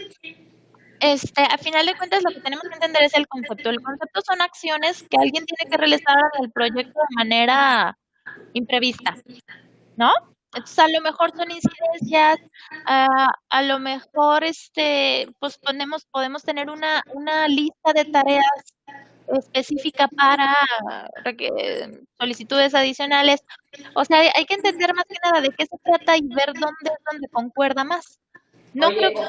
a final de cuentas lo que tenemos que entender es el concepto. El concepto son acciones que alguien tiene que realizar en el proyecto de manera imprevista, ¿no? Entonces, a lo mejor son incidencias, a lo mejor pues podemos tener una lista de tareas específica para solicitudes adicionales. O sea, hay que entender más que nada de qué se trata y ver dónde es donde concuerda más. No Oye, creo que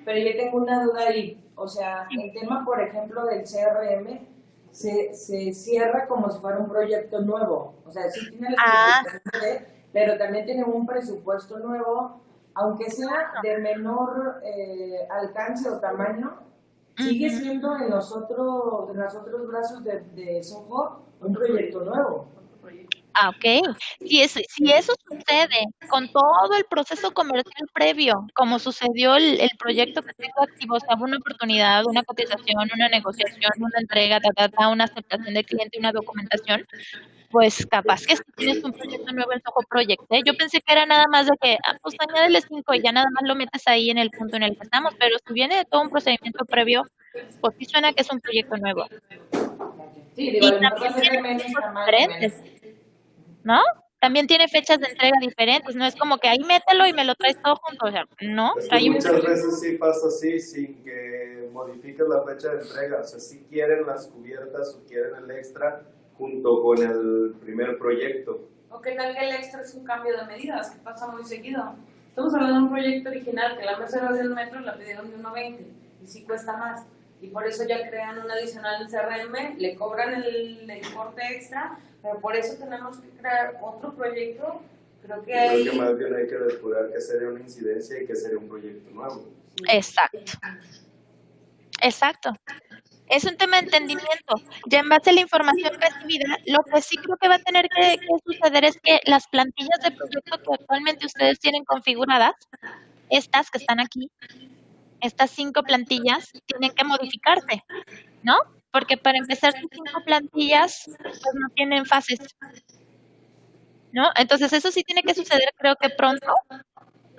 pero yo tengo una duda ahí. O sea, el tema, por ejemplo, del CRM se cierra como si fuera un proyecto nuevo. O sea, sí tiene la especificación pero también tienen un presupuesto nuevo, aunque sea de menor alcance o tamaño, sigue siendo en los otros brazos de Soho un proyecto nuevo. Ah, ok. Si eso sucede con todo el proceso comercial previo, como sucedió el proyecto que tengo activo, o sea, una oportunidad, una cotización, una negociación, una entrega, una aceptación de cliente, una documentación, pues capaz que tienes un proyecto nuevo en Soho Project, ¿eh? Yo pensé que era nada más de que, pues añádele 5 y ya nada más lo metes ahí en el punto en el que estamos, pero si viene de todo un procedimiento previo, pues sí suena que es un proyecto nuevo. Sí, digo, Y a lo mejor va a también ser de tiene menos fechas tamaño, diferentes, ¿no? También tiene fechas de entrega diferentes, no es como que ahí mételo y me lo traes todo junto, o sea, no, Es que trae un... muchas veces sí pasa así sin que modifiques la fecha de entrega. O sea, si quieren las cubiertas o quieren el extra junto con el primer proyecto. O qué tal que el extra es un cambio de medidas, que pasa muy seguido. Estamos hablando de un proyecto original que la mesa era de 1 metro, la pidieron de 1,20 y sí cuesta más. Y por eso ya crean un adicional en CRM, le cobran el importe extra, pero por eso tenemos que crear otro proyecto. Creo que Creo que más bien hay que depurar qué sería una incidencia y qué sería un proyecto nuevo. Exacto. Es un tema de entendimiento. Ya en base a la información recibida, lo que sí creo que va a tener que suceder es que las plantillas de proyecto que actualmente ustedes tienen configuradas, estas que están aquí, estas 5 plantillas, tienen que modificarse, ¿no? Porque para empezar, sus 5 plantillas pues no tienen fases, ¿no? Entonces eso sí tiene que suceder, creo que pronto.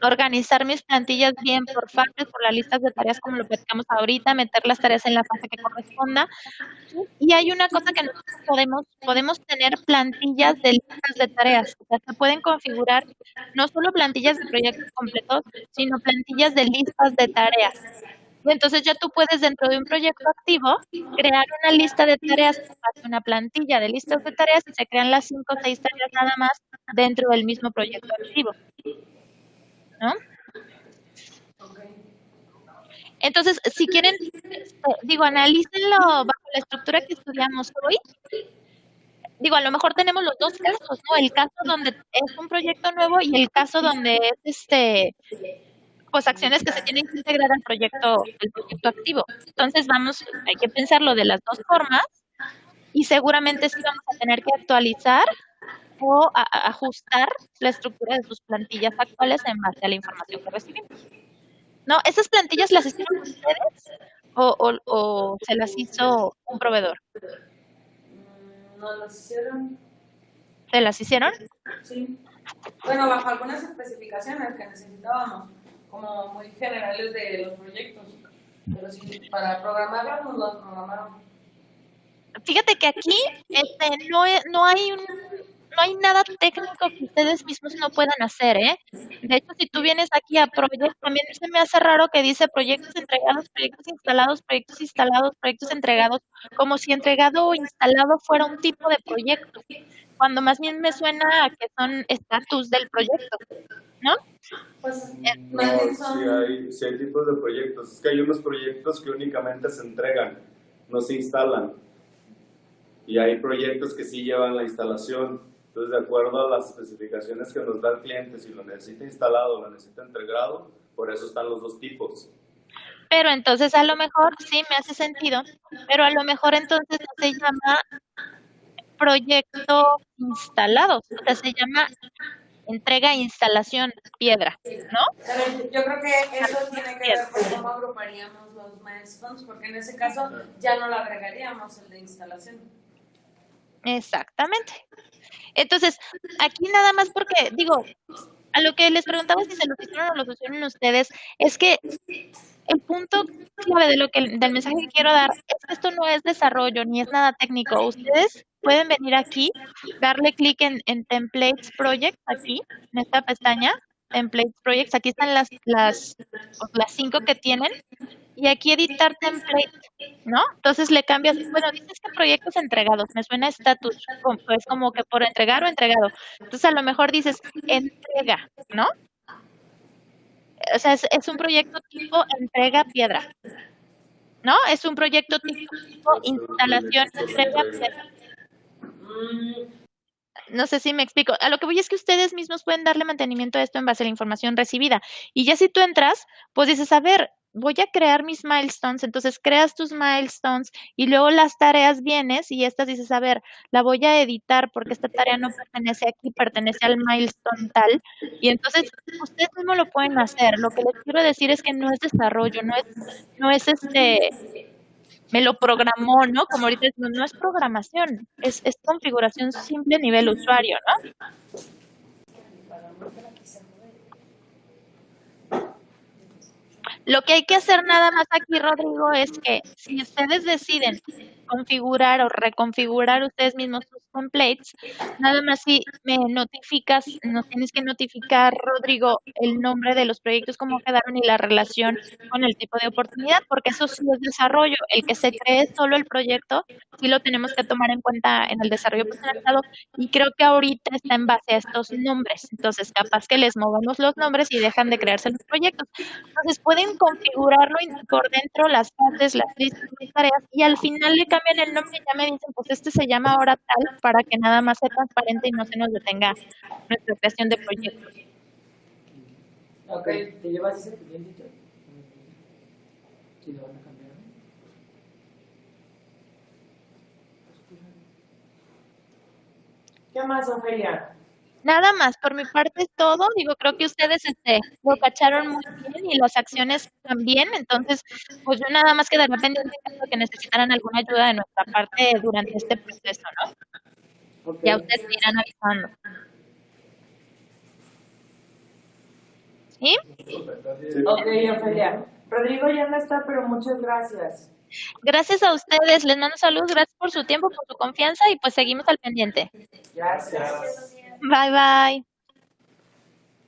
Organizar mis plantillas bien por fases, por las listas de tareas como lo platicamos ahorita, meter las tareas en la fase que corresponda. Y hay una cosa que nosotros podemos tener plantillas de listas de tareas. O sea, se pueden configurar no solo plantillas de proyectos completos, sino plantillas de listas de tareas. Y entonces ya tú puedes dentro de un proyecto activo crear una lista de tareas, una plantilla de listas de tareas y se crean las 5 o 6 tareas nada más dentro del mismo proyecto activo, ¿no? Entonces, si quieren, analícenlo bajo la estructura que estudiamos hoy. A lo mejor tenemos los dos casos, ¿no? El caso donde es un proyecto nuevo y el caso donde es pues acciones que se tienen que integrar al proyecto activo. Entonces hay que pensarlo de las dos formas y seguramente sí vamos a tener que actualizar o ajustar la estructura de sus plantillas actuales en base a la información que recibimos. ¿No? ¿Esas plantillas las hicieron ustedes o se las hizo un proveedor? No las hicieron. ¿Se las hicieron? Sí. Bueno, bajo algunas especificaciones que necesitábamos, como muy generales de los proyectos. Pero sí, para programarlas nos las programaron. Fíjate que aquí no hay nada técnico que ustedes mismos no puedan hacer, ¿eh? De hecho, si tú vienes aquí a Project, también se me hace raro que dice proyectos entregados, proyectos instalados, proyectos entregados, como si entregado o instalado fuera un tipo de proyecto, cuando más bien me suena a que son estatus del proyecto, ¿no? Pues, No, sí hay tipos de proyectos. Es que hay unos proyectos que únicamente se entregan, no se instalan. Y hay proyectos que sí llevan la instalación. Entonces, de acuerdo a las especificaciones que nos da el cliente, si lo necesita instalado o lo necesita entregado, por eso están los dos tipos. Pero entonces a lo mejor sí me hace sentido, pero a lo mejor entonces no se llama proyecto instalado, o sea, se llama entrega e instalación piedra, ¿no? Pero yo creo que eso tiene que ver con cómo agruparíamos los milestones, porque en ese caso ya no lo agregaríamos el de instalación. Exactamente. Entonces, aquí nada más porque, a lo que les preguntaba si se lo hicieron o lo hicieron ustedes, es que el punto clave del mensaje que quiero dar es que esto no es desarrollo ni es nada técnico. Ustedes pueden venir aquí, darle clic en Templates Project, aquí, en esta pestaña, Templates Projects, aquí están las 5 que tienen, y aquí editar template, ¿no? Entonces le cambias, dices que proyectos entregados, me suena estatus, pues como que por entregar o entregado. Entonces a lo mejor dices entrega, ¿no? O sea, es un proyecto tipo entrega piedra, ¿no? Es un proyecto tipo instalación entrega piedra. No sé si me explico. A lo que voy es que ustedes mismos pueden darle mantenimiento a esto en base a la información recibida. Y ya si tú entras, pues dices, a ver, voy a crear mis milestones, entonces creas tus milestones y luego las tareas vienes y estas dices, a ver, la voy a editar porque esta tarea no pertenece aquí, pertenece al milestone tal. Y entonces ustedes mismos lo pueden hacer. Lo que les quiero decir es que no es desarrollo, no es me lo programó, ¿no? Como ahorita no es programación, es configuración simple a nivel usuario, ¿no? Lo que hay que hacer nada más aquí, Rodrigo, es que si ustedes deciden configurar o reconfigurar ustedes mismos sus templates, nada más si me notificas, nos tienes que notificar, Rodrigo, el nombre de los proyectos, cómo quedaron y la relación con el tipo de oportunidad, porque eso sí es desarrollo. El que se cree solo el proyecto, sí lo tenemos que tomar en cuenta en el desarrollo personalizado y creo que ahorita está en base a estos nombres. Entonces, capaz que les movemos los nombres y dejan de crearse los proyectos. Entonces pueden configurarlo por dentro, las fases, las listas, las tareas, y al final le cambian el nombre y ya me dicen, pues este se llama ahora tal, para que nada más sea transparente y no se nos detenga nuestra creación de proyectos. Ok, ¿te llevas ese cliente? Sí, lo van a cambiar. ¿Qué más, Ofelia? Nada más, por mi parte es todo. Digo, creo que ustedes lo cacharon muy bien y las acciones también. Entonces, pues yo nada más quedaría pendiente de que necesitaran alguna ayuda de nuestra parte durante este proceso, ¿no? Okay. Ya ustedes me irán avisando. ¿Sí? Ok, Ofelia. Rodrigo ya no está, pero muchas gracias. Gracias a ustedes. Les mando saludos. Gracias por su tiempo, por su confianza y pues seguimos al pendiente. Gracias. Bye, bye.